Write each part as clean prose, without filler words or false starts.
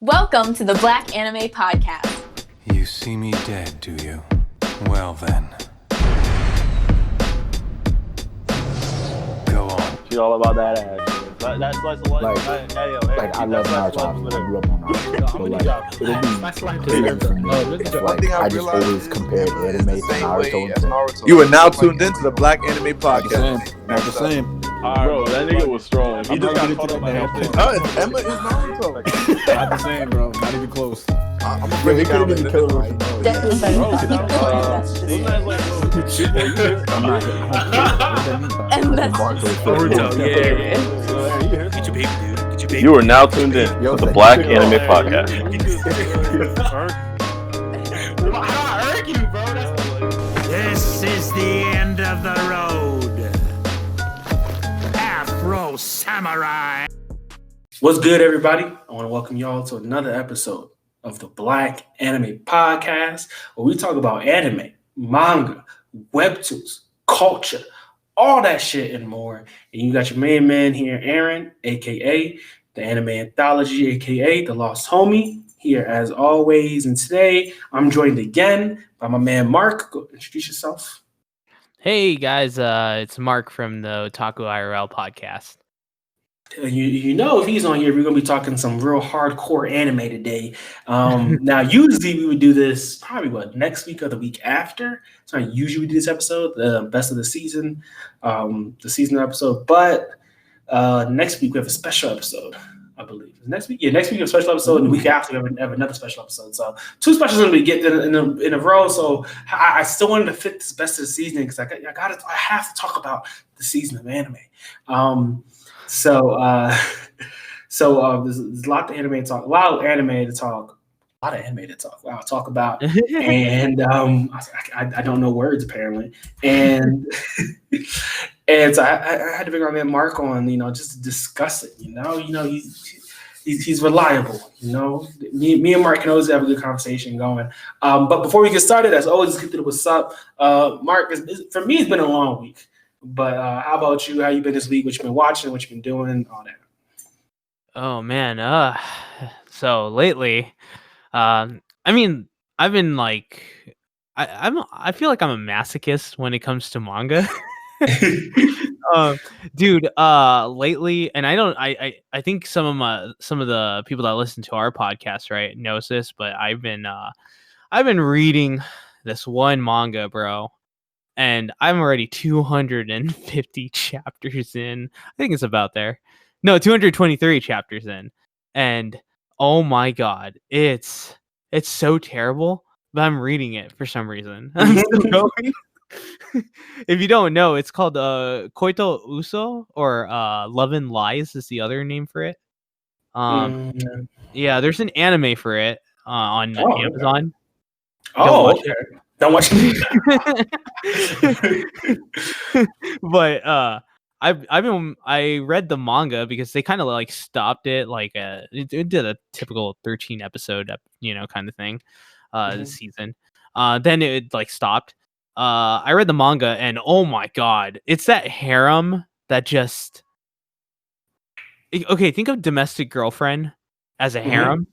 Welcome to the Blxxk Anime Podcast. You see me dead, do you? Well then. Go on. She all about that ass. That's slice of life. Like I love Naruto. I grew up on Naruto. But like, it'll be for me. It's like I just always compared anime to Naruto. You are now tuned into the Blxxk Anime Podcast. Not the same. Bro, that nigga was strong. He just got caught up by that. Emma is Naruto. Not the same, bro. Not even close. I'm afraid he got even killed him. Definitely And that's Get your baby, dude. Get your baby. You are now tuned in to the Blxxk Anime Podcast. How I irk you, bro? This is the end of the road. Afro Samurai. What's good, everybody? I want to welcome y'all to another episode of the Blxxk Anime Podcast, where we talk about anime, manga, webtoons, culture, all that shit and more. And you got your main man here, Aaron, aka the Anime Anthology, aka the Lost Homie, here as always. And today I'm joined again by my man Marc. Go introduce yourself. Hey guys, it's Marc from the Otaku IRL podcast. You know, if he's on here, we're gonna be talking some real hardcore anime today. Now, usually we would do this probably next week or the week after. It's not usually we do this episode, the best of the season episode. But next week we have a special episode, I believe. Next week we have a special episode, and the week after we have another special episode. So two specials going to be getting in a row. So I still wanted to fit this best of the season because I have to talk about the season of anime. So there's a lot of anime to talk. Talk about, and I don't know words apparently, and and so I had to bring my man Marc on, just to discuss it. He's reliable. Me and Marc can always have a good conversation going. But before we get started, as always, let's get to what's up. Marc, for me, it's been a long week. But how about you? How you been this week? What you been watching? What you been doing? All that. Oh man, so lately, I've been like, I feel like I'm a masochist when it comes to manga. Dude, lately, and I think some of the people that listen to our podcast, right, knows this, but I've been reading this one manga, bro. And I'm already 250 chapters in. I think it's about there. No, 223 chapters in. And oh my god, it's so terrible. But I'm reading it for some reason. I'm still going. If you don't know, it's called Koito Uso, or Love and Lies is the other name for it. Yeah, there's an anime for it on Amazon. Oh, okay. Don't watch it. But I read the manga because they kind of like stopped it, like it did a typical 13 episode kind of thing this season. Then it like stopped. I read the manga and oh my god, it's that harem that just think of Domestic Girlfriend as a harem.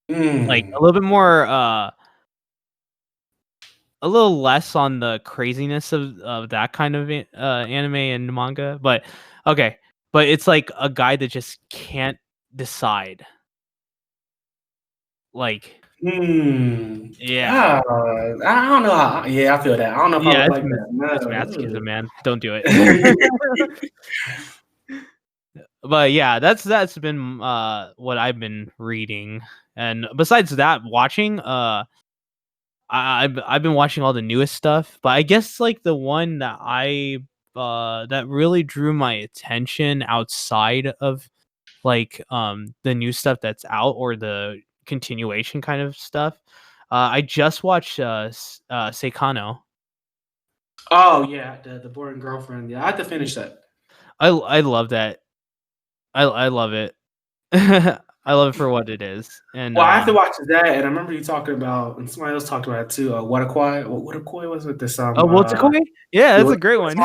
Like a little bit more a little less on the craziness of that kind of anime and manga, but it's like a guy that just can't decide. Like, yeah, I don't know how. Yeah, I feel that. I don't know if I like that. That's masochism, man. Don't do it. But yeah, that's been what I've been reading, and besides that, watching. I've been watching all the newest stuff, but I guess like the one that that really drew my attention outside of like the new stuff that's out or the continuation kind of stuff. I just watched Seikano. Oh yeah, the boring girlfriend. Yeah, I had to finish that. I love that. I love it. I love it for what it is. And I have to watch that. And I remember you talking about, and somebody else talked about it too. Watakoi. Watakoi was with this. Watakoi? Yeah, that's a great one.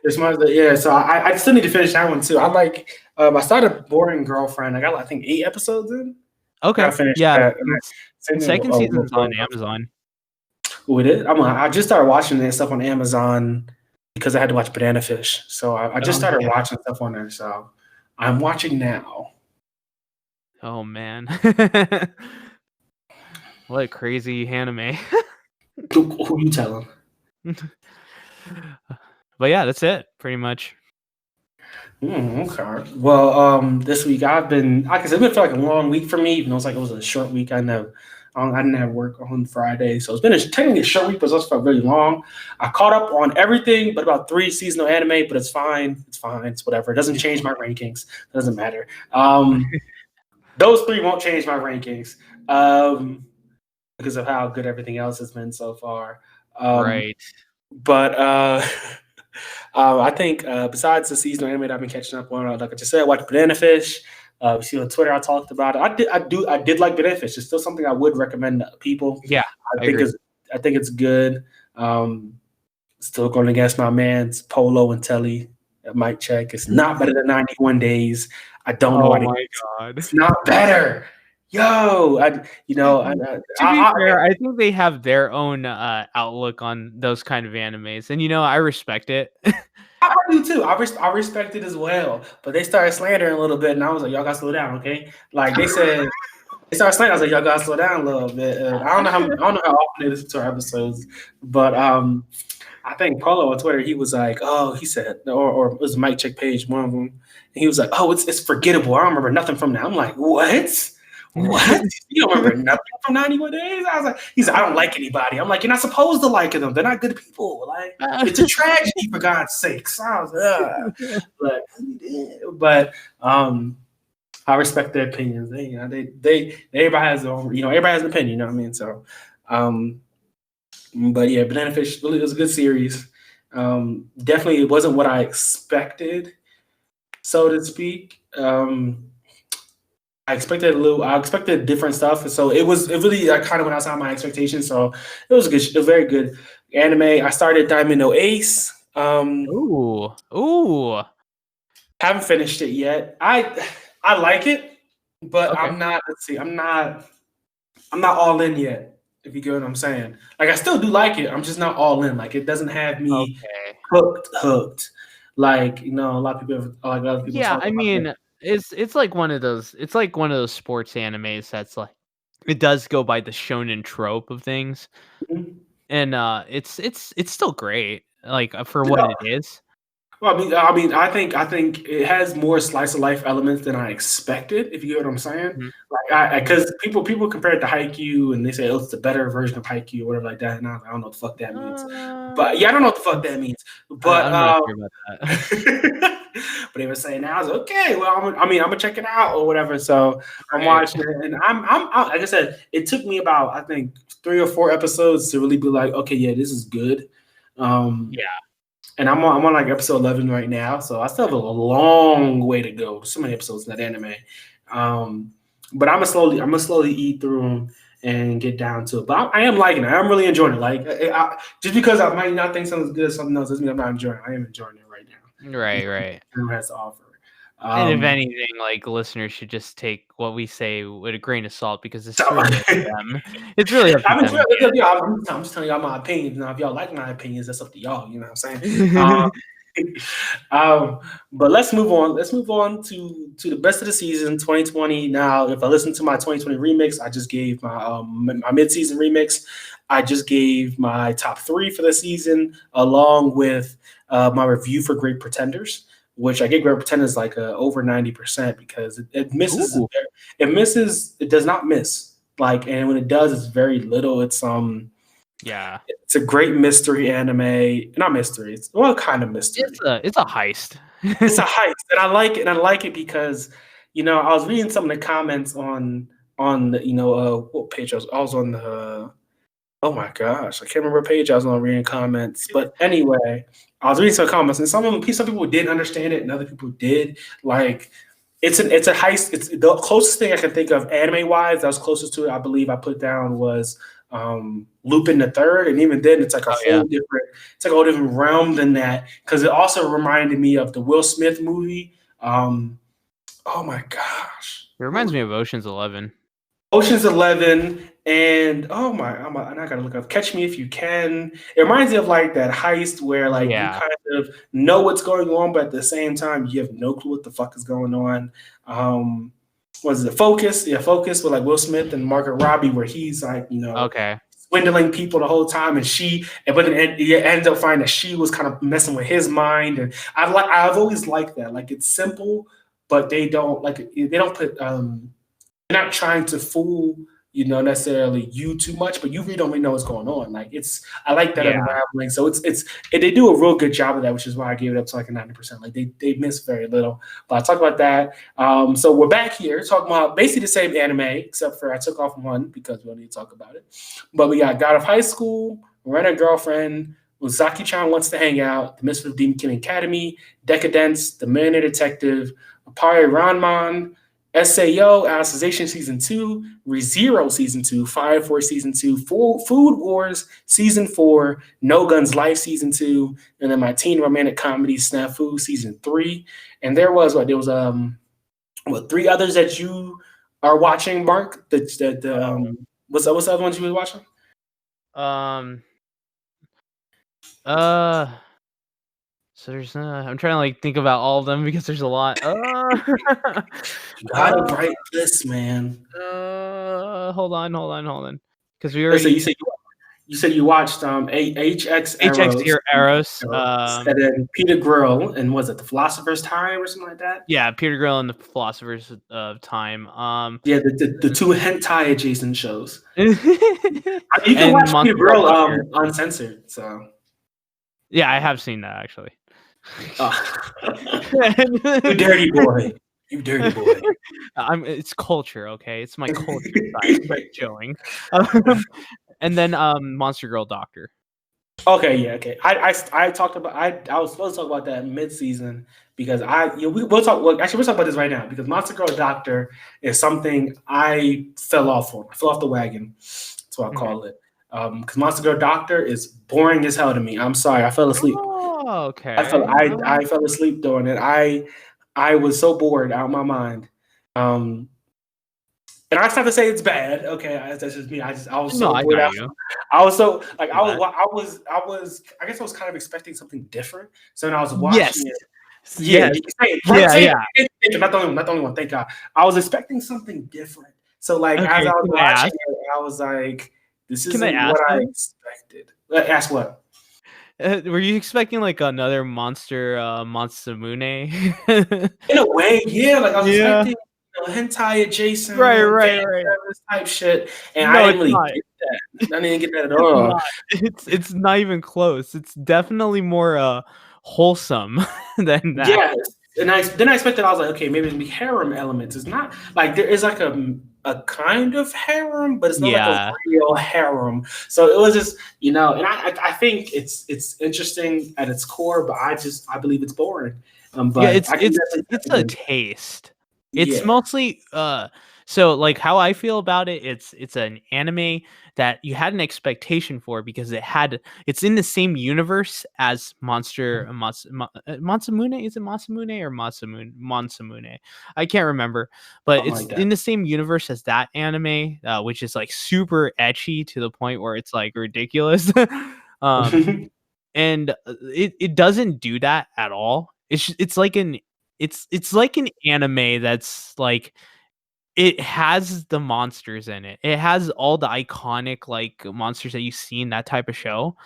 Yeah, so I still need to finish that one too. I started Boring Girlfriend. I got I think 8 episodes in. Okay. Gotta finish Yeah. that. The second season's on Amazon. Oh, it is? I just started watching that stuff on Amazon because I had to watch Banana Fish. So I just started watching stuff on there. So I'm watching now. Oh man. What a crazy anime. Who you telling? But yeah, that's it pretty much. Okay. Well, this week I've been, like I said, it's been like a long week for me, even though it was a short week. I know I didn't have work on Friday, so it's been technically a short week, but it's also felt really long. I caught up on everything, but about 3 seasonal anime, but it's fine. It's fine. It's whatever. It doesn't change my rankings. It doesn't matter. Those 3 won't change my rankings because of how good everything else has been so far. Right. But I think besides the seasonal anime that I've been catching up on, like I just said, I watched Banana Fish. You see on Twitter, I talked about it. I did like Banana Fish. It's still something I would recommend to people. Yeah, I think it's good. Still going against my man's Polo and Telly. Mic check. It's not better than 91 Days. I don't know why. Oh my god, it's not better. Yo, to be fair, I think they have their own outlook on those kind of animes, and I respect it. I do too. I respect it as well. But they started slandering a little bit, and I was like, y'all gotta slow down, okay? Like they said, they started slandering. I was like, y'all gotta slow down a little bit. I don't know how often they listen to our episodes, but I think Polo on Twitter, he was like, oh, he said, or it was Mike Check Page, one of them, and he was like, oh, it's forgettable. I don't remember nothing from that. I'm like, what? What? You don't remember nothing from 91 Days? I was like, he said, I don't like anybody. I'm like, you're not supposed to like them. They're not good people. Like, it's a tragedy for God's sakes. I was but I respect their opinions. They everybody has their own, everybody has an opinion, you know what I mean? So but yeah, Banana Fish really was a good series. Definitely it wasn't what I expected, so to speak. I expected different stuff, so it really kind of went outside my expectations. So it was good. It was very good anime. I started Diamond No Ace. Ooh. Haven't finished it yet. I like it, but Okay. I'm not. Let's see. I'm not all in yet. If you get what I'm saying. Like I still do like it. I'm just not all in. Like it doesn't have me hooked. Like a lot of people. Other people. Yeah, I mean. It's like one of those. It's like one of those sports animes that's like it does go by the shonen trope of things, and it's still great. Like for what it is. Well, I think it has more slice of life elements than I expected. If you get what I'm saying, like because people compare it to Haikyuu and they say it's the better version of Haikyuu or whatever like that, and I don't know what the fuck that means. But yeah, I don't know what the fuck that means. But I'm not sure about that. But they were saying now, I was like, okay. Well, I'm gonna check it out or whatever. So I'm watching it, and I'm like I said, it took me about I think 3 or 4 episodes to really be like, okay, yeah, this is good. Yeah. And I'm on like episode 11 right now, so I still have a long way to go. So many episodes in that anime, but I'm gonna slowly eat through them and get down to it. But I am liking it. I'm really enjoying it. Like just because I might not think something's good as something else doesn't mean I'm not enjoying it. I am enjoying it right now. Right. It has to offer. And if anything, like listeners should just take what we say with a grain of salt because it's really up to them. It's really up to them. I'm just telling y'all my opinions. Now, if y'all like my opinions, that's up to y'all. You know what I'm saying? But let's move on. Let's move on to the best of the season, 2020. Now, if I listen to my 2020 remix, I just gave my mid-season remix. I just gave my top 3 for the season, along with my review for Great Pretenders, which I get Great Pretenders like over 90% because it misses. It does not miss. Like, and when it does, it's very little. It's it's a great mystery anime. Not mystery. It's kind of mystery. It's a heist. It's a heist, and I like it. And I like it because I was reading some of the comments on the what page I was on the. Oh my gosh, I can't remember what page I was on reading comments. But anyway, I was reading some comments, and some people didn't understand it, and other people did. Like, it's a heist. It's the closest thing I can think of anime wise. That was closest to it. I believe I put down was Lupin the Third, and even then, it's like a whole different realm than that because it also reminded me of the Will Smith movie. Oh my gosh, it reminds me of Ocean's 11. Ocean's 11, and and I gotta look up Catch Me If You Can. It reminds me of like that heist where like you kind of know what's going on, but at the same time you have no clue what the fuck is going on. Was it Focus? Yeah, Focus with like Will Smith and Margaret Robbie, where he's like, swindling people the whole time, but then it ends up finding that she was kind of messing with his mind, and I've always liked that. Like it's simple, but they don't put they're not trying to fool necessarily you too much, but you really don't really know what's going on. Like I like that unraveling. So they do a real good job of that, which is why I gave it up to like a 90%. Like they miss very little. But I'll talk about that. So we're back here talking about basically the same anime, except for I took off one because we don't need to talk about it. But we got God of High School, Rent a Girlfriend, Uzaki-chan Wants to Hang Out, The Misfit of Demon King Academy, Decadence, The Millionaire Detective, Apare Ranman, SAO, Alicization Season 2, ReZero Season 2, Fire Force Season 2, Food Wars Season 4, No Guns Life Season 2, and then my teen romantic comedy Snafu Season 3. And there was 3 others that you are watching, Mark? What's the other ones you were watching? So there's I'm trying to like think about all of them because there's a lot. You gotta write this, man. Hold on. Because we already. You said you watched HX Arrows. And then Peter Grill, and was it The Philosopher's Time or something like that? Yeah, Peter Grill and The Philosopher's Time. The 2 hentai adjacent shows. You can watch Peter Grill uncensored. So yeah, I have seen that actually. You dirty boy. It's culture, okay? It's my culture side showing. And then Monster Girl Doctor. Okay. I talked about I was supposed to talk about that mid-season because we'll talk. Well, actually, we'll talk about this right now because Monster Girl Doctor is something I fell off on. I fell off the wagon. That's what I call it. Because Monster Girl Doctor is boring as hell to me. I'm sorry, I fell asleep. Oh, okay. I fell asleep during it. I was so bored out of my mind. And I just have to say it's bad. Okay, that's just me. I was so bored out. I was so like I guess I was kind of expecting something different. So when I was watching it. Yeah. Not the only one. Thank God. I was expecting something different. So like as I was watching it, I was like, this isn't what I expected. Ask what? Were you expecting like another Monster-mune? In a way, yeah. Like I was expecting hentai adjacent, right, type shit, and I didn't really get that. I didn't get that at all. It's not even close. It's definitely more wholesome than that. Yeah, and I expected. I was like, okay, maybe there'll be harem elements. It's not like there is like a kind of harem, but it's not like a real harem. So it was just, and I think it's interesting at its core, but I believe it's boring. But it's a taste. It's mostly so like how I feel about it, it's an anime that you had an expectation for because it's in the same universe as Monsamune. Is it Masamune or Monsamune? I can't remember, but it's in the same universe as that anime, which is like super ecchi to the point where it's like ridiculous. And it doesn't do that at all. It's like an anime that's like, it has the monsters in it. It has all the iconic like monsters that you see in that type of show,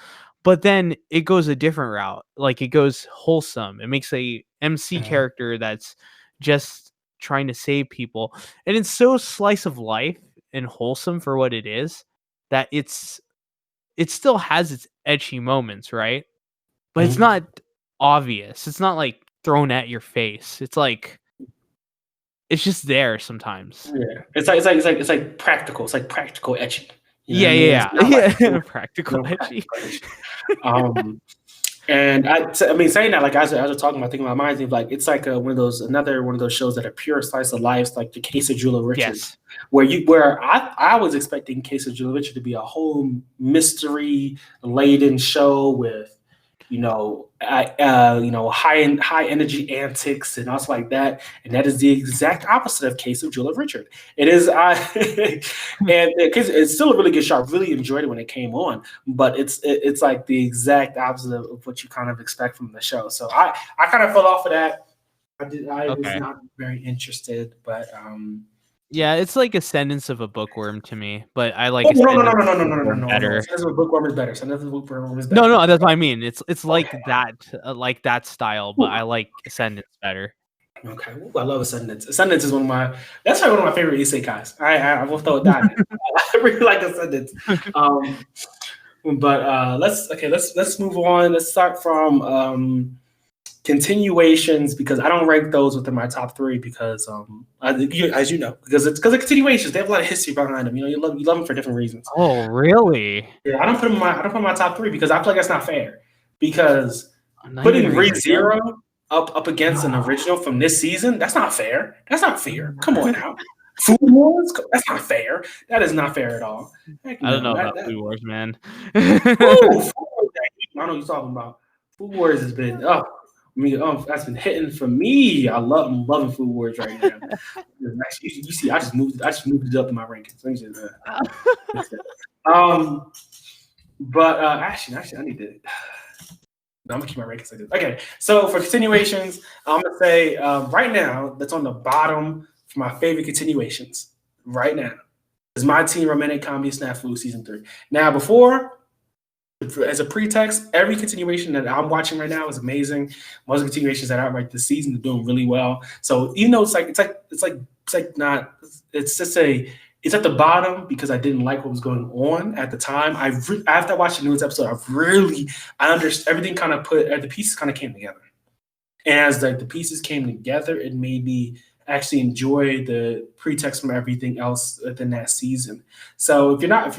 but then it goes a different route. Like it goes wholesome. It makes a MC character that's just trying to save people, and it's so slice of life and wholesome for what it is that it still has its ecchi moments, right? But it's not obvious. It's not like thrown at your face. It's like it's just there sometimes. Yeah, it's like practical. It's like practical ecchi. Yeah. Practical ecchi. And I mean, saying that, like as we're talking about, thinking about minds, like it's like another one of those shows that are pure slice of life, like the Case of Julia Richard, where I was expecting Case of Julia Richard to be a whole mystery laden show with high energy antics and also like that. And that is the exact opposite of Case of Jewel of Richard. It is, and it's still a really good show. I really enjoyed it when it came on, but it's like the exact opposite of what you kind of expect from the show. So I kind of fell off of that. I was not very interested, but yeah, it's like Ascendance of a Bookworm to me, but I like. No, better. Ascendance of a Bookworm is better. Ascendance of a Bookworm is better. No, that's what I mean. It's like that style, but I like Ascendance better. Okay, I love Ascendance. Ascendance is that's probably one of my favorite isekais. I will throw it down. I really like Ascendance. But let's move on. Let's start from continuations, because I don't rank those within my top 3 because as you know, because of continuations. They have a lot of history behind them. You love them for different reasons. Oh, really? Yeah, I don't put them in my top 3 because I feel like that's not fair. Because putting ReZero up against an original from this season, that's not fair. That's not fair. Come on now. Food Wars? That's not fair. That is not fair at all. I don't know about Food Wars, man. Food Wars, I know what you're talking about. Food Wars has been that's been hitting for me. I'm loving Food Wars right now. You see, I just moved it up in my rankings. But actually, I need to. I'm gonna keep my rankings like this. Okay, so for continuations, I'm gonna say right now that's on the bottom for my favorite continuations. Right now is My Teen Romantic Comedy Snafu Season 3. Now, before, as a pretext, every continuation that I'm watching right now is amazing. Most of the continuations that are right this season are doing really well. So even though it's at the bottom because I didn't like what was going on at the time. After I watched the newest episode, I understood everything. The pieces kind of came together, and as the pieces came together, it made me actually enjoy the pretext from everything else within that season. So if you're not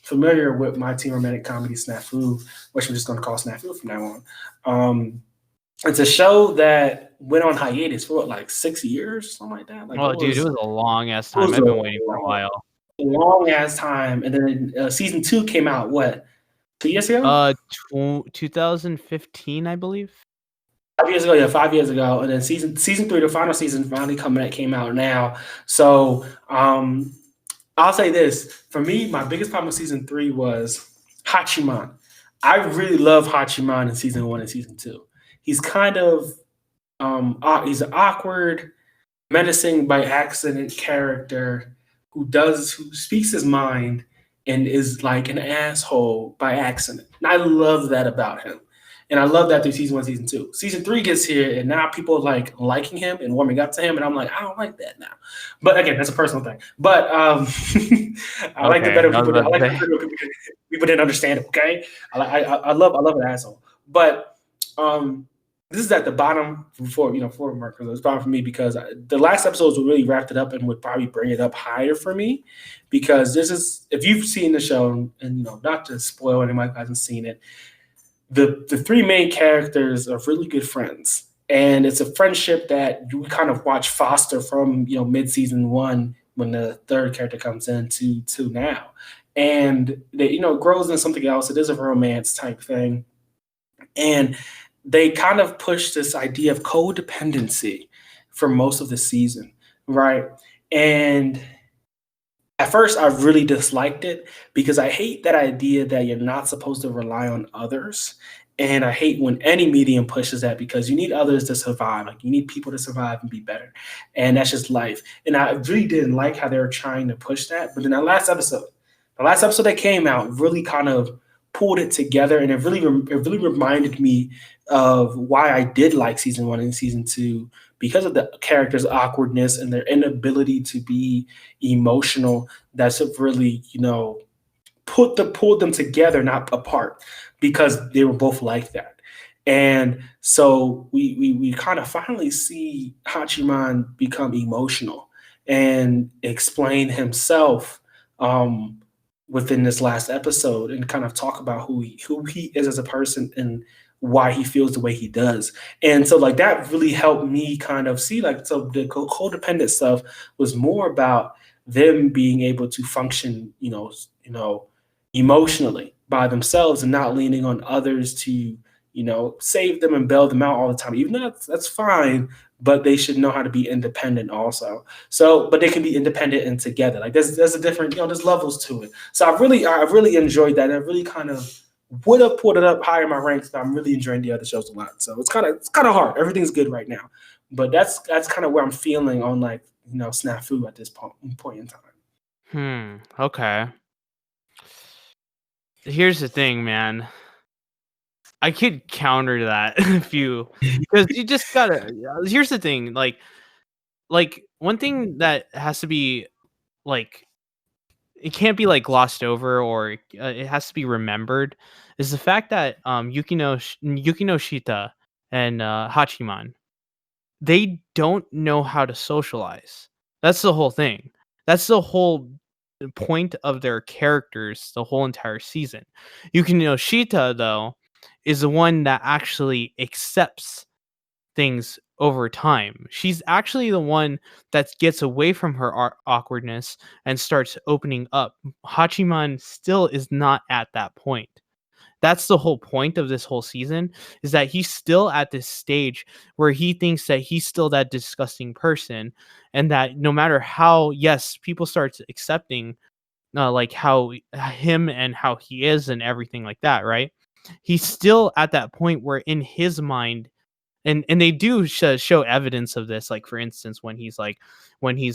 familiar with My Teen Romantic Comedy Snafu, which I'm just going to call Snafu from now on. It's a show that went on hiatus for 6 years, something like that. It was a long ass time. I've been waiting for a while. A long ass time, and then season 2 came out 2 years ago? 2015, I believe. 5 years ago, 5 years ago, and then season 3, the final season, finally came out now. So I'll say this: for me, my biggest problem with season 3 was Hachiman. I really love Hachiman in season 1 and season 2. He's kind of he's an awkward, menacing by accident character who speaks his mind and is like an asshole by accident. And I love that about him. And I love that through season 1, season 2. Season 3 gets here, and now people are liking him and warming up to him, and I'm like, I don't like that now. But again, that's a personal thing. But I like the better people. I like the people didn't understand it. Okay, I love an asshole. But this is at the bottom for Marc. It's bottom for me because the last episodes would really wrapped it up and would probably bring it up higher for me, because this is, if you've seen the show, and not to spoil anyone who hasn't seen it, the 3 main characters are really good friends, and it's a friendship that you kind of watch foster from mid-season 1 when the 3rd character comes in to now, and it grows into something else. It is a romance type thing, and they kind of push this idea of codependency for most of the season, right? And at first, I really disliked it because I hate that idea that you're not supposed to rely on others. And I hate when any medium pushes that, because you need others to survive. You need people to survive and be better. And that's just life. And I really didn't like how they were trying to push that. But in that last episode that came out really kind of pulled it together. And it really reminded me of why I did like season 1 and season 2, because of the characters' awkwardness and their inability to be emotional. That's really, pulled them together, not apart, because they were both like that. And so we kind of finally see Hachiman become emotional and explain himself within this last episode, and kind of talk about who he is as a person and why he feels the way he does. And so that really helped me kind of see so the codependent stuff was more about them being able to function, emotionally by themselves and not leaning on others to, save them and bail them out all the time. Even though that's fine, but they should know how to be independent also. So, but they can be independent and together. Like there's a different, there's levels to it. So I really enjoyed that. I really kind of would have put it up higher in my ranks, but I'm really enjoying the other shows a lot. So it's kind of hard. Everything's good right now, but that's kind of where I'm feeling on like snafu at this point in time. Okay. Here's the thing, man. I could counter that if you, because you just gotta. Here's the thing, like one thing that has to be like, it can't be like glossed over, or it has to be remembered, is the fact that Yukino Shita and Hachiman, they don't know how to socialize. That's the whole thing. That's the whole point of their characters the whole entire season. Yukino Shita, though, is the one that actually accepts things over time. She's actually the one that gets away from her awkwardness and starts opening up. Hachiman still is not at that point. That's the whole point of this whole season, is that he's still at this stage where he thinks that he's still that disgusting person, and that no matter how, yes, people start accepting like how him and how he is and everything like that, right? He's still at that point where in his mind, and they do show evidence of this, like for instance when he's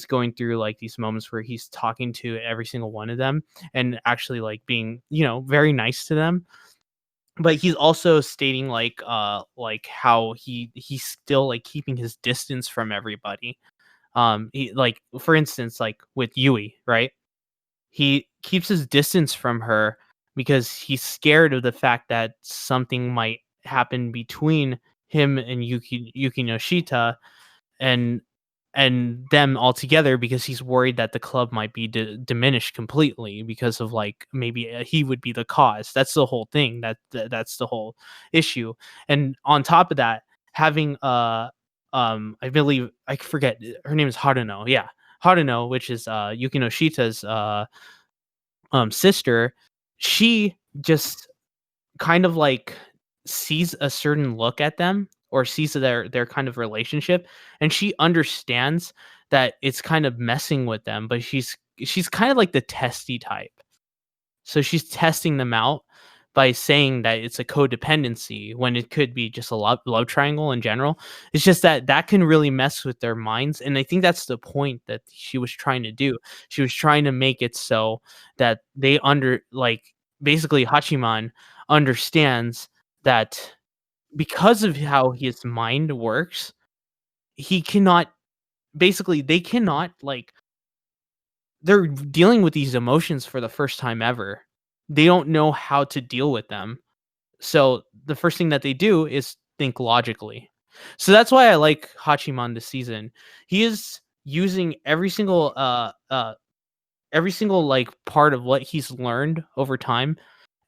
going through like these moments where he's talking to every single one of them and actually like being very nice to them, but he's also stating like how he's still like keeping his distance from everybody. He, like for instance, like with Yui, right? He keeps his distance from her because he's scared of the fact that something might happen between him and Yuki Shita and them all together, because he's worried that the club might be diminished completely because of like maybe he would be the cause. That's the whole thing. That's the whole issue. And on top of that, having I believe, I forget, her name is Haruno. Yeah, Haruno, which is Yukino Shita's sister. She just kind of like sees a certain look at them, or sees their kind of relationship, and she understands that it's kind of messing with them, but she's kind of like the testy type. So she's testing them out by saying that it's a codependency when it could be just a love triangle in general. It's just that can really mess with their minds. And I think that's the point that she was trying to do. She was trying to make it so that they basically Hachiman understands that because of how his mind works, they cannot they're dealing with these emotions for the first time ever. They don't know how to deal with them. So the first thing that they do is think logically. So that's why I like Hachiman this season. He is using every single like part of what he's learned over time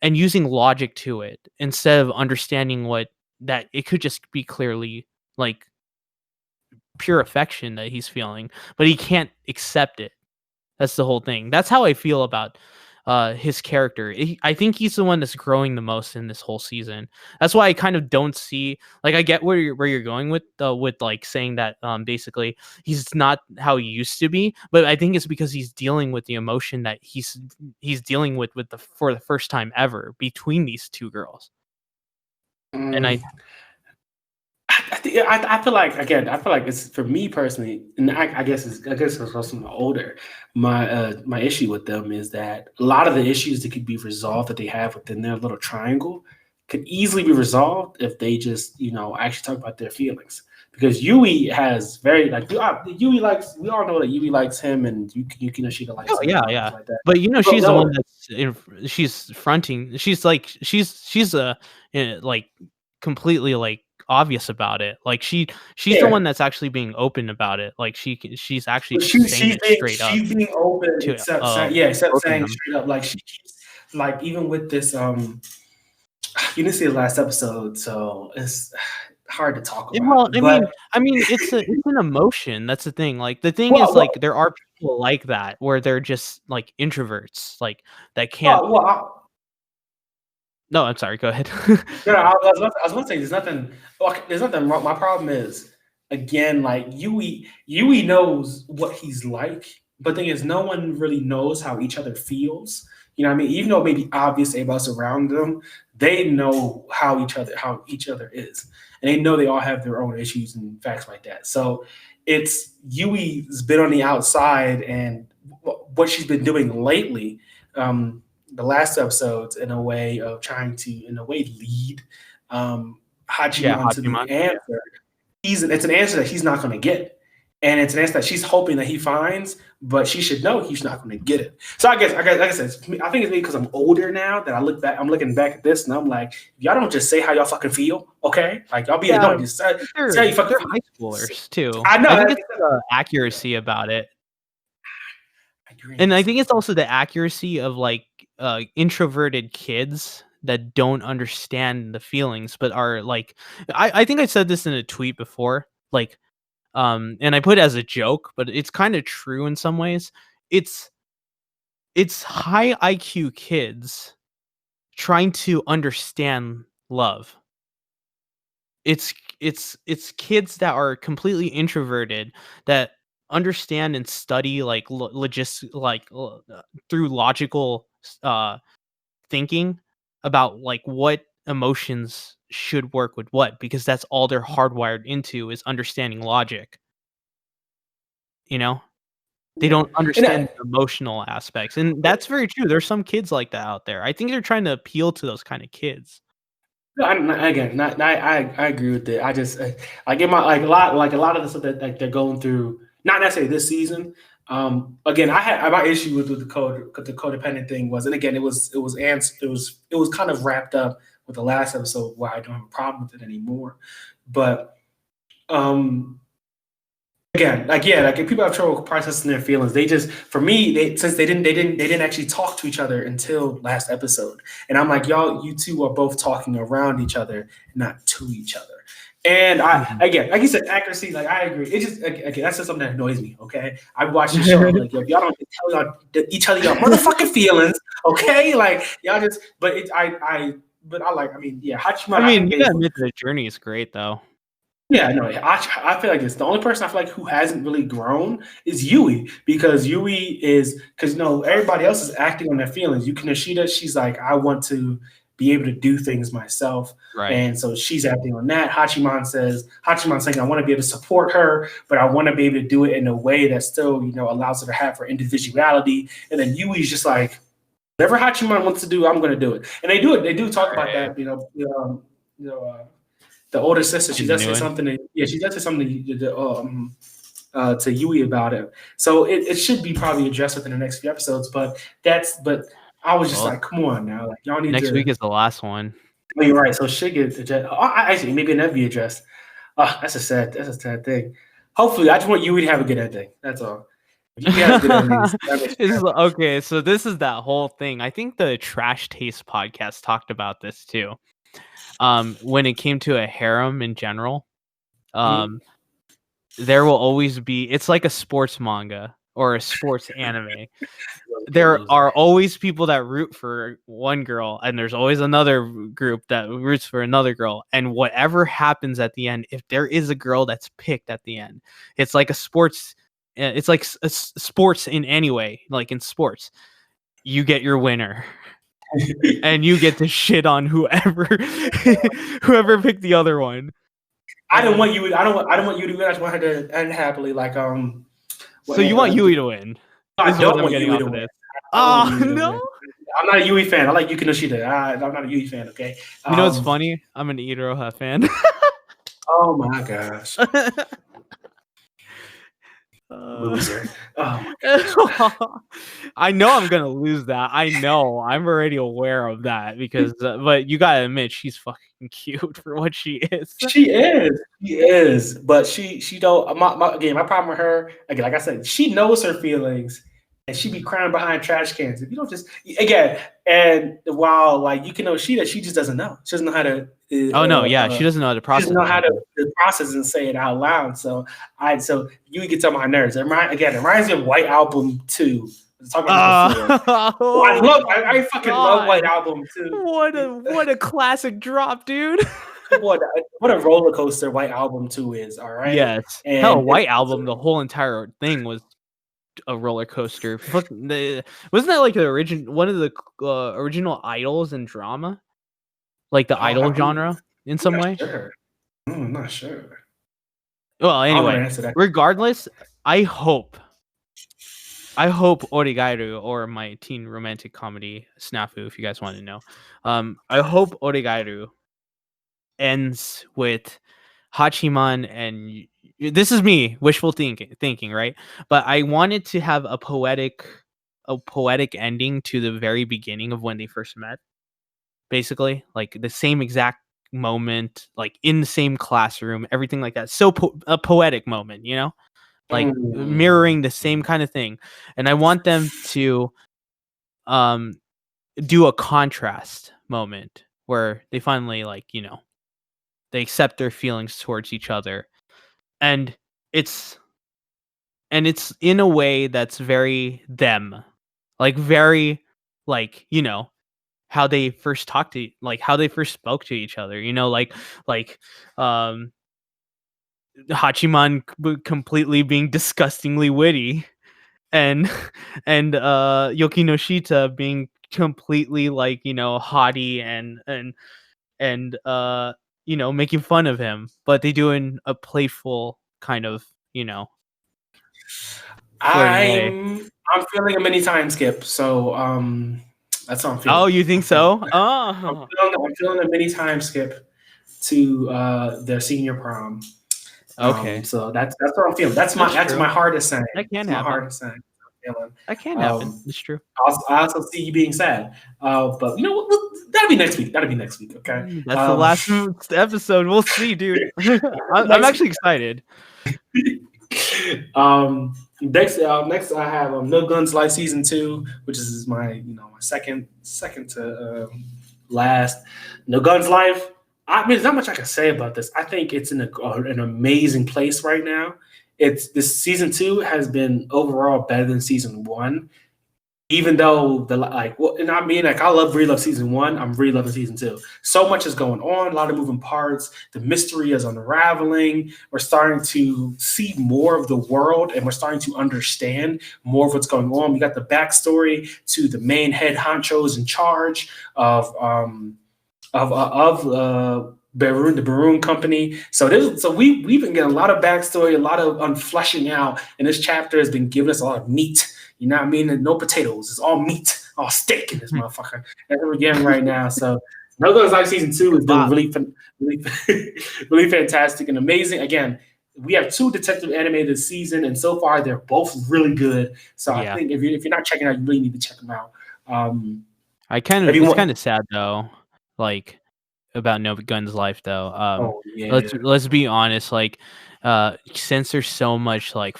and using logic to it, instead of understanding that it could just be clearly like pure affection that he's feeling, but he can't accept it. That's the whole thing. That's how I feel about his character. I think he's the one that's growing the most in this whole season. That's why I kind of don't see, like, I get where you're going with like saying that basically he's not how he used to be, but I think it's because he's dealing with the emotion that he's dealing with for the first time ever between these two girls. And I feel like it's, for me personally, and I guess it's also older. My issue with them is that a lot of the issues that could be resolved that they have within their little triangle could easily be resolved if they just actually talk about their feelings. Because Yui has very Yui likes, we all know that Yui likes him, and Yukino Shita likes him. Yeah. Like that. But she's the one that's she's fronting. She's like completely like obvious about it. Like she's the one that's actually being open about it. Like she's actually saying it straight up. She's being open, except saying him straight up. Like she keeps, like, even with this you didn't see the last episode, so it's hard to talk about. Well, I mean, it's an emotion. That's the thing. Like the thing is, like, there are people like that where they're just like introverts, like that can't. No, I'm sorry. Go ahead. No, I was going to say there's nothing. Okay, there's nothing wrong. My problem is again, like Yui knows what he's like, but the thing is, no one really knows how each other feels. You know what I mean? Even though it may be obvious to everybody else around them, they know how each other is, and they know they all have their own issues and facts like that. So it's Yui's been on the outside, and what she's been doing lately. The last episodes in a way of trying to, in a way, lead Hachiman to the answer. It's an answer that he's not going to get. And it's an answer that she's hoping that he finds, but she should know he's not going to get it. So I guess, like I said, I think it's maybe because I'm older now that I'm looking back at this and I'm like, y'all don't just say how y'all fucking feel, okay? Like y'all be don't just say how you fucking feel. High schoolers too. I know. I think it's the accuracy about it. And I think it's also the accuracy of like introverted kids that don't understand the feelings, but are like, I think I said this in a tweet before, like, and I put it as a joke, but it's kind of true in some ways. It's high IQ kids trying to understand love. It's kids that are completely introverted that understand and study like through logical thinking about like what emotions should work with what, because that's all they're hardwired into is understanding logic. You know, they don't understand the emotional aspects, and that's very true. There's some kids like that out there. I think they're trying to appeal to those kind of kids. I agree with it. I just I get my a lot of the stuff that like they're going through. Not necessarily this season. Again, I had my issue with the codependent thing was, and again, it was kind of wrapped up with the last episode where I don't have a problem with it anymore. But again, like if people have trouble processing their feelings, they just, for me, since they didn't actually talk to each other until last episode, and I'm like, you two are both talking around each other, not to each other. And again, like you said, accuracy, like I agree. It just again, that's just something that annoys me. Okay, I watch the show, like if y'all don't tell each other your motherfucking feelings, okay, like y'all just. But I mean, Hachiman. I mean, you gotta admit the journey is great though. Yeah, no, I feel like it's the only person I feel like who hasn't really grown is Yui, because everybody else is acting on their feelings. Yuki Nishida, she's like, I want to be able to do things myself. Right. And so she's acting on that. Hachiman's saying, I want to be able to support her, but I want to be able to do it in a way that still, allows her to have her individuality. And then Yui's just like, whatever Hachiman wants to do, I'm going to do it. And they do it. They do talk about that, the older sister, she does say something. She does say something to Yui about it. So it should be probably addressed within the next few episodes. But I was just like, come on now, like y'all need next week is the last one. Oh, you're right. So it should get addressed. Actually, maybe it never be addressed. That's a sad thing. Hopefully, I just want Yui to have a good ending. That's all. If you have a good ending, okay, so this is that whole thing. I think the Trash Taste podcast talked about this too. When it came to a harem in general, there will always be. It's like a sports manga or a sports anime. There are always people that root for one girl, and there's always another group that roots for another girl. And whatever happens at the end, if there is a girl that's picked at the end, it's like a sports. It's like a sports in any way. Like in sports, you get your winner, and you get to shit on whoever picked the other one. I don't want you. I don't want you to win. I just want her to end happily. Like So you want Yui to win? I don't want Yui to win. Oh no! I'm not a Yui fan. I like Yuki Nishida. I'm not a Yui fan. Okay. You know what's funny? I'm an Iroha fan. Oh my gosh. Loser. Oh I know I'm gonna lose that. I know. I'm already aware of that because, but you gotta admit she's fucking cute for what she is. She is. But she don't. My problem with her again, like I said, she knows her feelings, and she be crying behind trash cans. If you don't just and while like you can know she just doesn't know. She doesn't know how to. She doesn't know how to process. She doesn't know how to process and say it out loud. So you get on my nerves. It reminds me of White Album 2 Talk about this before. I fucking love White God. Album too. What a classic drop, dude. What a roller coaster White Album 2 is, all right? Yes. And Hell, White Album, the whole entire thing was a roller coaster. Wasn't that like the one of the original idols in drama? Like the idol genre in some way? Sure. I'm not sure. Well, I'm gonna anyway, answer that. regardless, I hope Origairu, or my teen romantic comedy Snafu, if you guys want to know, I hope Origairu ends with Hachiman, and this is me wishful thinking, right? But I wanted to have a poetic ending to the very beginning of when they first met. Basically, like the same exact moment, like in the same classroom, everything like that. So a poetic moment, you know, like mirroring the same kind of thing. And I want them to do a contrast moment where they finally, like, you know, they accept their feelings towards each other, and it's in a way that's very them, like very, like, you know, how they first talked to, like how they first spoke to each other, you know, like Hachiman completely being disgustingly witty, and Yokinoshita being completely, like, you know, haughty and you know, making fun of him, but they do in a playful kind of, you know, I'm feeling a mini time skip, so that's how I'm feeling. Oh, you think so? I'm feeling a mini time skip to their senior prom. Okay. So that's what I'm feeling. That's my heart is saying. That can My happen. heart is saying. That can happen. It's true. I also see you being sad. But you know what? That'll be next week. Okay. That's the last episode. We'll see, dude. I'm actually excited. Next I have No Guns Life season 2, which is my my second to last. No Guns Life. I mean, there's not much I can say about this. I think it's in an amazing place right now. This season 2 has been overall better than season 1, even though and I mean, like, I really love season 1. I'm really loving season 2. So much is going on, a lot of moving parts. The mystery is unraveling. We're starting to see more of the world, and we're starting to understand more of what's going on. We got the backstory to the main head honchos in charge of Baroon, the Baroon Company. So we've been getting a lot of backstory, a lot of unfleshing out, and this chapter has been giving us a lot of meat. You know what I mean? And no potatoes. It's all meat, all steak in this motherfucker. That's what we're getting right now. So No Guns Life season 2 is doing really fantastic and amazing. Again, we have 2 detective anime this season, and so far they're both really good. So I think if you're not checking out, you really need to check them out. It's kind of sad though, like, about No Guns Life though. Let's be honest, like, since there's so much like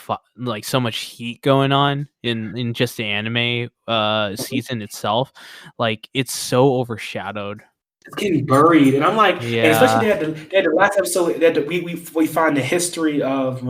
so much heat going on in just the anime season itself, like, it's so overshadowed. It's getting buried, and I'm like, and especially they had the last episode that we find the history of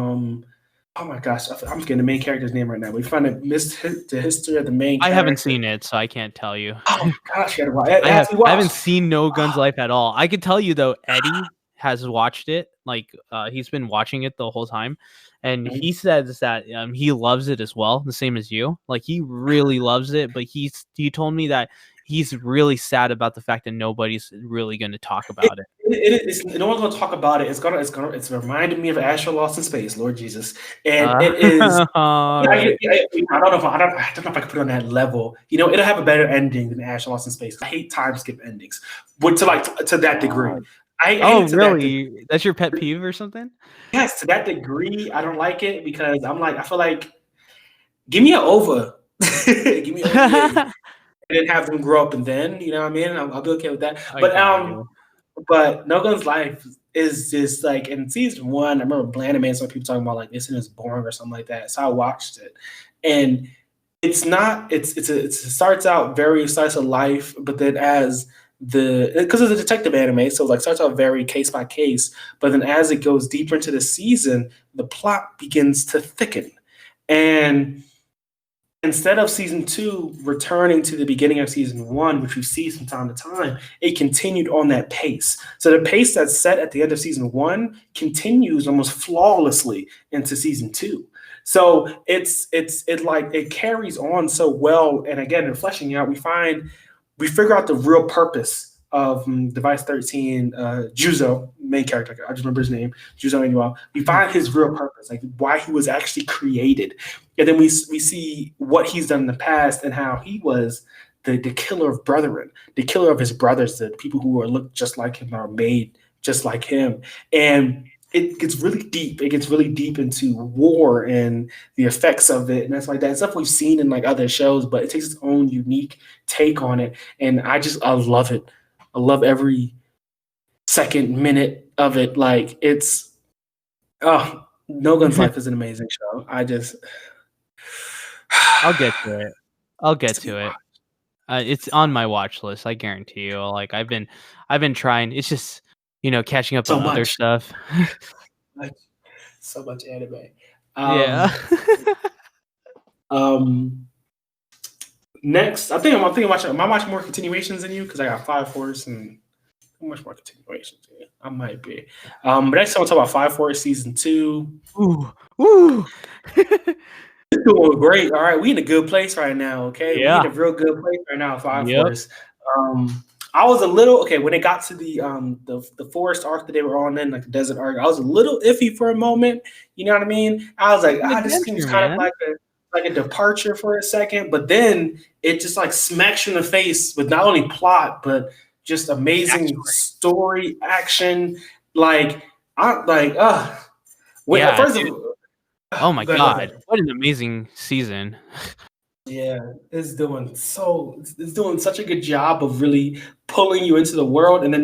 oh my gosh, I'm forgetting the main character's name right now. We find the history of the main character. I haven't seen it, so I can't tell you. Oh my gosh, you gotta watch. I haven't seen No Guns Life at all. I could tell you though, Eddie has watched it. Like, he's been watching it the whole time, and he says that he loves it as well, the same as you. Like, he really loves it, but he told me that he's really sad about the fact that nobody's really going to talk about it. No one's going to talk about it. It's reminding me of Asher Lost in Space, Lord Jesus, and it is. I don't know if I can put it on that level. You know, it'll have a better ending than Asher Lost in Space. I hate time skip endings, but to that degree. Really? That's your pet peeve or something? Yes, to that degree, I don't like it because I feel like, give me an over, give me an and then have them grow up, and then, you know what I mean? I'll be okay with that. But No Guns Life is just like, in season 1, I remember Blandman, some people talking about like this is boring or something like that. So I watched it, and it's not. It starts out very slice of life, but then because it's a detective anime, so like starts out very case by case, but then as it goes deeper into the season, the plot begins to thicken, and instead of season 2 returning to the beginning of season 1, which we see from time to time, it continued on that pace. So the pace that's set at the end of season 1 continues almost flawlessly into season 2. So it carries on so well. And again, in fleshing out, we figure out the real purpose of Device 13, Juzo, main character. I just remember his name, Juzo Manuel. We find his real purpose, like why he was actually created. And then we see what he's done in the past and how he was the killer of brethren, the killer of his brothers, the people who look just like him are made just like him. And it gets really deep. It gets really deep into war and the effects of it, and that's like that stuff we've seen in like other shows, but it takes its own unique take on it. And I love it. I love every second minute of it. Like it's No Gun's Life is an amazing show. I'll get to it. It's on my watch list. I guarantee you. Like I've been trying. It's just catching up on other stuff. So much anime. Yeah. Next, I'm watching more continuations than you because I got Fire Force and much more continuations. Yeah, I might be. But next, I want to talk about Fire Force season 2. Ooh. It's doing great. All right, we in a good place right now. Okay, Yeah. We in a real good place right now. Fire Force. I was a little when it got to the forest arc that they were on, then like the desert arc. I was a little iffy for a moment. You know what I mean? I was like, this seems kind of like a departure for a second, but then it just like smacks you in the face with not only plot but just amazing story, action. First of all, oh my god, what an amazing season. Yeah, it's doing such a good job of really pulling you into the world, and then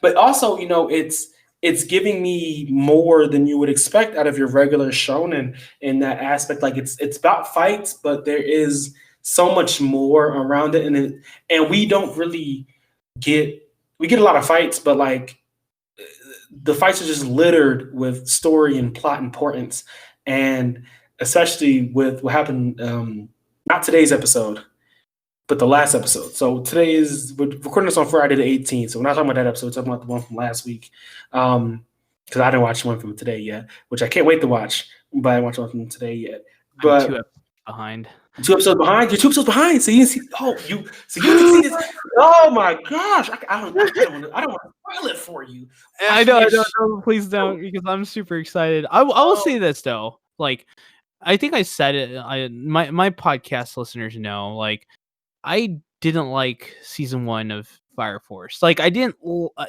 but also, it's giving me more than you would expect out of your regular shonen in that aspect. Like it's about fights, but there is so much more around it, and we don't really get a lot of fights, but like the fights are just littered with story and plot importance, and especially with what happened. Not today's episode, but the last episode. So we're recording this on Friday the 18th. So we're not talking about that episode. We're talking about the one from last week. Because I didn't watch the one from today yet, which I can't wait to watch. But I didn't watch one from today yet. But I'm 2 episodes behind. 2 episodes behind. You're 2 episodes behind. So you didn't see. You didn't see this. Oh my gosh! I don't want to spoil it for you. I know. Please don't, because I'm super excited. I will say this though. Like, I think I said it. My podcast listeners know. Like, I didn't like season 1 of Fire Force. Like, I didn't.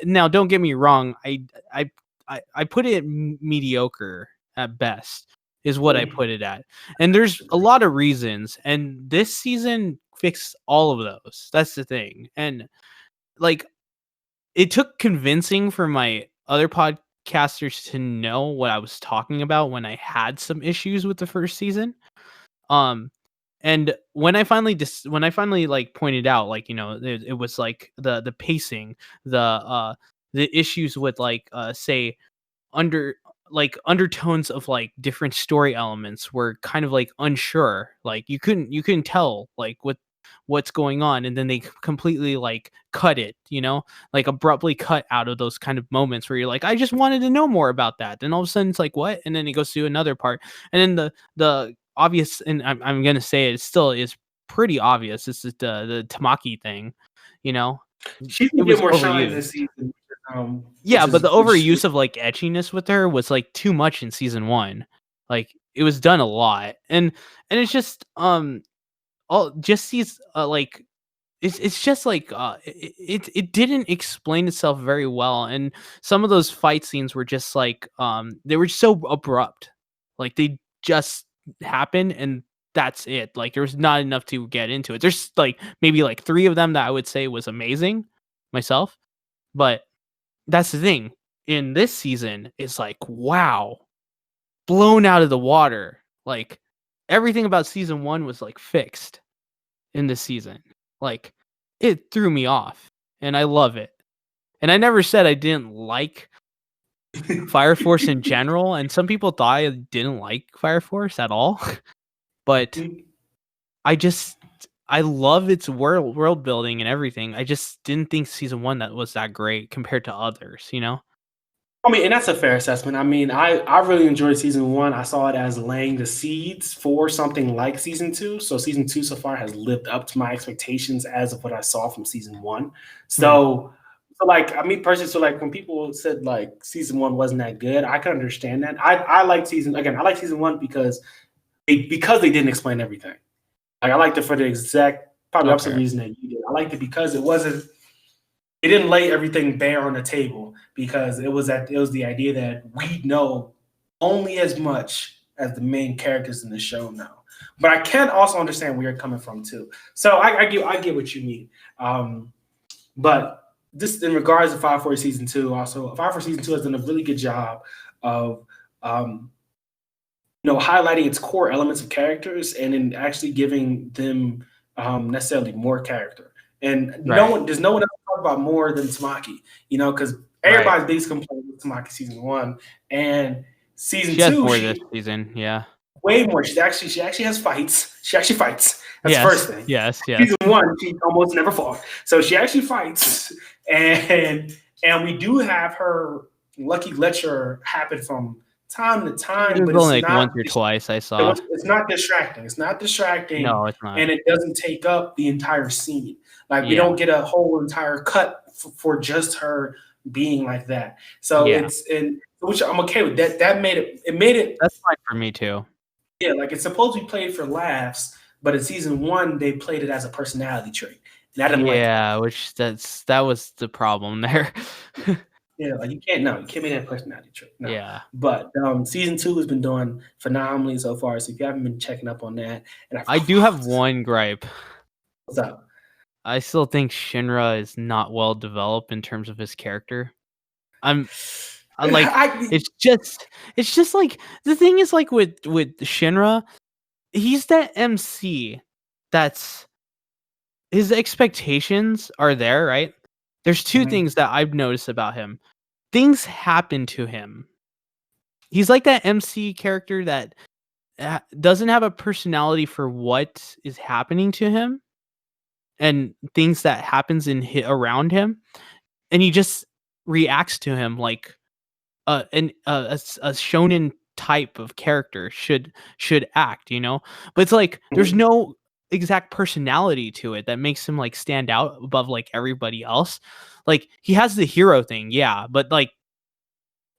Now, don't get me wrong. I put it mediocre at best, is what I put it at. And there's a lot of reasons. And this season fixed all of those. That's the thing. And like, it took convincing for my other podcasters to know what I was talking about when I had some issues with the first season. And when I finally like pointed out, like, it was like the pacing, the issues with like say undertones of like different story elements were kind of like unsure. Like you couldn't tell like what's going on, and then they completely like cut it, like abruptly cut out of those kind of moments where you're like, I just wanted to know more about that. Then all of a sudden it's like, what? And then it goes to another part, and then the obvious, and I'm gonna say it still is pretty obvious. It's just the Tamaki thing, She can get more shine this season. But the overuse of like etchiness with her was like too much in season 1. Like it was done a lot, and it's just all just these like it's just like it didn't explain itself very well, and some of those fight scenes were just like they were so abrupt. Like they just happened and that's it. Like there was not enough to get into it. There's like maybe like 3 of them that I would say was amazing myself, but that's the thing. In this season, it's like, wow, blown out of the water. Like everything about season 1 was like fixed in this season. Like it threw me off, and I love it. And I never said I didn't like Fire Force in general, and some people thought I didn't like Fire Force at all. But I love its world building and everything. I just didn't think season 1 that was that great compared to others, you know? I mean, and that's a fair assessment. I mean, I really enjoyed season 1. I saw it as laying the seeds for something like season 2. So season 2 so far has lived up to my expectations as of what I saw from season 1. So like, I mean, personally, so like when people said like season 1 wasn't that good, I can understand that. I like season 1 because they didn't explain everything. Like I liked it for the exact probably opposite reason that you did. I liked it because it didn't lay everything bare on the table, because it was the idea that we know only as much as the main characters in the show know. But I can also understand where you're coming from too. So I get what you mean. But this in regards to 540 season 2, also 540 season 2 has done a really good job of highlighting its core elements of characters and in actually giving them necessarily more character. And there's no one else to talk about more than Tamaki, because everybody's biggest complaint with Tamaki season 1 and season 2. She has more this season, yeah. Way more. She actually has fights. She actually fights. That's the first thing. Yes. Season 1, she almost never fought. So she actually fights. And we do have her lucky lecture happen from time to time, but it's only like once or twice I saw. It's not distracting. It's not distracting. No, it's not. And it doesn't take up the entire scene. Like we don't get a whole entire cut for just her being like that. So which I'm okay with that. That made it. That's fine for me too. Yeah, like it's supposed to be played for laughs, but in season 1 they played it as a personality trait. And I didn't like that. Which that was the problem there. Yeah, like you can't make that personality trait. No. Yeah. But season 2 has been doing phenomenally so far. So if you haven't been checking up on that, and I do have one gripe. What's up? I still think Shinra is not well developed in terms of his character. It's just like the thing is like with Shinra, he's that MC that's his expectations are there, right? There's two things that I've noticed about him. Things happen to him. He's like that MC character that doesn't have a personality for what is happening to him and things that happens around him, and he just reacts to him like a shonen type of character should act, But it's like there's no exact personality to it that makes him like stand out above like everybody else. Like he has the hero thing, but like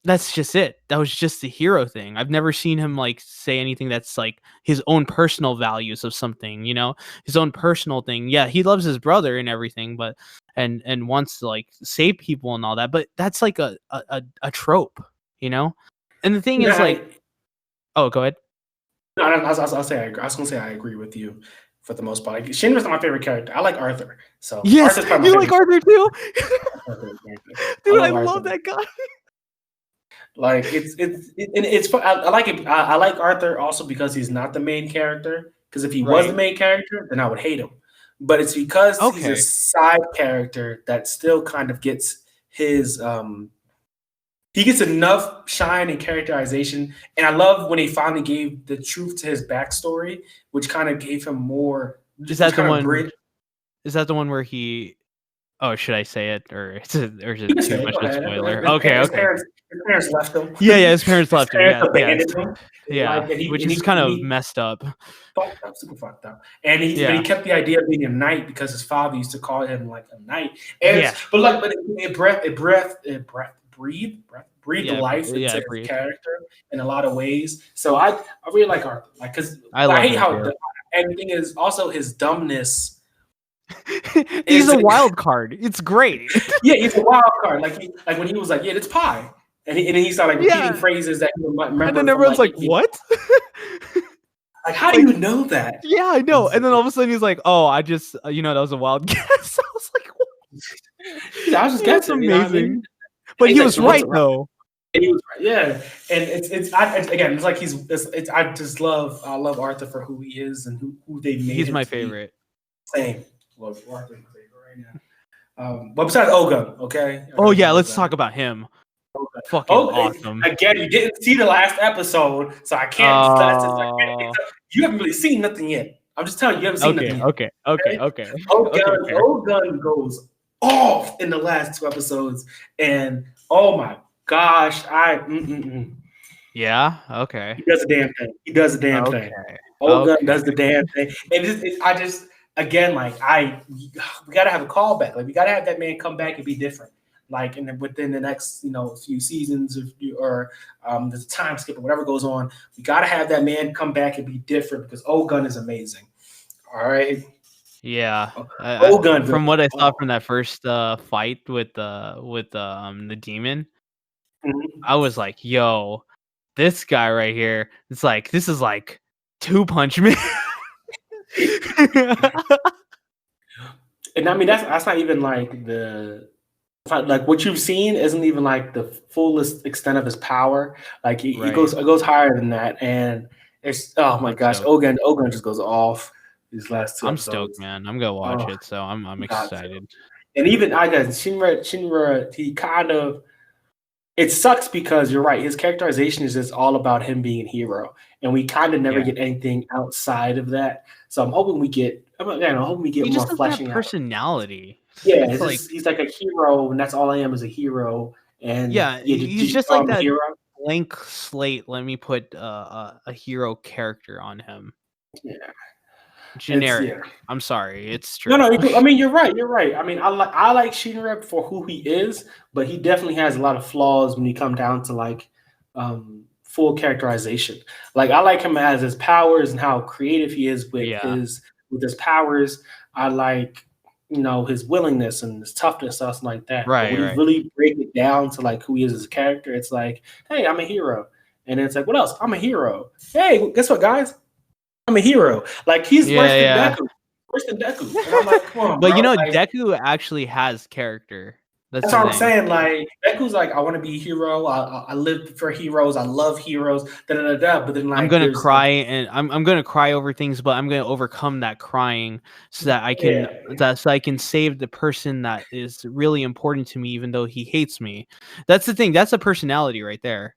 that's just it. That was just the hero thing. I've never seen him like say anything that's like his own personal values of something, his own personal thing. Yeah, he loves his brother and everything, but and wants to like save people and all that, but that's like a trope, And the thing is like, oh, go ahead. No, I was gonna say I agree with you for the most part. Like, Shinra's not my favorite character. I like Arthur. So yes, you like Arthur too, dude. I love that guy. Like it's I like it. I like Arthur also because he's not the main character. Because if he was the main character, then I would hate him. But it's because he's a side character that still kind of gets his he gets enough shine and characterization. And I love when he finally gave the truth to his backstory, which kind of gave him more. Is that the one? Is that the one where he? Oh, should I say it, or is it too much of a spoiler? Okay. His parents left him. Yeah, his parents left him. Abandoned him. Yeah, which is kind of messed up. Fucked up, super fucked up. And he kept the idea of being a knight because his father used to call him like a knight. And but it breathed life into his character in a lot of ways. So I really like Arthur, like because I hate how and the thing is also his dumbness. He's a wild card. It's great. Yeah, he's a wild card. Like when he was like, "Yeah, it's pie," and then he started like repeating phrases that he remember. And then everyone's like, "What?" Like, how do you know that? Yeah, I know. And then all of a sudden he's like, "Oh, I just, that was a wild guess." I was like, "What?" I was just guessing. Amazing. You know what I mean? But he was right though. And he was right, yeah. And it's like I love Arthur for who he is and who they made. He's my favorite. Same. Well, Arthur's my favorite right now. But besides Ogun, okay. Oh yeah, let's talk about him. Okay. Fucking awesome. Again, you didn't see the last episode, so I can't. You haven't really seen nothing yet. I'm just telling you, you haven't seen Okay, it. okay. Ogun goes off in the last 2 episodes, and oh my gosh, Yeah. Okay. he does a damn thing. He does a damn thing. Ogun does the damn thing, and I just again like we gotta have a callback. Like we gotta have that man come back and be different. Like within the next few seasons or there's a time skip or whatever goes on, we gotta have that man come back and be different because Ogun is amazing. All right. Yeah. Ogun. From what I saw from that first fight with the demon, I was like, yo, this guy right here, this is like Two Punch Man. And I mean that's not even like what you've seen isn't even like the fullest extent of his power. Like it goes higher than that, and it's oh my gosh, Ogun just goes off these last 2 I'm episodes. stoked, man. I'm gonna watch it, so I'm excited. And even I guess Shinra, he kind of it sucks because you're right. His characterization is just all about him being a hero, and we kind of never get anything outside of that. So I'm hoping we get. I'm hoping we get he more just fleshing out personality. Yeah, he's like a hero, and that's all I am is a hero. And he's just like that hero. Blank slate. Let me put a hero character on him. Yeah. Generic. I'm sorry, it's true. No, I mean you're right. I mean I like Shinra for who he is, but he definitely has a lot of flaws when you come down to like full characterization. Like I like him as his powers and how creative he is with his powers. I like his willingness and his toughness, stuff like that. Right. But when you really break it down to like who he is as a character, it's like, hey, I'm a hero, and it's like, what else? I'm a hero. Hey, guess what, guys? I'm a hero. Like he's worse than Deku. Worse than Deku. And I'm like, come on, but bro. Deku actually has character. That's what I'm saying. Like Deku's like, I want to be a hero. I live for heroes. I love heroes. But then like I'm gonna cry and I'm gonna cry over things, but I'm gonna overcome that crying so that I can so I can save the person that is really important to me, even though he hates me. That's the thing. That's a personality right there.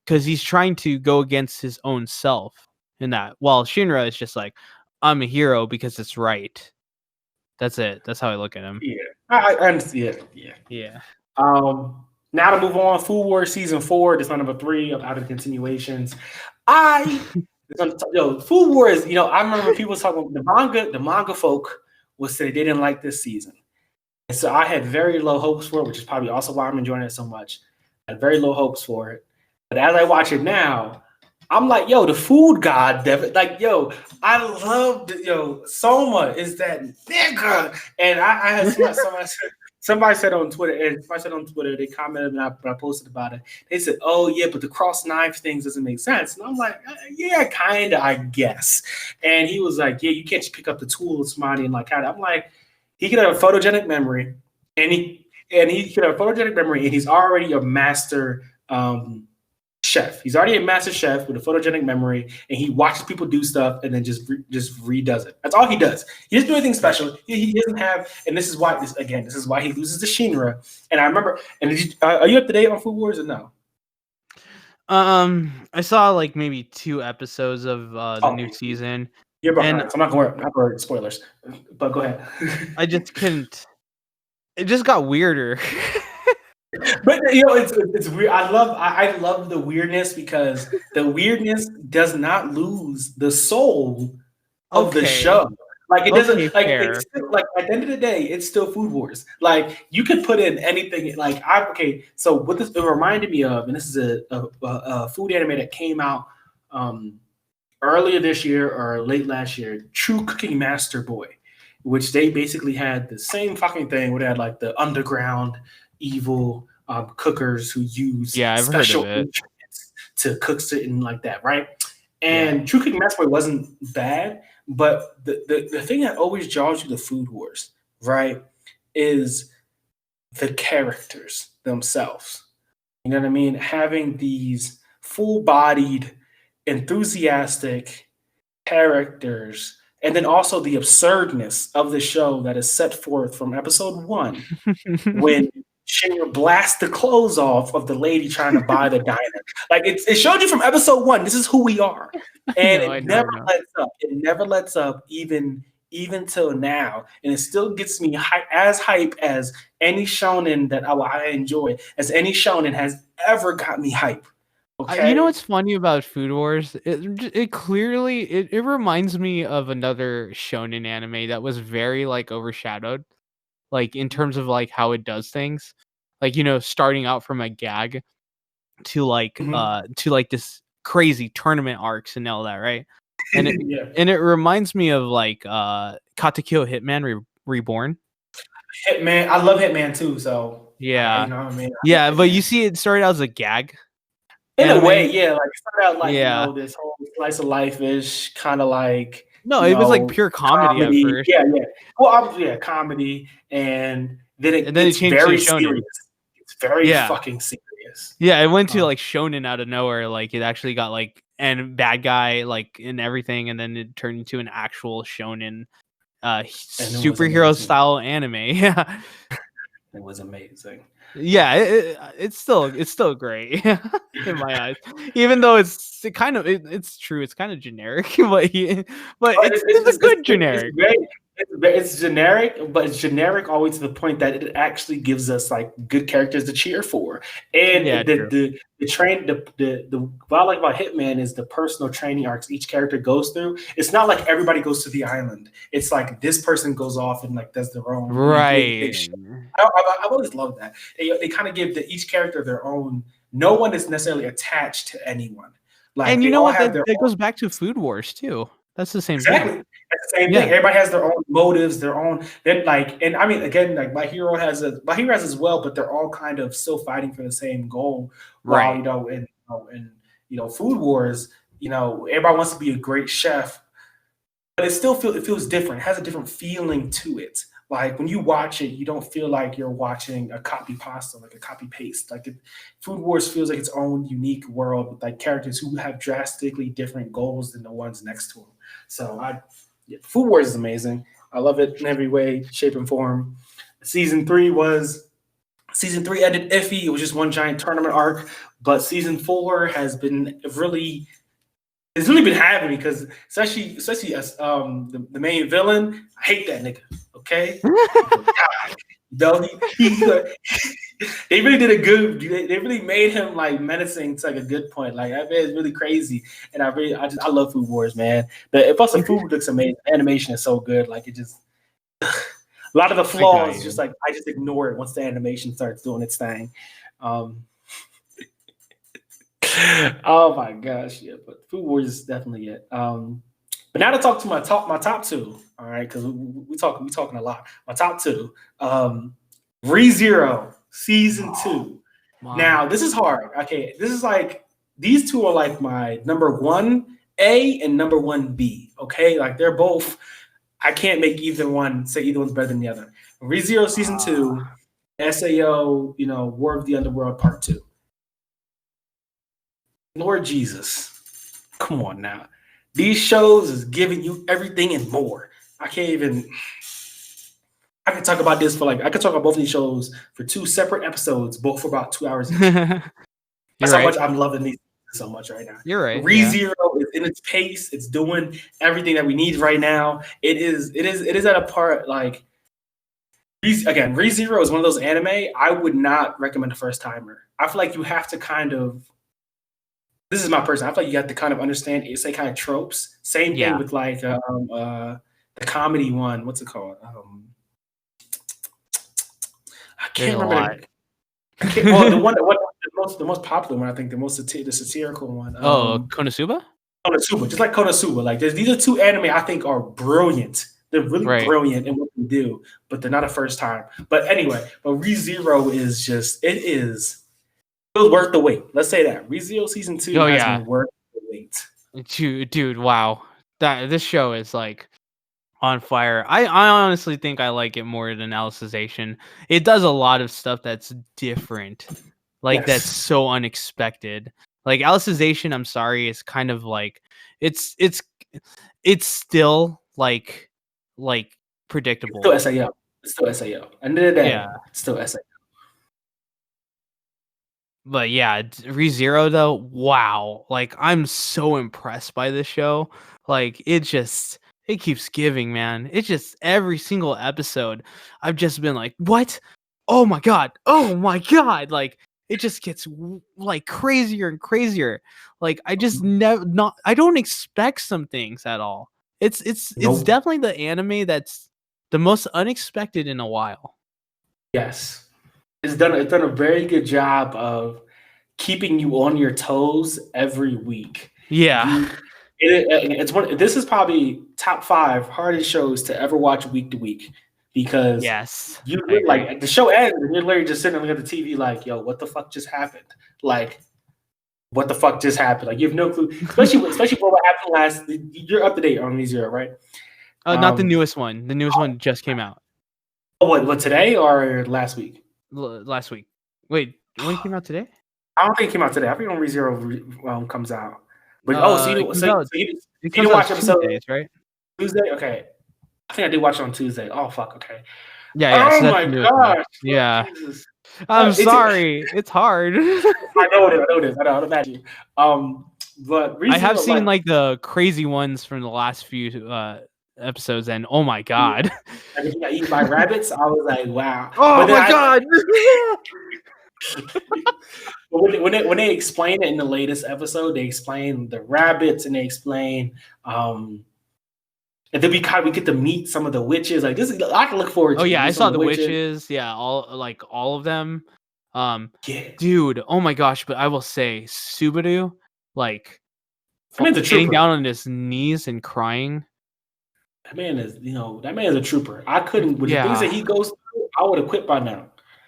Because he's trying to go against his own self. In that, while Shinra is just like, I'm a hero because it's right. That's it. That's how I look at him. Yeah, I understand. Yeah. Now to move on, Food Wars season 4. This is number 3 out of the continuations. Food Wars. I remember people talking about the manga folk would say they didn't like this season, and so I had very low hopes for it, which is probably also why I'm enjoying it so much. I had very low hopes for it, but as I watch it now, I'm like, yo, the food god, Devin. Like, yo, I love Soma is that nigga. And I had somebody said on Twitter, they commented and I posted about it. They said, oh yeah, but the cross knife things doesn't make sense. And I'm like, yeah, kinda, I guess. And he was like, yeah, you can't just pick up the tool of somebody and like kind of. I'm like, he could have a photogenic memory, and he could have a photogenic memory, and he's already a master chef. He's already a master chef with a photogenic memory, and he watches people do stuff and then just redoes it. That's all he does. He doesn't do anything special. He doesn't have, and this is why he loses to Shinra. And I remember, and are you up to date on Food Wars or no? I saw like maybe 2 episodes of the new season. You're behind, so I'm not going to worry spoilers, but go ahead. I just couldn't. It just got weirder. But it's weird. I love the weirdness because the weirdness does not lose the soul of the show. Like it doesn't. Like it's still, like at the end of the day, it's still Food Wars. Like you could put in anything. Like So what this it reminded me of, and this is a food anime that came out earlier this year or late last year. True Cooking Master Boy, which they basically had the same fucking thing where they had like the underground evil cookers who use special ingredients to cook certain like that, right? And True Cooking Master Boy wasn't bad, but the thing that always draws you to Food Wars, right, is the characters themselves. You know what I mean? Having these full-bodied, enthusiastic characters, and then also the absurdness of the show that is set forth from episode 1 when Shinra blasts the clothes off of the lady trying to buy the diner. Like it showed you from episode 1, this is who we are. And it never lets up. It never lets up even till now. And it still gets me hype as any shonen that I enjoy, as any shonen has ever got me hype. Okay. You know what's funny about Food Wars? It clearly it reminds me of another shonen anime that was very like overshadowed, like in terms of like how it does things, like starting out from a gag to like to like this crazy tournament arcs and all that, right? And it and it reminds me of like Katekyo Hitman Reborn. Hitman, I love Hitman too. So yeah, you know what I mean. Yeah, but you see, it started out as a gag. In a way, yeah, like it started out like this whole slice of life ish kind of like it was like pure comedy at first. Yeah. Well, comedy, and then it changed very to shonen. Serious. It's very fucking serious. Yeah, it went to like shonen out of nowhere. Like it actually got like and bad guy like and everything, and then it turned into an actual shonen superhero style anime. Yeah, it was amazing. Yeah, it's still great in my eyes, even though it's kind of generic, but it's a good generic. It's generic, but it's generic always to the point that it actually gives us like good characters to cheer for. And what I like about Hitman is the personal training arcs each character goes through. It's not like everybody goes to the island. It's like this person goes off and like does their own. Right. I've always loved that. They kind of give each character their own. No one is necessarily attached to anyone. Like, and you know what? That goes back to Food Wars too. That's the same thing. That's the same thing. Everybody has their own motives, their own. Then and I mean, again, like my hero has as well, but they're all kind of still fighting for the same goal. Right. While, in Food Wars, everybody wants to be a great chef, but it feels different. It has a different feeling to it. Like when you watch it, you don't feel like you're watching a copy pasta, like a copy paste. Like Food Wars feels like its own unique world with like characters who have drastically different goals than the ones next to them. So Food Wars is amazing. I love it in every way, shape, and form. Season 3 ended iffy. It was just one giant tournament arc, but season 4 has been really. It's really been having me because especially as the main villain, I hate that nigga. Okay, they really did a good. They really made him like menacing to like a good point. Like that man is really crazy, and I love Food Wars, man. Plus the food looks amazing. Animation is so good. Like it just a lot of the flaws. Just like I just ignore it once the animation starts doing its thing. Oh my gosh, yeah, but Food Wars is definitely it. But now to talk to my top 2, all right, because we talking a lot. My top 2, ReZero season 2. Wow. Now this is hard. Okay, this is like these two are like my number 1A and number 1B. Okay, like they're both. I can't make either one say either one's better than the other. ReZero season 2, SAO, War of the Underworld Part 2. Lord Jesus, come on now. These shows is giving you everything and more. I can talk about this I could talk about both of these shows for 2 separate episodes, both for about 2 hours each. That's how much I'm loving these so much right now. You're right. ReZero is in its pace. It's doing everything that we need right now. It is at a part like again, ReZero is one of those anime I would not recommend a first timer. I feel like you have to kind of. This is my person. I feel like you have to kind of understand it's like kind of tropes. Same thing with like the comedy one. What's it called? I can't remember. The most popular one. I think the satirical one. Konosuba. Konosuba, just like Konosuba. Like these are 2 anime I think are brilliant. They're really brilliant in what they do, but they're not a first time. But anyway, ReZero is just it was worth the wait. Let's say that. ReZero season 2 has been worth the wait. Dude, wow. This show is like on fire. I honestly think I like it more than Alicization. It does a lot of stuff that's different. Like that's so unexpected. Like Alicization, I'm sorry, is kind of like it's still like predictable. It's still SAO. It's still SAO. End of the day, it's still SAO. But yeah, ReZero though, wow. Like I'm so impressed by this show. Like it keeps giving, man. It just every single episode I've just been like, "What? Oh my god. Oh my god." Like it just gets like crazier and crazier. Like I just never not I don't expect some things at all. It's Nope. definitely the anime that's the most unexpected in a while. Yes, it's done a very good job of keeping you on your toes every week. Yeah. It's one. This is probably top 5 hardest shows to ever watch week to week because Yes. you I agree. like the show ends and you're literally just sitting looking at the TV like, yo, what the fuck just happened? Like, what the fuck just happened? Like, you have no clue. Especially for what happened last. You're up to date on ReZero, right? Not the newest one. The newest one just came out Oh, what today or last week? last week. Wait, when it came out today? I don't think it came out today. I think on ReZero comes out. But It you comes didn't watch out episode Tuesdays, right? Tuesday? Okay. I think I did watch it on Tuesday. Oh fuck, okay. Yeah. Oh So that's my the newest one. gosh. Yeah. Jesus. I'm It's- sorry. It's hard. I know it is. I know, I'd imagine. But I have ReZero, seen like the crazy ones from the last few episodes, and oh my god. like, if you got eaten by rabbits, I was like, wow. Oh But then my god. when they explain it in the latest episode, they explain the rabbits and they explain and then we get to meet some of the witches. Like this is I can look forward to. Oh yeah, I meeting some saw of the witches. Yeah, all of them. Yeah. Dude, oh my gosh, but I will say Subaru, like That man's a getting trooper. down on his knees and crying. That man is a trooper. I couldn't with the Yeah. things that he goes through, I would have quit by now.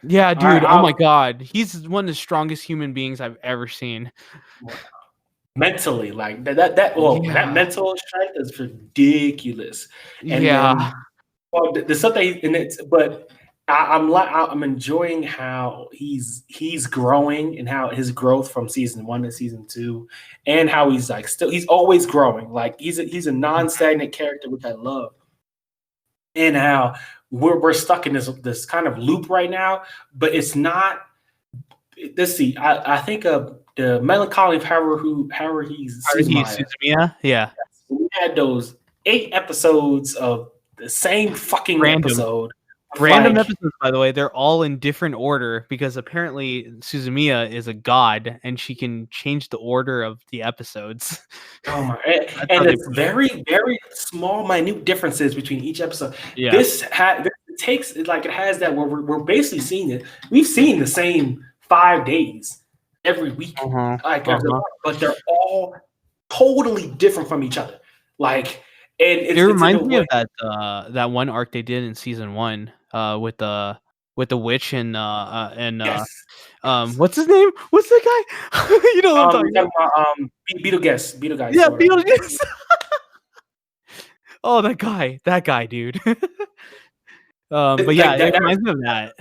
Yeah, dude. right, Oh my I'll- god, he's one of the strongest human beings I've ever seen. Mentally, like that Yeah. mental strength is ridiculous. And Yeah. then, well, the stuff that but I'm enjoying how he's growing and how his growth from season 1 to season 2, and how he's like he's always growing. Like he's a non-stagnant character, which I love. And how we're stuck in this kind of loop right now, but it's not. Let's see. I think of the melancholy of Haruhi Suzumiya. Yeah. We had those 8 episodes of the same fucking Random. episode. Random Like, episodes, by the way, they're all in different order because apparently Suzumiya is a god and she can change the order of the episodes. oh my, how and they it's very, very small, minute differences between each episode. Yeah. This takes like it has that where we're basically seeing it. We've seen the same 5 days every week, but they're all totally different from each other. Like, and It reminds me of that one arc they did in season 1 with the witch and yes. what's his name? What's the guy? You know what I'm talking about? Beetlejuice, Yeah, Beetlejuice. Oh, that guy, dude. But yeah, Like, it reminds me of that.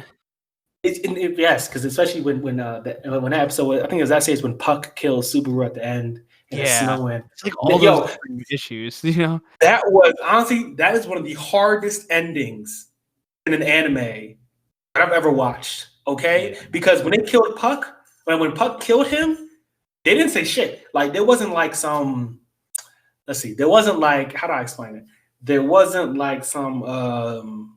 Yes, because especially when that episode, I think it was that stage when Puck kills Subaru at the end and it's Yeah. snowing. It's like all Yo, those issues, you know? that was honestly that is one of the hardest endings in an anime that I've ever watched. Okay, because when they killed Puck, when Puck killed him, they didn't say shit. Like there wasn't like some. Let's see. There wasn't like how do I explain it? There wasn't like some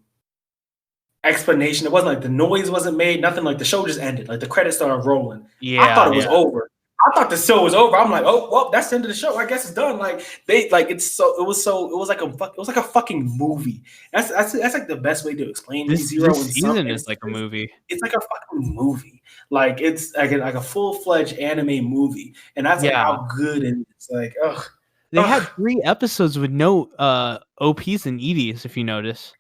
explanation. It wasn't like the noise wasn't made. Nothing like the show just ended. Like the credits started rolling. Yeah, I thought it was over. I thought the show was over. I'm like, oh well, that's the end of the show. I guess it's done. Like it was like a fucking movie. That's like the best way to explain this season is like a movie. It's like a fucking movie. Like it's like a full-fledged anime movie, and that's like how good it is. Like, ugh. They had 3 episodes with no OPs and EDs, if you notice.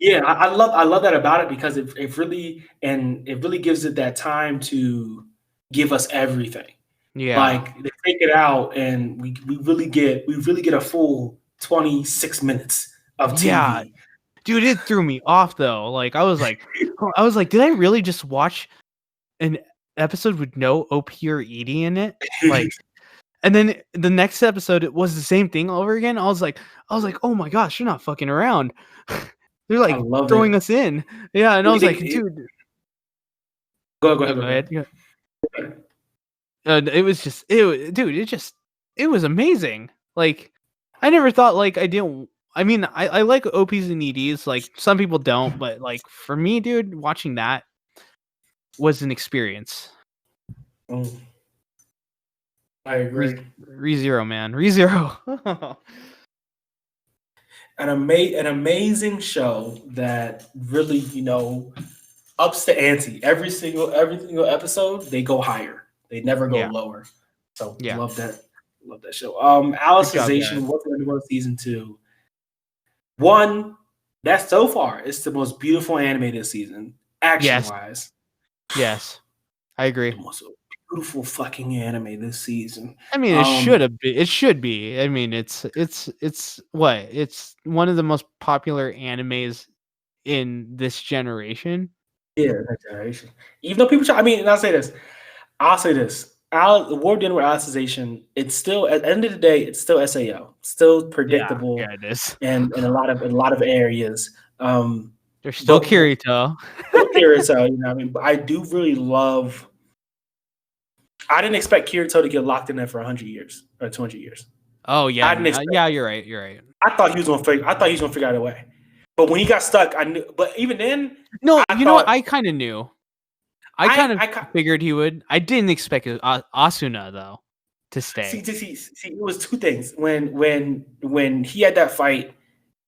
Yeah, I love that about it because it really gives it that time to give us everything. Yeah, Like they take it out and we really get a full 26 minutes of TV. Yeah. Dude, it threw me off though. Like I was like, did I really just watch an episode with no OP or ED in it? Like, and then the next episode it was the same thing over again. I was like, oh my gosh, you're not fucking around. They're like throwing us in. Yeah, and I was like, dude. Go ahead. Yeah. It was just it was amazing. Like I never thought like I didn't. I mean, I like OPs and EDs. Like some people don't, but like for me, dude, watching that was an experience. I agree. ReZero, man, ReZero. An amazing show that really, ups the ante. Every single episode, they go higher. They never go Yeah. lower. So Yeah. love that show. Alicization, What's in the World season 2. One, that's so far, it's the most beautiful anime this season, action-wise. Yes, I agree. The most beautiful fucking anime this season. I mean, it should have been. It should be. I mean, it's what? It's one of the most popular animes in this generation. Yeah, that generation. Even though people try, I mean, and I'll say this. The War Dinner with Alicization, it's still at the end of the day, it's still SAO, still predictable. Yeah, it is. And in a lot of areas. There's still Kirito. Kirito, you know what I mean? But I do really love. I didn't expect Kirito to get locked in there for 100 years or 200 years. Oh yeah, yeah, you're right. You're right. I thought he was gonna figure out a way. But when he got stuck, I knew. But even then, no, you know what? I kind of knew. I kind of figured he would. I didn't expect Asuna though to stay. See, it was two things. When he had that fight,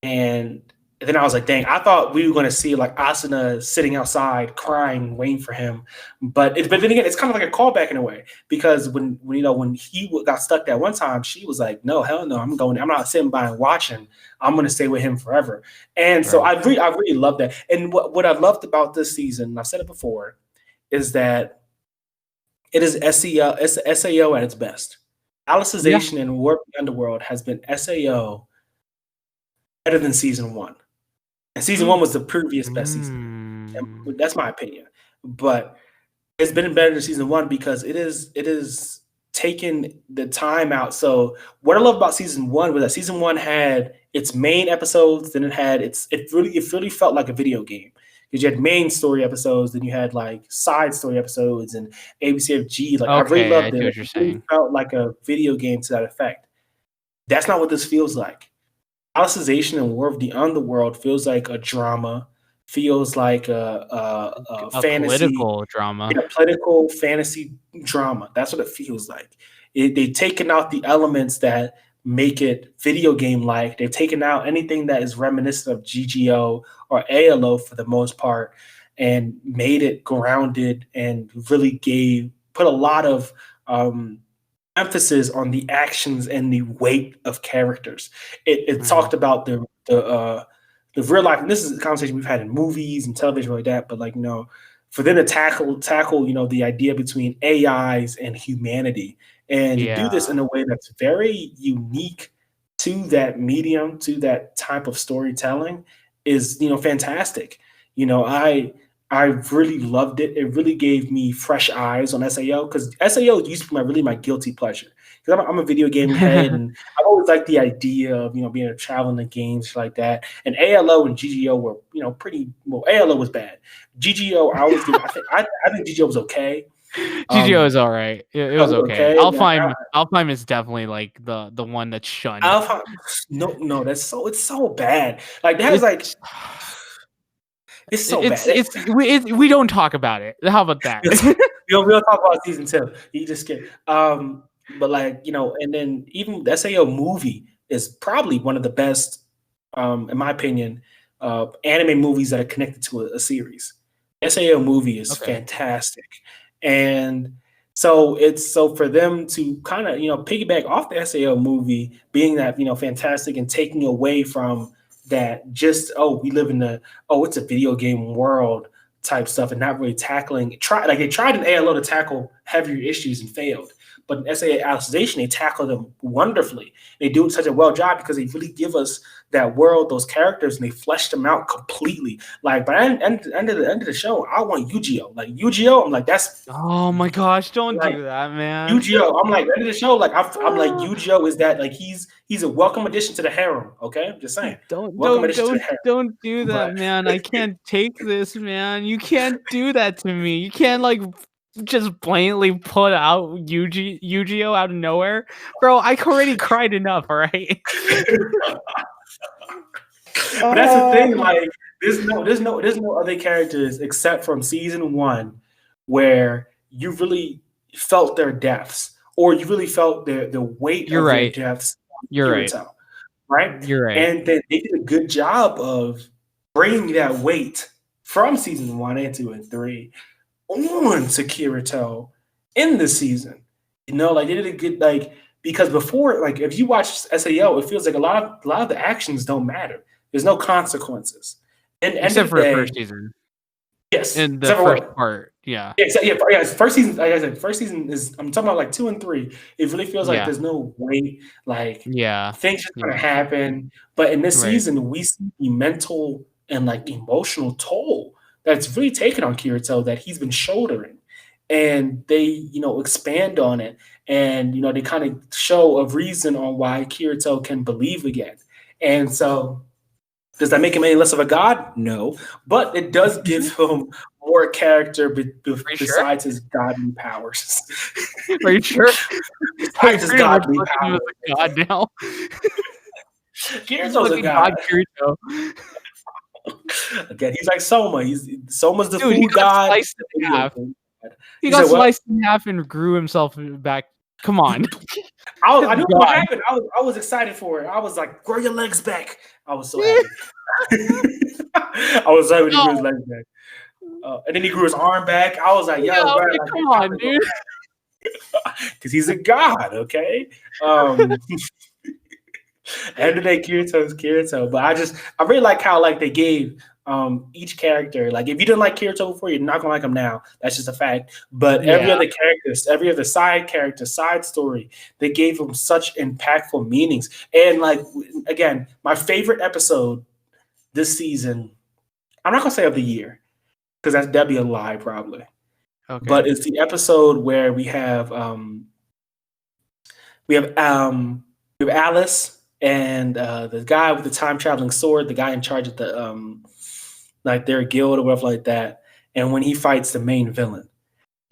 and then I was like, dang, I thought we were going to see like Asuna sitting outside crying, waiting for him. But then again, it's kind of like a callback in a way, because when he got stuck that one time, she was like, no, hell no, I'm not sitting by and watching. I'm going to stay with him forever. And so I really love that. And what I loved about this season, and I've said it before, is that it is SAO at its best. Alicization and War of the Underworld has been SAO better than season 1. And season 1 was the previous best season. And that's my opinion. But it's been better than season 1 because it is taken the time out. So what I love about season 1 was that season 1 had its main episodes, then it really felt like a video game. Because you had main story episodes, then you had like side story episodes and ABCFG. Like I really loved it. It really felt like a video game to that effect. That's not what this feels like. Alicization and War of the Underworld feels like a drama, feels like a fantasy, political drama. Yeah, political fantasy drama. That's what it feels like. They've taken out the elements that make it video game like. They've taken out anything that is reminiscent of GGO or ALO for the most part, and made it grounded and really put a lot of emphasis on the actions and the weight of characters. It talked about the real life, and this is a conversation we've had in movies and television like that, but for them to tackle the idea between AIs and humanity, and to do this in a way that's very unique to that medium, to that type of storytelling is fantastic. I really loved it. It really gave me fresh eyes on SAO, because SAO used to be my guilty pleasure. Because I'm a video game head, and I always liked the idea of being able to travel in the games like that. And ALO and GGO were pretty well. ALO was bad. GGO, I think GGO was okay. GGO is all right. It was okay. Alfheim is definitely like the one that's shunned. Alfheim, no, it's so bad. Like that is like. It's so bad. We don't talk about it. How about that? We'll talk about season 2. You just get but and then even the SAO movie is probably one of the best, in my opinion, anime movies that are connected to a series. SAO movie is fantastic, and so for them to kind of piggyback off the SAO movie being that fantastic and taking away from that just we live in it's a video game world type stuff, and not really tackling they tried in ALO to tackle heavier issues and failed, but in SA Alicization they tackle them wonderfully. They do such a well job because they really give us that world, those characters, and they flesh them out completely. Like by the end of the show, I want Yu-Gi-Oh. Like Yu-Gi-Oh, I'm like that's. Oh my gosh! Don't do that, man. Yu-Gi-Oh. I'm like end of the show. Like I'm like Yu-Gi-Oh is that like he's a welcome addition to the harem. Okay, I'm just saying. Don't do that, man. I can't take this, man. You can't do that to me. You can't just blatantly put out Yu-Gi-Oh out of nowhere, bro. I already cried enough. All right. But that's the thing. Like, there's no other characters except from season 1 where you really felt their deaths, or you really felt the weight You're of right. their deaths. You're right. Kirito, right. You're right. And they did a good job of bringing that weight from season 1 and 2 and 3 on to Kirito in the season. You know, like they did a good, like, because before, like if you watch SAO, it feels like a lot of the actions don't matter. There's no consequences. And except for the first season. Yes. In the first part. Yeah. First season, like I said, first season is, I'm talking about like 2 and 3. It really feels like there's no weight, like things just gonna happen. But in this season, we see the mental and like emotional toll that's really taken on Kirito that he's been shouldering. And they, you know, expand on it. And, you know, they kind of show a reason on why Kirito can believe again. And so, does that make him any less of a god? No. But it does give him more character besides his godly powers. Are you sure? Besides his godly powers. A god now. Kirito's a god. Kirito. Again, he's like Soma. Soma's the Dude, food god. He got sliced in half and grew himself back. Come on. I knew what happened. I was excited for it. I was like, grow your legs back. I was so happy. I was happy when he grew his legs back. And then he grew his arm back. I was like, yo, bro, like, come on, dude. Because he's a god, okay? End of the day, Kirito's Kirito. But I really like how like they gave each character, like if you didn't like Kirito before, you're not gonna like him now. That's just a fact. But every other character, every other side character, side story, they gave them such impactful meanings. And like again, my favorite episode this season, I'm not gonna say of the year, because that'd be a lie probably. Okay. But it's the episode where we have Alice and the guy with the time traveling sword, the guy in charge of the like their guild or whatever like that, and when he fights the main villain,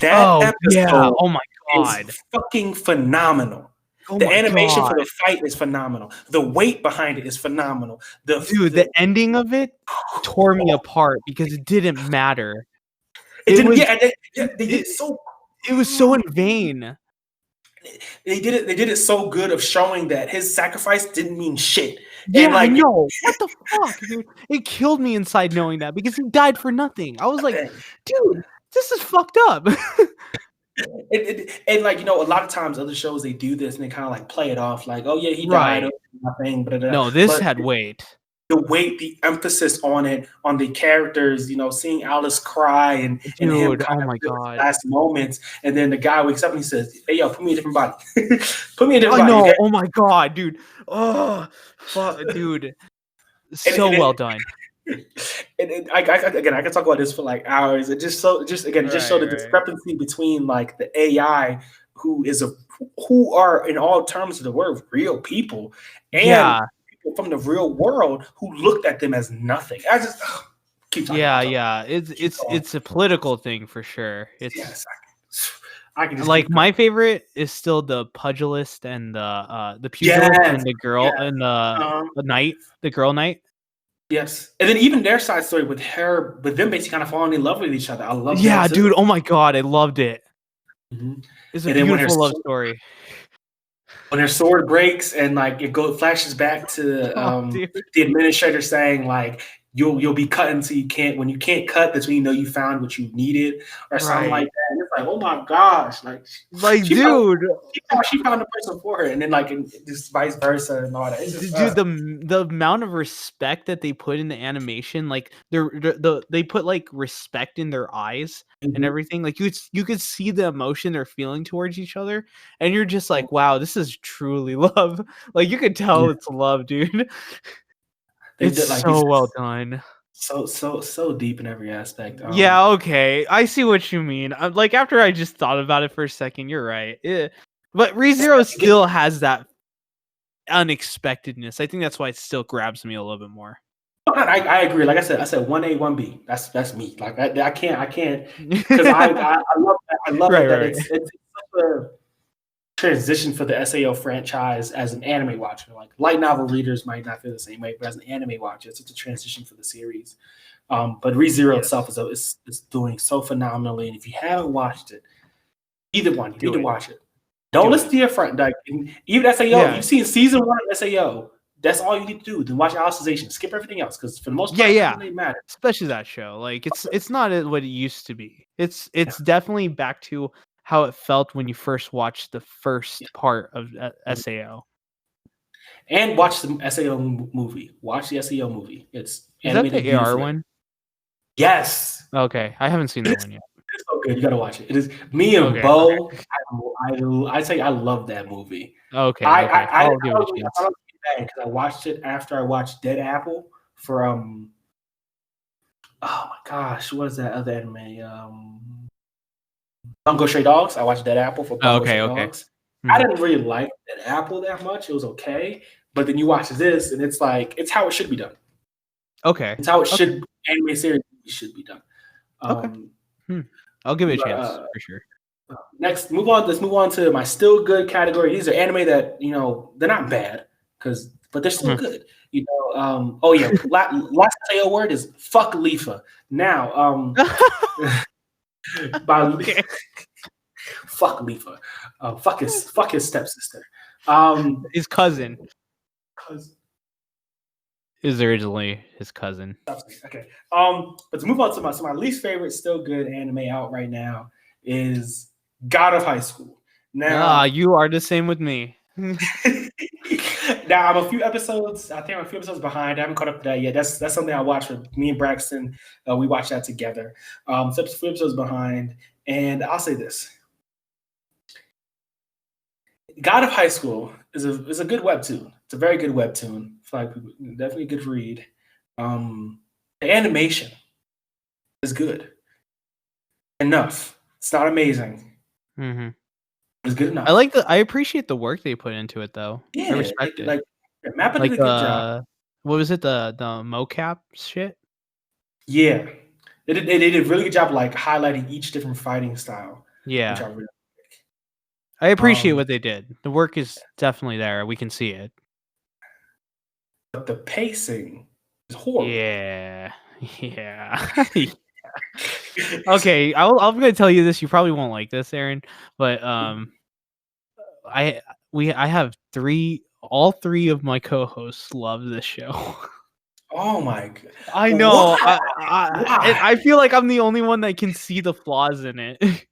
that episode oh my god, is fucking phenomenal. The animation for the fight is phenomenal. The weight behind it is phenomenal. The ending of it tore me apart because it didn't matter. They did it so. It was so in vain. They did it so good of showing that his sacrifice didn't mean shit. Yeah, and like, I know. What the fuck, dude? It killed me inside knowing that because he died for nothing. I was like, dude, this is fucked up. And like, you know, a lot of times other shows they do this and they kind of like play it off like, oh yeah, he died. Nothing. No, this had weight. The weight, the emphasis on it, on the characters, you know, seeing Alice cry and him oh my god, last moments, and then the guy wakes up and he says, "Hey, yo, put me in a different body. Put me in a different body." No, okay? Oh my god, dude. Oh, fuck, dude. So well done. And I can talk about this for like hours. It just show the discrepancy between like the AI who are in all terms of the word real people and people from the real world who looked at them as nothing. I just keep talking. It's a political thing for sure. It's I can just like my favorite is still the pugilist and the pugilist and the girl and the girl knight. Yes, and then even their side story with them basically kind of falling in love with each other. I love that. Yeah, dude. Oh my god, I loved it. Mm-hmm. It's a beautiful love story. When her sword breaks and like flashes back to the administrator saying like you'll be cutting so you can't. When you can't cut, that's when you know you found what you needed or something like that. And it's like, oh my gosh, like dude, she found the person for her, and then like just vice versa and all that. It's just, the amount of respect that they put in the animation, like they put like respect in their eyes and everything. Like you could see the emotion they're feeling towards each other, and you're just like, wow, this is truly love. Like you could tell it's love, dude. It's like, so well done. So deep in every aspect. Yeah, okay. I see what you mean. Like after I just thought about it for a second, you're right. But ReZero still has that unexpectedness. I think that's why it still grabs me a little bit more. I agree. Like I said 1A, 1B. That's me. Like I can't because I I love Right, it that right. it's such a transition for the SAO franchise as an anime watcher. Like light novel readers might not feel the same way, but as an anime watcher, it's such a transition for the series. But ReZero itself is doing so phenomenally, and if you haven't watched it, either one, you need to watch it. Don't listen to your friend. Like even SAO, Yeah. you've seen season 1 of SAO. That's all you need to do. Then watch Alicization. Skip everything else because for the most part, it doesn't really matter. Especially that show. Like it's not what it used to be. It's definitely back to how it felt when you first watched the first part of SAO. And watch the SAO movie. Watch the SAO movie. It's Is that animated the AR beautifully. one? Yes. Okay, I haven't seen that one yet. It's so good. You gotta watch it. It is me and Bo. I tell you, I love that movie. Okay, I'll give it a chance. because I watched it after I watched Dead Apple for oh my gosh, what is that other anime? Bungo Stray Dogs. I watched Dead Apple for Bungo Stray Dogs. I didn't really like Dead Apple that much. It was okay, but then you watch this and it's like it's how it should be done. Okay, it's how it should anime series should be done. I'll give it a chance for sure. Next, let's move on to my still good category. These are anime that they're not bad but they're still good. Last SAO word is fuck Lifa. Now, fuck Lifa. Fuck his stepsister. His cousin. Is originally his cousin. Okay. But to move on to my least favorite still good anime out right now is God of High School. Now you are the same with me. Now I'm a few episodes behind. I haven't caught up to that yet. That's something I watched with me and Braxton. We watched that together. So a few episodes behind, and I'll say this: God of High School is a good webtoon. It's a very good webtoon. Definitely a good read. The animation is good enough. It's not amazing. Mm-hmm. It's good enough. I appreciate the work they put into it, though. Yeah, I respect it. Mappa did a good job. What was it? The mocap shit. Yeah, they did a really good job, highlighting each different fighting style. Yeah, which I really like. I appreciate what they did. The work is definitely there. We can see it. But the pacing is horrible. Yeah. Okay, I'm going to tell you this. You probably won't like this, Aaron, but I have all three of my co-hosts love this show. Oh my god! I know. I feel like I'm the only one that can see the flaws in it.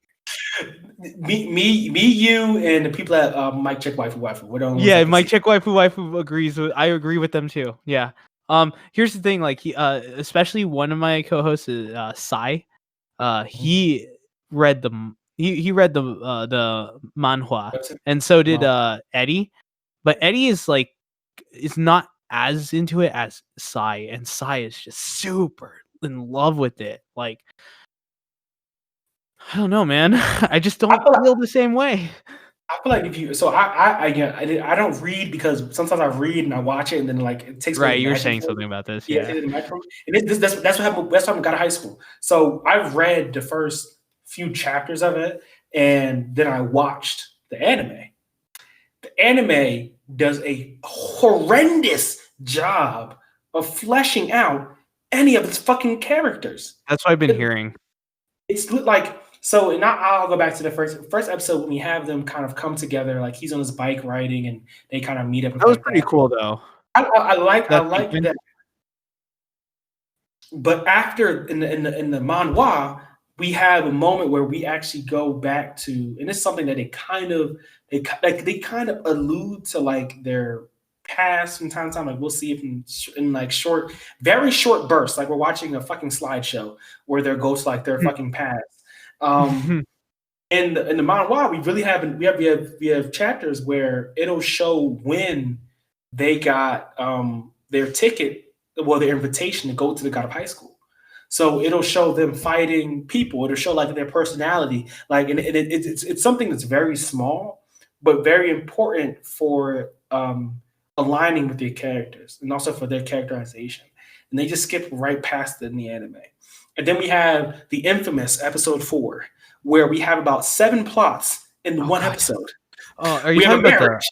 me, you, and the people at Mike Check Waifu. Yeah, Mike Check Waifu agrees. I agree with them too. Yeah. Here's the thing. Especially one of my co-hosts is Sai. He read the manhwa, and so did Eddie. But Eddie is not as into it as Sai, and Sai is just super in love with it. I don't know, man. I just don't feel the same way. I feel like if you, so I don't read because sometimes I read and I watch it and then it takes. Right, you were saying something about this. Yeah, and that's what happened. That's why I got to high school. So I've read the first few chapters of it, and then I watched the anime. The anime does a horrendous job of fleshing out any of its fucking characters. That's what I've been hearing. It's so now I'll go back to the first episode when we have them kind of come together. He's on his bike riding and they kind of meet up. That was pretty cool, though. I like that. But after in the manhwa, we have a moment where we actually go back to, and it's something that they kind of allude to their past from time to time. We'll see it in short, very short bursts. We're watching a fucking slideshow where they go to their fucking past. In the manhwa, we have chapters where it'll show when they got their ticket, their invitation to go to the God of High School. So it'll show them fighting people. It'll show their personality. And it's something that's very small, but very important for aligning with their characters and also for their characterization. and they just skip right past it in the anime. And then we have the infamous episode 4, where we have about 7 plots in one episode. Oh, are you talking about marriage?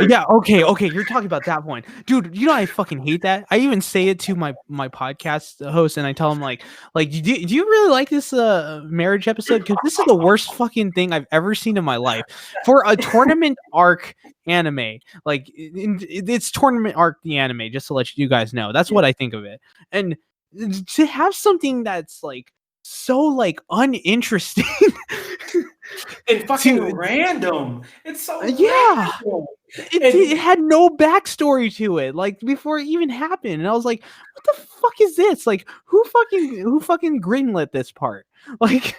yeah, okay. You're talking about that point, dude. You know I fucking hate that. I even say it to my podcast host, and I tell him like, do you really like this marriage episode? Because this is the worst fucking thing I've ever seen in my life for a tournament arc anime. Like it's tournament arc the anime. Just to let you guys know, that's what I think of it. And to have something that's like so like uninteresting. And fucking random. It's so random. It had no backstory to it, like before it even happened. And I was like, what the fuck is this? Like, who fucking greenlit this part? Like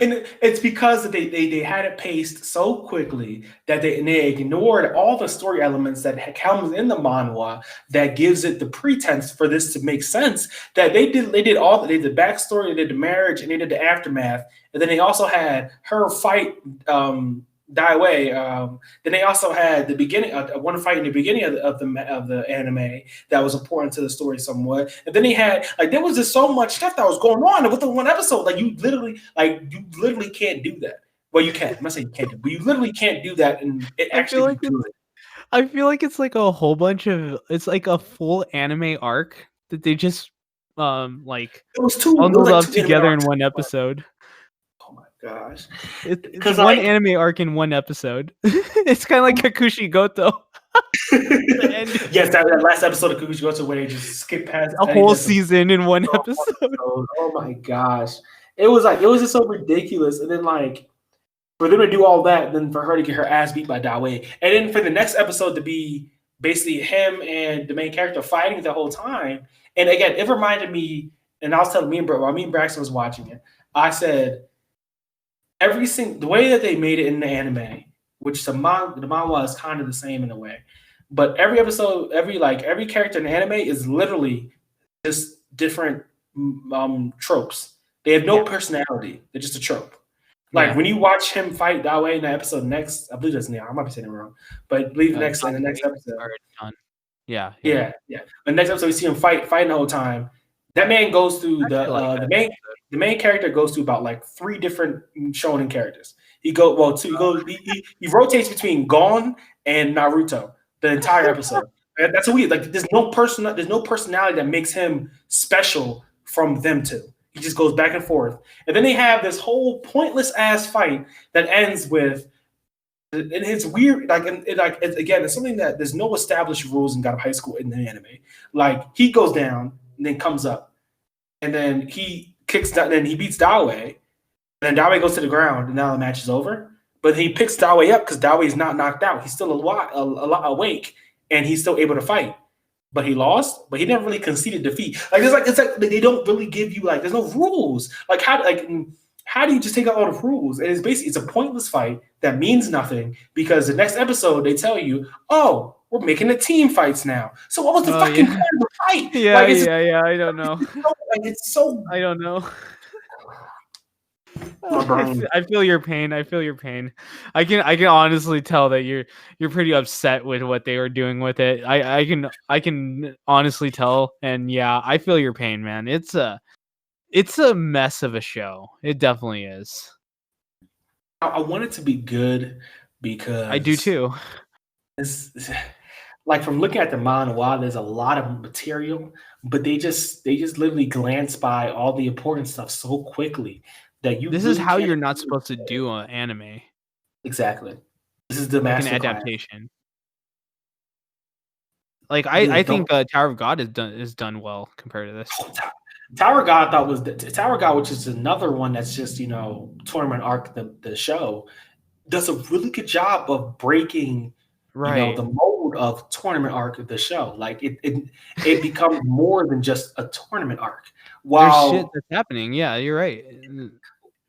and it's because they had it paced so quickly that they ignored all the story elements that comes in the manhwa that gives it the pretense for this to make sense. That they did the backstory, they did the marriage, and they did the aftermath, and then they also had her fight die away. Then they also had the beginning, one fight in the beginning of the anime that was important to the story somewhat. And then they had there was just so much stuff that was going on with the one episode. You literally can't do that. Well, you can. I'm not saying you can't do it, but you literally can't do that, and it actually be good. I feel like it's like a whole bunch of it's like a full anime arc that they just it was two bundled up together in one episode. Gosh, it's one anime arc in one episode. It's kind of like Kakushi Goto. Yes, that last episode of Kakushi Goto where they just skip past a whole season in one episode. Oh my gosh, it was just so ridiculous. And then for them to do all that, and then for her to get her ass beat by Dawei, and then for the next episode to be basically him and the main character fighting the whole time. And again, it reminded me, and I was telling me and Braxton was watching it, I said, the way that they made it in the anime, which the manhwa is kind of the same in a way, but every episode, every character in the anime is literally just different tropes. They have no personality. They're just a trope. When you watch him fight Dawei in the episode next, I believe that's now. I might be saying it wrong, but I believe in the next episode. Yeah. The next episode we see him fighting the whole time. That man goes through the main character goes through about 3 different shonen characters. He rotates between Gon and Naruto the entire episode. That's what there's no personality that makes him special from them two. He just goes back and forth. And then they have this whole pointless ass fight that ends with, and it's weird. It's something that there's no established rules in God of High School in the anime. He goes down and then comes up, and then he kicks down, then he beats Dawei, and then Dawei goes to the ground, and now the match is over. But he picks Dawei up because Dawei is not knocked out. He's still awake, and he's still able to fight. But he lost, but he never really conceded defeat. It's like they don't really give you there's no rules. How do you just take out all the rules? And it's a pointless fight that means nothing because the next episode they tell you, oh, we're making the team fights now. So what was the fucking point of the fight? Yeah, I don't know. It's so I don't know. My brain. I feel your pain. I can honestly tell that you're pretty upset with what they were doing with it. I can honestly tell, and yeah, I feel your pain, man. It's a mess of a show. It definitely is. I want it to be good because I do too. It's from looking at the manhwa, there's a lot of material, but they just literally glance by all the important stuff so quickly that this is how you're not supposed to do an anime. Exactly. This is the master adaptation. I think Tower of God is done well compared to this. Tower of God Tower of God, which is another one that's just tournament arc the show, does a really good job of breaking the mode of tournament arc of the show. It becomes more than just a tournament arc. There's shit that's happening. Yeah, you're right.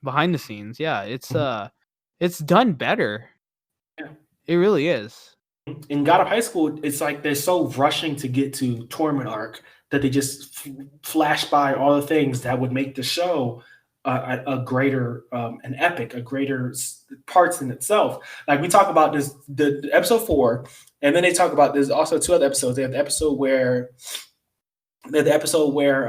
Behind the scenes, yeah, it's done better. Yeah. It really is. In God of High School, it's they're so rushing to get to tournament arc that they just flash by all the things that would make the show a greater, an epic, a greater parts in itself. We talk about this, the episode 4, and then they talk about there's also 2 other episodes. They have the episode where the episode where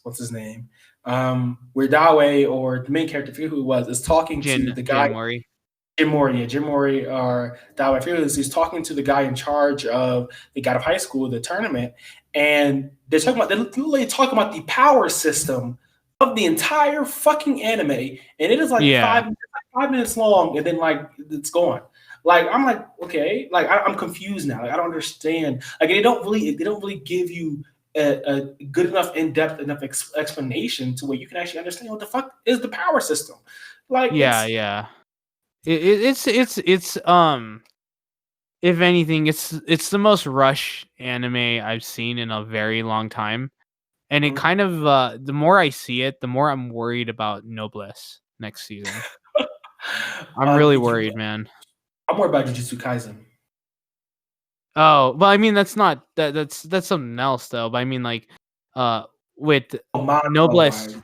what's his name? Where Dawe or the main character, I forget who it was, is talking to the guy. Jin Mori. Jim Mori, Jim Mori, or Dawa, I feel he's talking to the guy in charge of the God of High School, the tournament, and they're literally talking about the power system of the entire fucking anime, and it is like 5 minutes long, and then like it's gone. Like I'm like, okay, like I'm confused now. Like I don't understand. Like they don't really give you a good enough, in-depth enough explanation to where you can actually understand what the fuck is the power system. Like Yeah. It's if anything, it's the most rush anime I've seen in a very long time, and it kind of the more I see it, the more I'm worried about Noblesse next season. I'm really worried, man. I'm worried about Jujutsu Kaisen. Oh, well, I mean that's not that's something else though. But I mean like with Noblesse.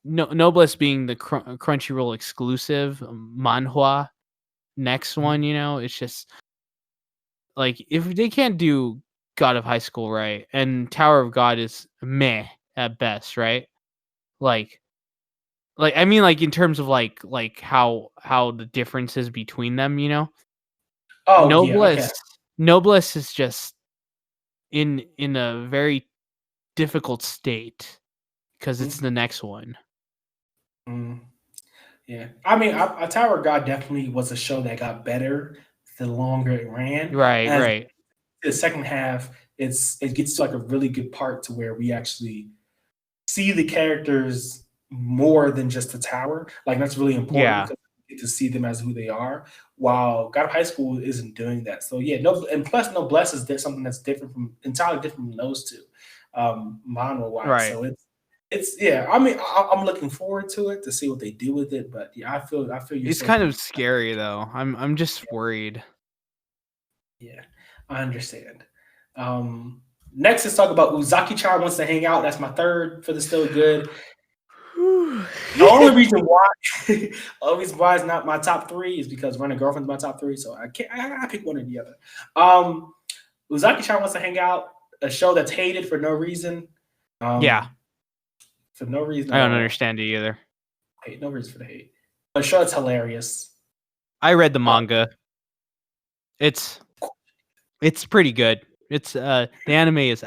Noblesse being the Crunchyroll exclusive manhwa next one, you know, it's just like if they can't do God of High School right, and Tower of God is meh at best, right? Like I mean, like in terms of like how the differences between them, you know. Oh, Noblesse is just in a very difficult state because it's the next one. Yeah, I mean, Tower of God definitely was a show that got better the longer it ran. Right. The second half, it gets to like a really good part to where we actually see the characters more than just the tower. Like that's really important because we get to see them as who they are. While God of High School isn't doing that. So yeah, and plus Noblesse is something that's entirely different from those two, manhwa wise. Right. So it's yeah. I mean, I'm looking forward to it to see what they do with it. But yeah, I feel you. It's kind of scary though. I'm just worried. Yeah, I understand. Next, let's talk about Uzaki-chan wants to hang out. That's my third for the Still Good. The only reason why it's not my top three is because Running Girlfriend's my top three, so I pick one or the other. Uzaki-chan wants to hang out. A show that's hated for no reason. For no reason. I don't understand it either. No reason for the hate. A show that's hilarious. I read the manga. It's pretty good. It's the anime is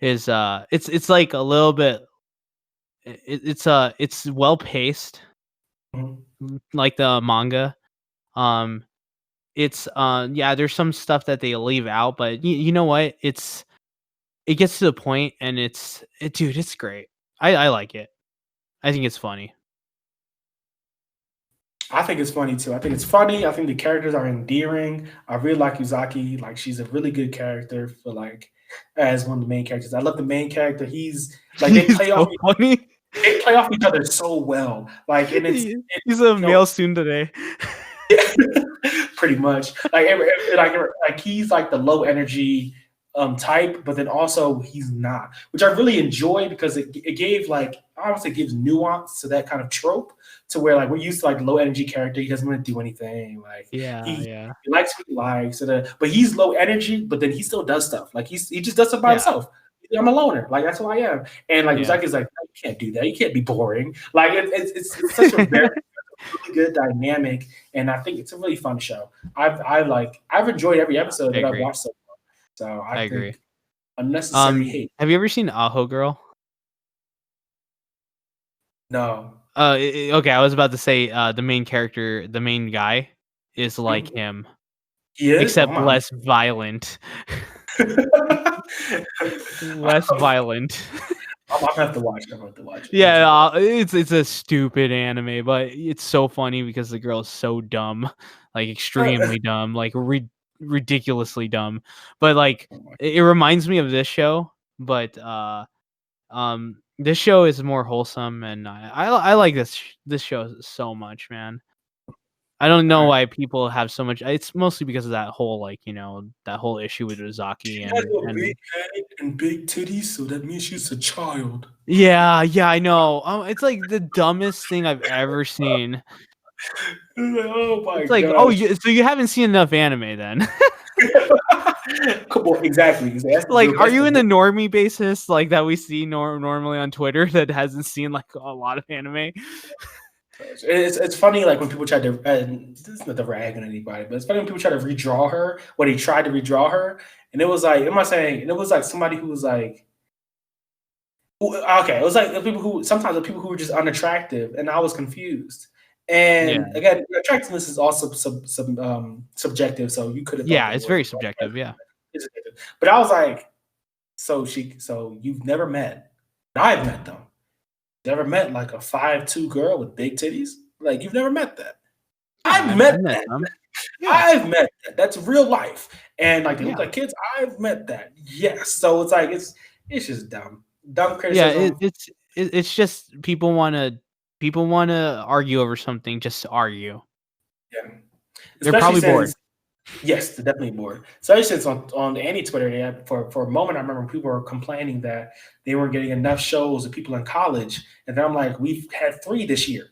it's like a little bit. It's well paced, like the manga. It's there's some stuff that they leave out, but you know what? It gets to the point, and dude, it's great. I like it. I think it's funny. I think it's funny too. I think it's funny. I think the characters are endearing. I really like Uzaki. Like she's a really good character for like as one of the main characters. I love the main character. He's like they play off funny. They play off each other so well. Like and he's a male tsundere. Pretty much. Like he's like the low energy type, but then also he's not, which I really enjoy because it gave like I would say gives nuance to that kind of trope to where like we're used to like low energy character, he doesn't want to do anything, like he likes what he likes, but he's low energy, but then he still does stuff, like he just does stuff by himself. I'm a loner, like that's who I am, and like Uzaki's like you can't do that, you can't be boring, like it's such a very really good dynamic, and I think it's a really fun show. I've enjoyed every episode that I've watched so far. So I agree. Unnecessary hate. Have you ever seen Aho Girl? No. Okay. I was about to say the main character, the main guy, is like him, except less violent. Less violent. I'll have to watch it. Yeah, it's a stupid anime, but it's so funny because the girl is so dumb, like extremely dumb, like ridiculously dumb, but like it reminds me of this show, but this show is more wholesome, and I like this show so much, man. I don't know why people have so much. It's mostly because of that whole like that whole issue with Uzaki and big head and big titties, so that means she's a child. Yeah, I know. It's like the dumbest thing I've ever seen. Oh my god! It's like, so you haven't seen enough anime then? Come on, exactly. That's Like, the- are that's you the- in the normie basis like that we see normally on Twitter that hasn't seen like a lot of anime? It's funny, like when people try to. This is not the rag on anybody, but it's funny when people try to redraw her. When he tried to redraw her, and it was like, am I saying? And it was like somebody who was like, okay, it was like the people who sometimes the people who were just unattractive, and I was confused. And again, attractiveness is also subjective, so you could have. Yeah, it's very subjective. Yeah, it's subjective. But I was like, so you've never met? And I've met them. Never met like a 5'2" girl with big titties? Like you've never met that. I've met that. Yeah. I've met that. That's real life. And like they look like kids. I've met that. Yes. So it's like it's just dumb. Dumb criticism. Yeah, it's just people want to argue over something just to argue. Yeah. They're probably bored. Yes, they're definitely bored. So since on any Twitter, for a moment, I remember people were complaining that they weren't getting enough shows of people in college, and then I'm like, we've had 3 this year,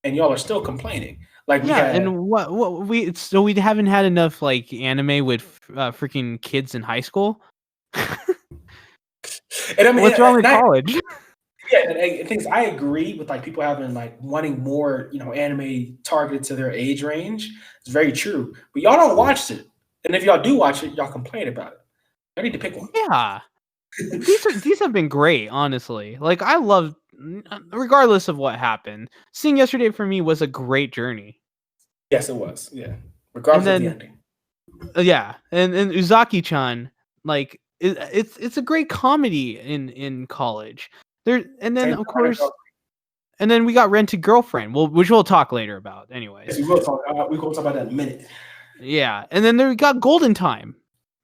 and y'all are still complaining. Like we had, and we haven't had enough like anime with freaking kids in high school. And I mean, what's wrong with college? Yeah, and things I agree with like people having like wanting more, anime targeted to their age range. It's very true. But y'all don't watch it. And if y'all do watch it, y'all complain about it. I need to pick one. Yeah. these have been great, honestly. Like I love, regardless of what happened, seeing yesterday for me was a great journey. Yes, it was. Yeah. Regardless of the ending. Yeah. And Uzaki-chan, like it's a great comedy in college. And then of course, and then we got Rented Girlfriend, which we'll talk later about. Anyways, yes, we will talk. We're going to talk about that in a minute. Yeah, and then there we got Golden Time,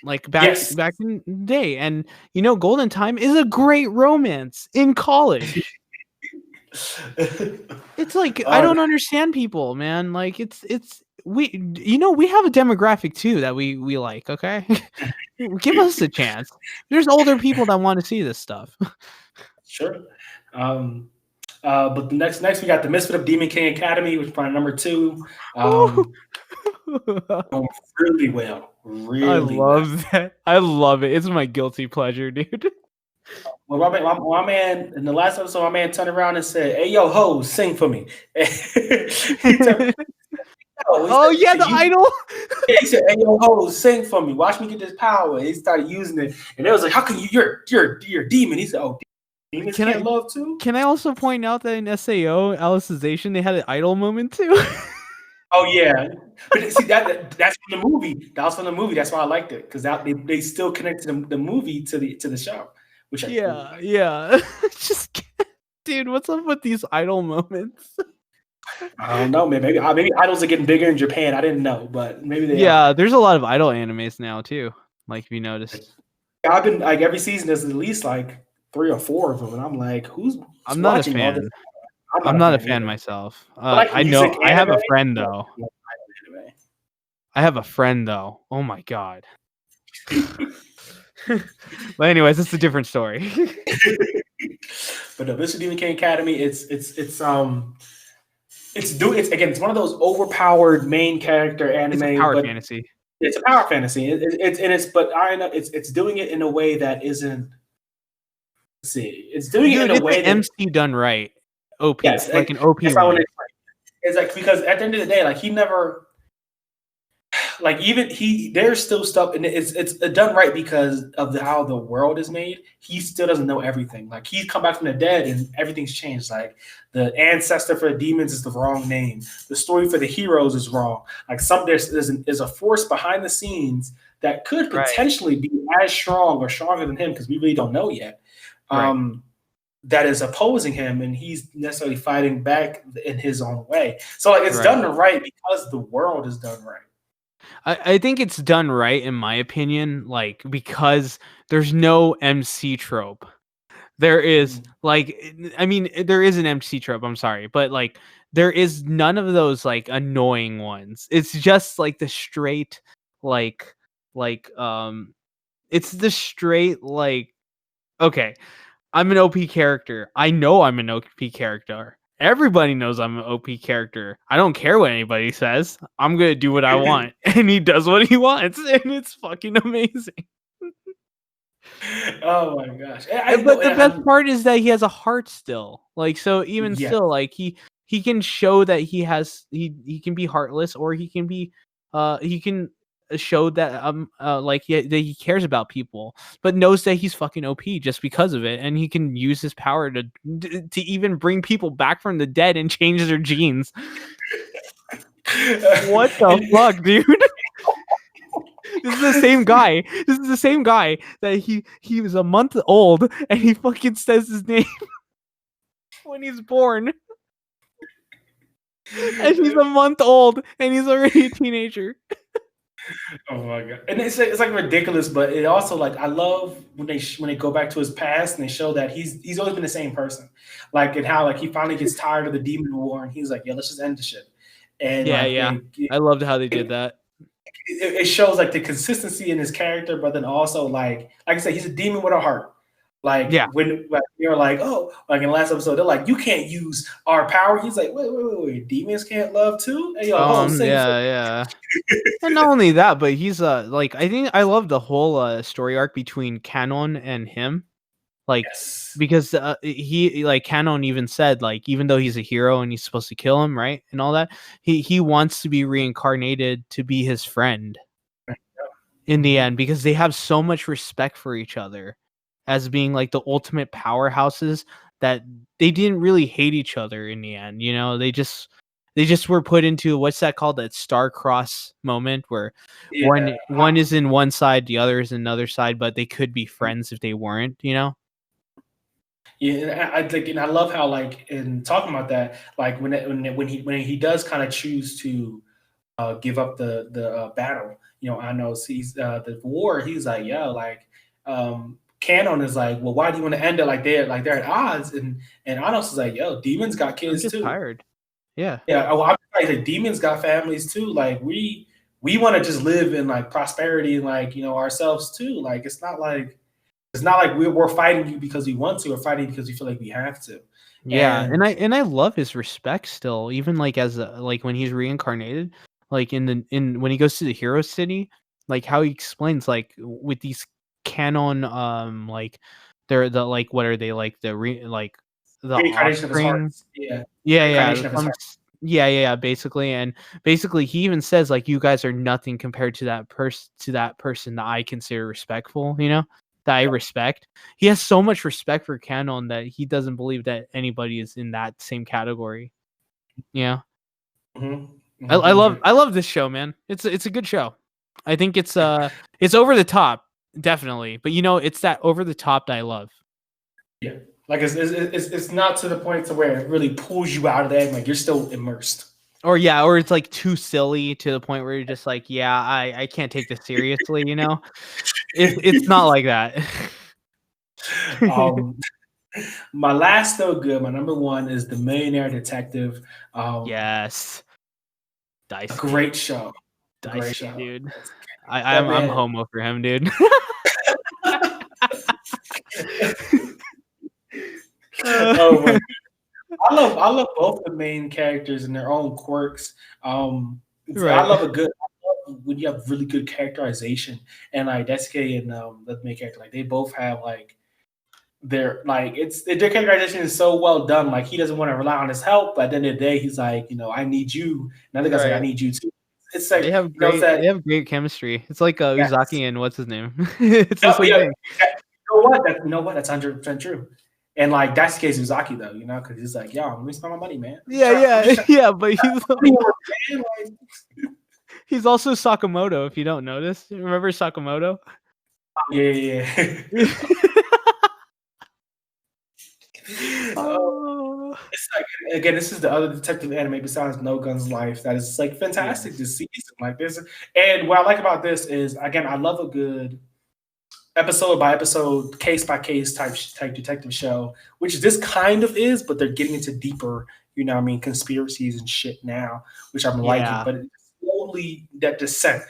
like back in the day, and Golden Time is a great romance in college. It's like I don't understand people, man. Like we have a demographic too that we like. Okay, give us a chance. There's older people that want to see this stuff. Sure. But the next we got the Misfit of Demon King Academy, which is probably number 2. Really well. Really I love that. I love it. It's my guilty pleasure, dude. Well, my man, in the last episode, my man turned around and said, "Hey, yo, ho, sing for me." The idol. Yeah, he said, "Hey, yo, ho, sing for me. Watch me get this power." And he started using it, and it was like, "How can you're a demon?" He said, "Oh, demons can't love too." Can I also point out that in SAO Alicization they had an idol moment too? Oh yeah, but see that's from the movie. That was from the movie. That's why I liked it because they still connected the movie to the show. Which yeah. Just dude, what's up with these idol moments? I don't know, man. Maybe idols are getting bigger in Japan. I didn't know, but maybe they. Yeah, there's a lot of idol animes now too. Like if you noticed, I've been like every season there's at least like 3 or 4 of them, and I'm like, who's? I'm not a fan. I'm not a fan myself. I know. I have a friend though. I have a friend though. Oh my god. But anyways, it's a different story. But the Mr. Demon King Academy, it's one of those overpowered main character anime. It's a power fantasy. It's a power fantasy. It's doing it in a way that isn't. Let's see, it's doing it in a way that MC done right. OP, yes, like an OP. It's like because at the end of the day, like he never. Like there's still stuff, and it's done right because of how the world is made. He still doesn't know everything. Like he's come back from the dead, and everything's changed. Like the ancestor for the demons is the wrong name. The story for the heroes is wrong. Like there's a force behind the scenes that could potentially be as strong or stronger than him because we really don't know yet. That is opposing him, and he's necessarily fighting back in his own way. So like it's done right because the world is done right. I think it's done right in my opinion, like because there's no MC trope. There is there is an MC trope, I'm sorry, but like there is none of those like annoying ones. It's just like the straight it's the straight like okay, I'm an OP character. I know I'm an OP character. everybody knows I'm an OP character. I don't care what anybody says. I'm gonna do what I want, and he does what he wants, and it's fucking amazing. Oh my gosh! But the best part is that he has a heart still. Like, so even still, like he can show that he can be heartless, or he can be he can show that that he cares about people, but knows that he's fucking OP just because of it, and he can use his power to even bring people back from the dead and change their genes. What the fuck, dude? This is the same guy. This is the same guy that he was a month old and he fucking says his name when he's born. And he's a month old and he's already a teenager. Oh my god! And it's like ridiculous, but it also, like, I love when they go back to his past and they show that he's always been the same person. Like, and how, like, he finally gets tired of the demon war and he's like, yeah, let's just end the shit. And I loved how they did that. It shows, like, the consistency in his character, but then also, like I said, he's a demon with a heart. Like, when you're like, oh, like in the last episode, they're like, you can't use our power. He's like, wait, demons can't love too? And yeah. And not only that, but he's like, I think I love the whole story arc between Canon and him. Like, because he, like, Canon even said, like, even though he's a hero and he's supposed to kill him, right, and all that, he wants to be reincarnated to be his friend in the end, because they have so much respect for each other as being, like, the ultimate powerhouses, that they didn't really hate each other in the end. You know, they just were put into, what's that called, that star-cross moment where one is in one side, the other is in another side, but they could be friends if they weren't, you know. Yeah, I think, and I love how, like, in talking about that, like, when he does kind of choose to give up the battle, you know, I know sees the war, he's like, yeah, like, Canon is like, well, why do you want to end it like they're at odds? And Anos is like, yo, demons got kids too. Tired. Yeah. Yeah. Well, I'm like, demons got families too. Like, we want to just live in, like, prosperity and, like, you know, ourselves too. Like, it's not like we're fighting you because we want to. We're fighting because we feel like we have to. Yeah, and I love his respect still, even, like, as like when he's reincarnated, like in when he goes to the hero city, like how he explains, like, with these Canon, like, they're the, like, what are they, like, the reincarnation of his heart. Yeah, basically. And basically he even says, like, you guys are nothing compared to that person that I consider respectful, you know, that I respect. He has so much respect for Canon that he doesn't believe that anybody is in that same category. Yeah. Mm-hmm. I love this show, man. It's a good show. I think it's over the top, definitely, but, you know, it's that over the top that I love. Yeah, like, it's not to the point to where it really pulls you out of that, like, you're still immersed. Or it's like too silly to the point where you're just like, yeah, I can't take this seriously, you know. It's not like that. My last though good, my number one is The Millionaire Detective. Yes, Dicey. Great show. Dicey, great show, dude. I'm homo for him, dude. Oh my God. I love both the main characters and their own quirks. Right. I love when you have really good characterization, and, like, Blxxk and the main character, like, they both have, like, their characterization is so well done. Like, he doesn't want to rely on his help, but at the end of the day, he's like, you know, I need you. Another guy's like, I need you too. It's like, they have great chemistry. It's like Uzaki and what's his name. It's the same thing. You know what? That's 100% true. And, like, that's the case with Uzaki, though, you know, because he's like, yo, let me spend my money, man. Yeah, but he's also Sakamoto, if you don't notice. Remember Sakamoto? Yeah. It's like, again, this is the other detective anime besides No Gun's Life that is, like, fantastic this season. Like, this, and what I like about this is, again, I love a good episode by episode, case by case type detective show, which this kind of is, but they're getting into deeper, you know what I mean, conspiracies and shit now, which I'm liking. But it's slowly that descent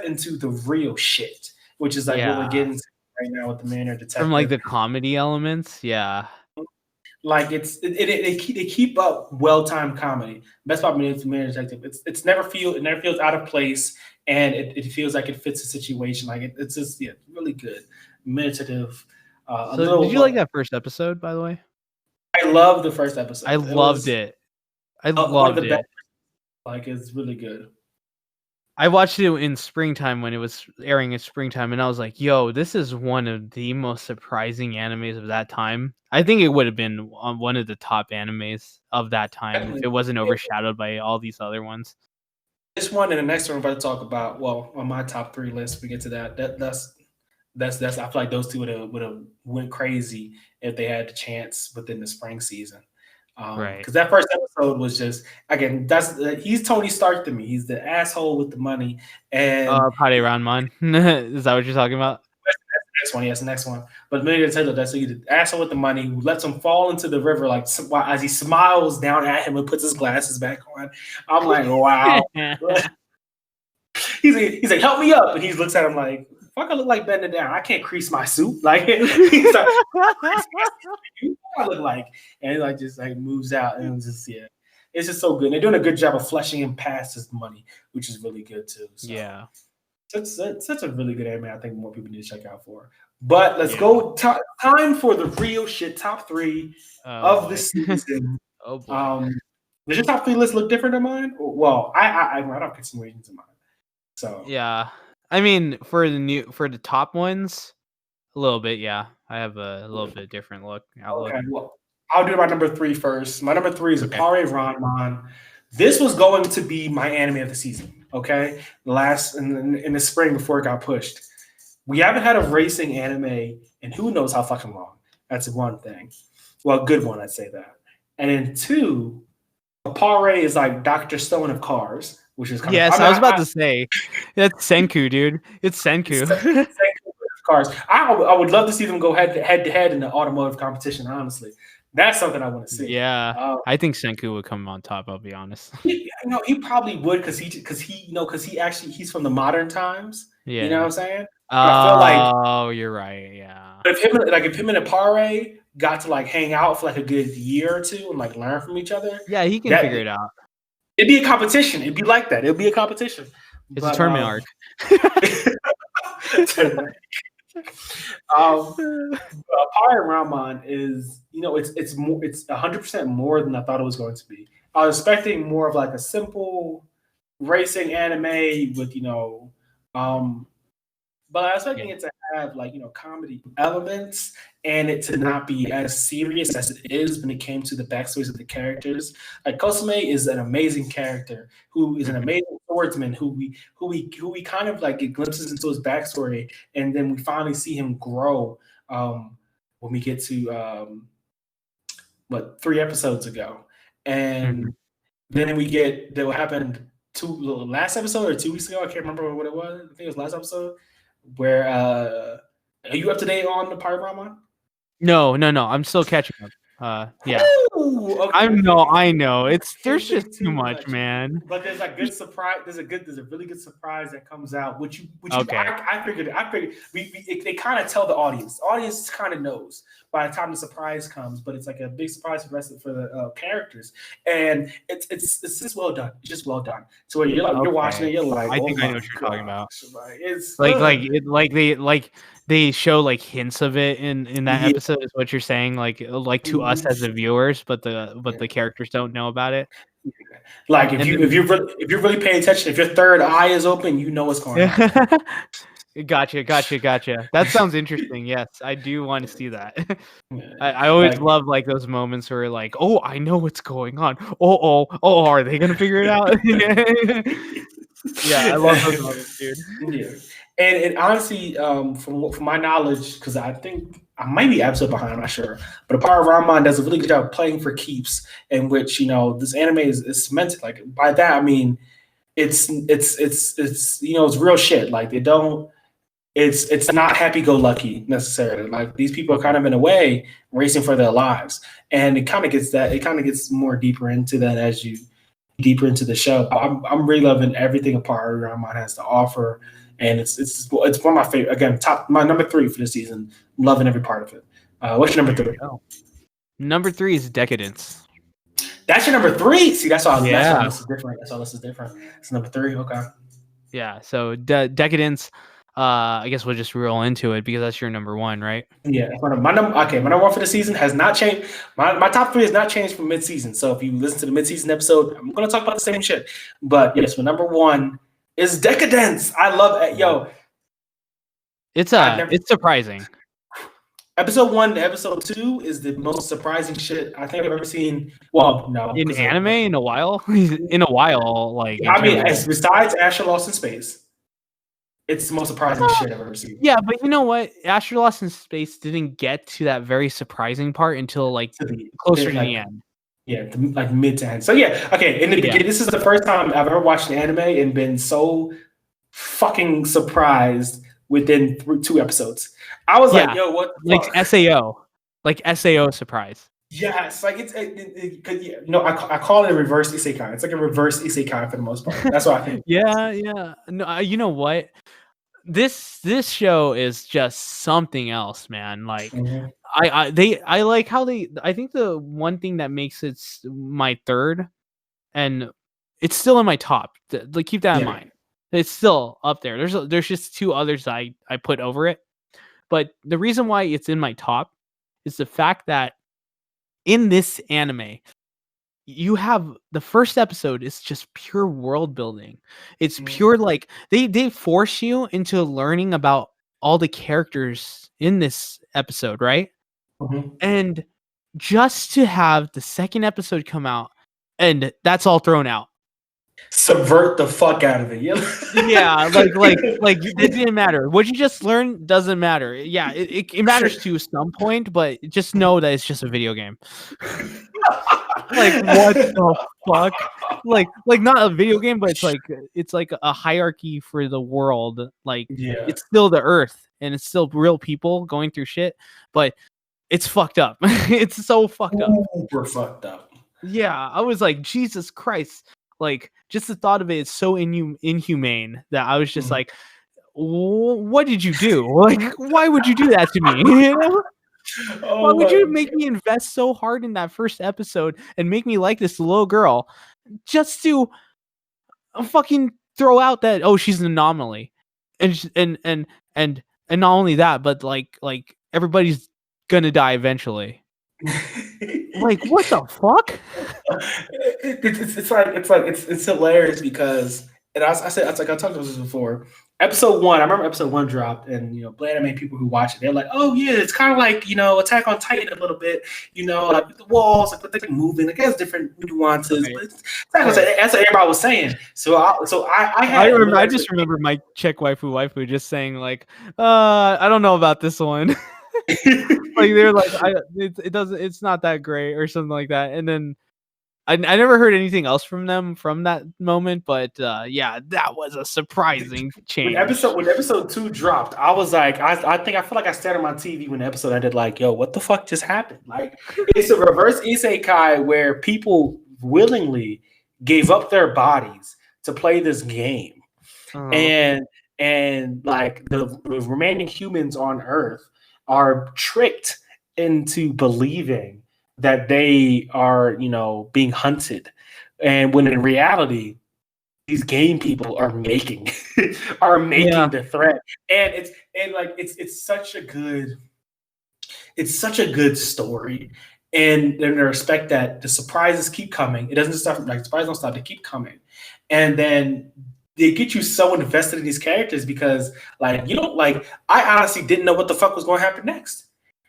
into the real shit, which is, like, what we're getting to right now with The Millionaire Detective. From, like, the comedy elements, yeah. Like they keep up well-timed comedy. Best part of Midnight Detective. It never feels out of place, and it feels like it fits the situation. Like it's just really good, meditative. So did you like that first episode, by the way? I love the first episode. I loved it. I loved it. Best, like it's really good. I watched it in springtime when it was airing in springtime, and I was like, yo, this is one of the most surprising animes of that time. I think it would have been one of the top animes of that time if it wasn't overshadowed by all these other ones. This one and the next one I'm about to talk about, well, on my top 3 list, we get to that. That's I feel like those two would have went crazy if they had the chance within the spring season. Right. Because that first episode was just, again, he's Tony Stark to me. He's the asshole with the money. And Pade Ranman. Is that what you're talking about? Next one, yes, the next one. But Million Taylor, that's the asshole with the money who lets him fall into the river, like as he smiles down at him and puts his glasses back on. I'm like, wow. he's like, help me up, and he looks at him like, fuck, I look like bending down. I can't crease my suit. Like he's like, I look like, and he like just like moves out, and it's just it's just so good. And they're doing a good job of fleshing him past his money, which is really good too. So. Yeah. It's such a really good anime. I think more people need to check out for. But let's go. Time for the real shit. Top 3 of the season. Oh boy. Does your top 3 list look different than mine? Well, I have continuations in mine. So yeah, I mean for the top ones, a little bit. Yeah, I have a little bit different outlook. Okay, well, I'll do my number 3 first. My number 3 is Pare Ranman. This was going to be my anime of the season. Okay, in the spring before it got pushed. We haven't had a racing anime in who knows how fucking long. That's one thing. Well, a good one, I'd say that. And then 2, Pare is like Dr. Stone of cars, which is kind of. Yes, I was about to say that's Senku, dude. It's Senku. Senku of cars. I would love to see them go head to head in the automotive competition. Honestly, that's something I want to see. Yeah, I think Senku would come on top. I'll be honest. He probably would because he's from the modern times. Yeah, you know what I'm saying. Oh, you're right. Yeah. But if him and Pare got to like hang out for like a good year or 2 and like learn from each other. Yeah, he can figure it out. It'd be a competition. It'd be like that. It'd be a competition. It's a tournament arc. Pare Ranman is, it's 100% more than I thought it was going to be. I was expecting more of like a simple racing anime with, but I was expecting it to have like, comedy elements and it to not be as serious as it is when it came to the backstories of the characters. Like Kosume is an amazing character who is an amazing swordsman who we kind of like get glimpses into his backstory, and then we finally see him grow when we get to 3 episodes ago. And then we get what happened last episode or 2 weeks ago. I can't remember what it was. I think it was last episode. Where are you up to date on the Pare Ranman? No. I'm still catching up. Yeah. Ooh, okay. I know. There's just too much, man. But there's a good surprise. There's a really good surprise that comes out. I figured they kind of tell the audience. The audience kind of knows by the time the surprise comes, but it's like a big surprise for the characters, and it's just well done. It's just well done. So when you're watching it, you're like, I think I know what you're talking about. It's they show like hints of it in that episode is what you're saying, like to us as the viewers, but the characters don't know about it. Like if you're really paying attention, if your third eye is open, you know what's going on. Gotcha. That sounds interesting. Yes, I do want to see that. I always love like those moments where like, oh, I know what's going on. Oh, are they gonna figure it out? Yeah, I love those moments, dude. Yeah. And honestly, from my knowledge, because I think I might be absolutely behind, I'm not sure, but Pare Ranman does a really good job of playing for keeps, in which this anime is cemented. Like by that I mean it's real shit. Like they don't. It's not happy-go-lucky necessarily. Like these people are kind of in a way racing for their lives, and it kind of gets more deeper into that as you deeper into the show. I'm really loving everything Pare Ranman has to offer. And it's one of my favorite. Again, my number 3 for this season. Loving every part of it. What's your number 3? Number 3 is Decadence. That's your number 3. See, that's all. Yeah. This is different. That's all. This is different. It's number 3. Okay. Yeah. So Decadence. I guess we'll just roll into it because that's your number 1, right? Yeah. My number 1 for the season has not changed. My top 3 has not changed from mid-season. So if you listen to the mid-season episode, I'm gonna talk about the same shit. But yes, my number 1 is Decadence. I love it. Yo. It's surprising. Episode 1 to episode 2 is the most surprising shit I think I've ever seen. Well, no, in anime in a while. In a while, like I mean, besides Asher Lost in Space, it's the most surprising shit I've ever seen. Yeah, but you know what? Asher Lost in Space didn't get to that very surprising part until like closer to the end. Yeah, like mid to end. So yeah, okay. In the beginning, this is the first time I've ever watched an anime and been so fucking surprised within 2 episodes. I was like, yo, what the fuck? Like SAO surprise. Yeah, it's like I call it a reverse isekai. It's like a reverse isekai for the most part. That's what I think. Yeah. No, you know what? This show is just something else, man. Like I like how I think the one thing that makes it my 3rd, and it's still in my top. Like keep that in mind. It's still up there. There's just 2 others I put over it. But the reason why it's in my top is the fact that in this anime, you have the first episode is just pure world building. It's pure like they force you into learning about all the characters in this episode, right? And just to have the second episode come out and that's all thrown out. Subvert the fuck out of it. Yeah, like it didn't matter. What you just learned doesn't matter. Yeah, it matters to some point, but just know that it's just a video game. Like what the fuck? Like not a video game, but it's like a hierarchy for the world. Like it's still the Earth and it's still real people going through shit, but it's fucked up. It's so fucked up. Super fucked up. Yeah, I was like, Jesus Christ. Like just the thought of it is so inhumane that I was just like, what did you do? Like, why would you do that to me? You know? Why would you make me invest so hard in that first episode and make me like this little girl just to fucking throw out that she's an anomaly, and not only that, but like everybody's gonna die eventually. Like what the fuck? It's hilarious because, and I talked about this before. Episode 1, I remember episode 1 dropped, and Blade anime people who watch it, they're like, oh yeah, it's kind of like Attack on Titan a little bit, like the walls, like they're moving, like it has different nuances. But that's what everybody was saying. I just remember my Czech waifu just saying like, I don't know about this one. Like they're like, it's not that great or something like that, and then I never heard anything else from them from that moment, but yeah, that was a surprising change. When episode 2 dropped, I was like, I feel like I stared at my TV when the episode ended. Like, yo, what the fuck just happened? Like, it's a reverse isekai where people willingly gave up their bodies to play this game, and like the remaining humans on Earth are tricked into believing that they are, being hunted, and when in reality, these game people are making the threat, and it's such a good story, and in the respect that the surprises keep coming. It doesn't stop. Like surprises don't stop; they keep coming, and then they get you so invested in these characters because, I honestly didn't know what the fuck was going to happen next.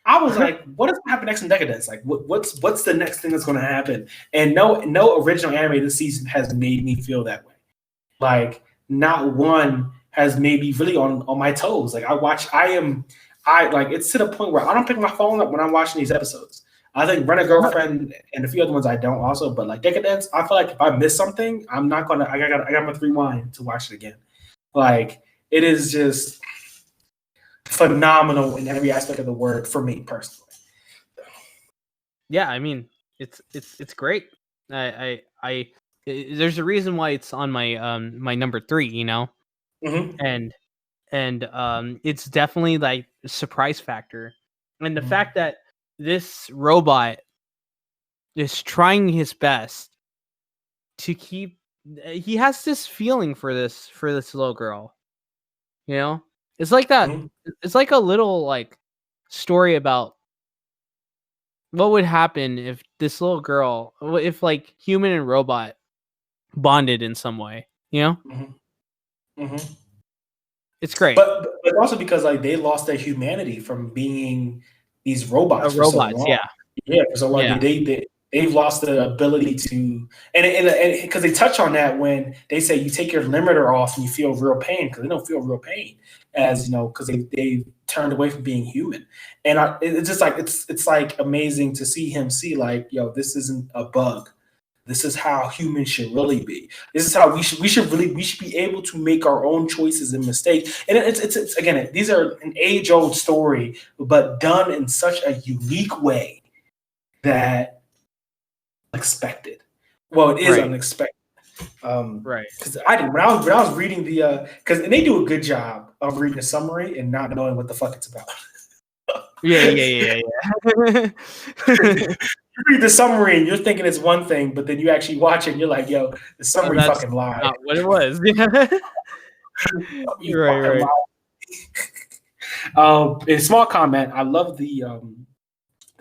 I was like, what is going to happen next in Decadence? Like, what's the next thing that's going to happen? And no original anime this season has made me feel that way. Like, not one has made me really on my toes. Like, it's to the point where I don't pick my phone up when I'm watching these episodes. I think Rent a Girlfriend and a few other ones I don't also, but like Decadence, I feel like if I miss something, I'm not gonna. I got to rewind to watch it again. Like, it is just phenomenal in every aspect of the word for me personally. Yeah, I mean, it's great. I there's a reason why it's on my my number 3, and it's definitely like surprise factor, and the fact that this robot is trying his best to keep. He has this feeling for this little girl. You know, it's like that. Mhm. It's like a little like story about what would happen if this little girl, if like human and robot bonded in some way. You know, Mm-hmm. it's great. But also because like they lost their humanity from being these robots for so Robots, long. yeah. Yeah, for so long. Yeah. They've lost the ability to, and because they touch on that when they say you take your limiter off and you feel real pain, because they don't feel real pain, as you know, because they turned away from being human. And it's just like it's like amazing to see him see like, yo, this isn't a bug. This is how humans should really be. This is how we should be able to make our own choices and mistakes. And it's again, these are an age-old story, but done in such a unique way that unexpected. Well, it is unexpected. Right. Because when I was reading the because they do a good job of reading the summary and not knowing what the fuck it's about. Yeah. You read the summary and you're thinking it's one thing, but then you actually watch it and you're like, yo, the summary fucking lied. Not what it was. You're right. A small comment. I love the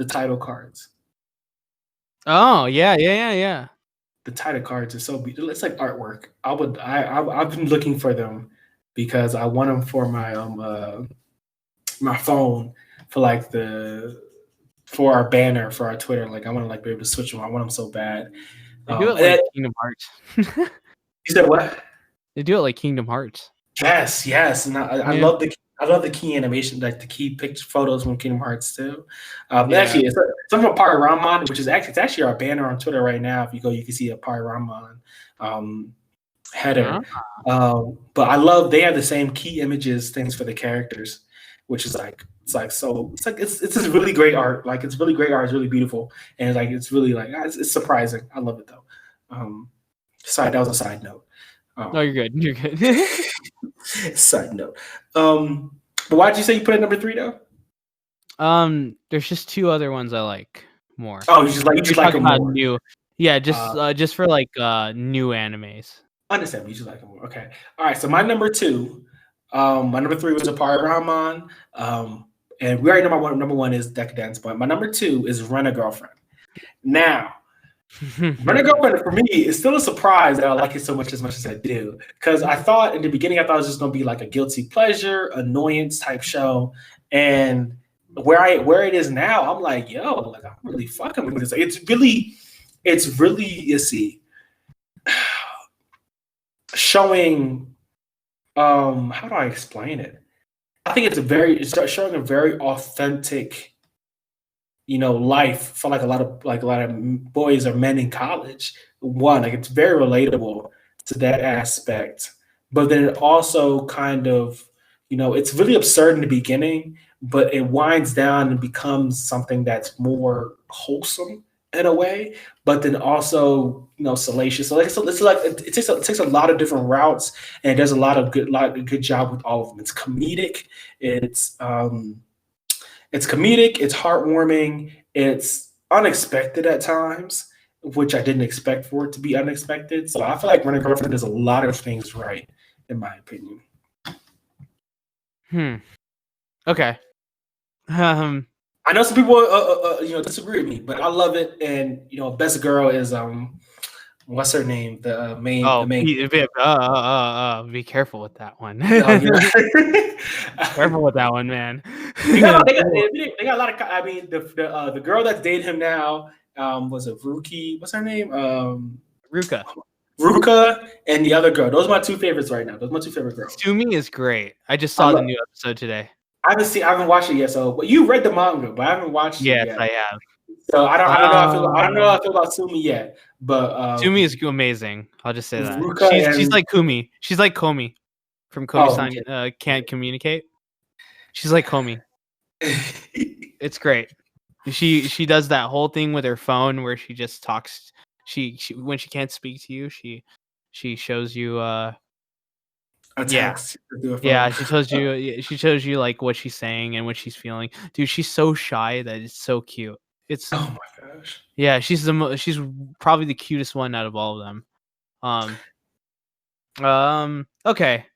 title cards. Oh yeah. The title cards are so beautiful. It's like artwork. I've been looking for them because I want them for my my phone for like for our banner for our Twitter. Like I want to like be able to switch them. I want them so bad. They do it like Kingdom Hearts. You said what? They do it like Kingdom Hearts. Yes, and I love the key animation, like the key picture photos from Kingdom Hearts too. Actually, it's some of Pararamon, which is actually our banner on Twitter right now. If you go, you can see a Pararamon header. But I love they have the same key images things for the characters, which is like it's just really great art. Like it's really great art. It's really beautiful, and like it's really like it's surprising. I love it though. Sorry, that was a side note. No, you're good. You're good. Side note. But why did you say you put it number 3 though? There's just 2 other ones I like more. Oh, you just like them more. New. Yeah, just for like new animes. Understand, you just like them more. Okay. All right. So my number 2, my number 3 was a Pararamon. And we already know my number 1 is Decadence, but my number 2 is Rent a Girlfriend. Now, Rent a Girlfriend for me is still a surprise that I like it so much as I do. Because I thought in the beginning, I thought it was just going to be like a guilty pleasure, annoyance type show. And where it is now, I'm like, yo, like I'm really fucking with this. It's really, let's see, showing, how do I explain it? I think it's showing a very authentic, life for like a lot of boys or men in college. One, like it's very relatable to that aspect, but then it also kind of, it's really absurd in the beginning, but it winds down and becomes something that's more wholesome in a way, but then also, salacious. So it takes a lot of different routes, and it does a lot of good job with all of them. It's comedic. It's comedic, it's heartwarming, it's unexpected at times, which I didn't expect for it to be unexpected. So I feel like Rent a Girlfriend does a lot of things right, in my opinion. Okay. I know some people disagree with me, but I love it. And best girl is what's her name? The main. Be careful with that one. Oh, Careful with that one, man. they got a lot of. I mean, the girl that's dating him now was a Ruki. What's her name? Ruka, and the other girl. Those are my 2 favorites right now. Those are my 2 favorite girls. Sumi is great. I just saw the new episode today. I haven't watched it yet. So, but you read the manga, but I haven't watched it yet. Yes, I have. So I don't know how I feel about Sumi yet. But Sumi is amazing. I'll just say that. Ruka she's like Kumi. She's like Komi from Komi-san Can't Communicate. She's like Komi. It's great. She does that whole thing with her phone where she just talks. She when she can't speak to you, she shows you a text. Yeah, she shows you like what she's saying and what she's feeling. Dude, she's so shy that it's so cute. It's Oh my gosh. yeah, she's she's probably the cutest one out of all of them. Okay.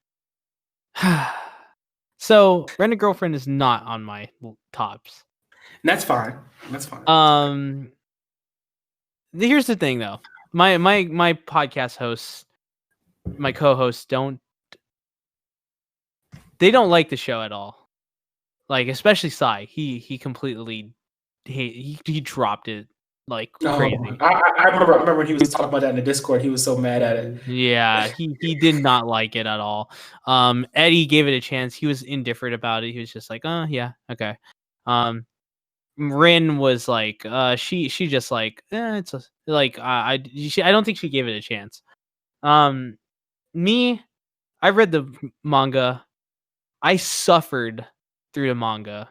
So, Rent a Girlfriend is not on my tops. That's fine. That's fine. Here's the thing though. My podcast hosts, my co-hosts don't like the show at all. Like especially Sai. He completely he dropped it like crazy. I remember when he was talking about that in the Discord. He was so mad at it. Yeah, he did not like it at all. Eddie gave it a chance. He was indifferent about it. He was just like, "Oh, yeah, okay." Rin was like, she just like, it's like I don't think she gave it a chance. Me, I read the manga. I suffered through the manga.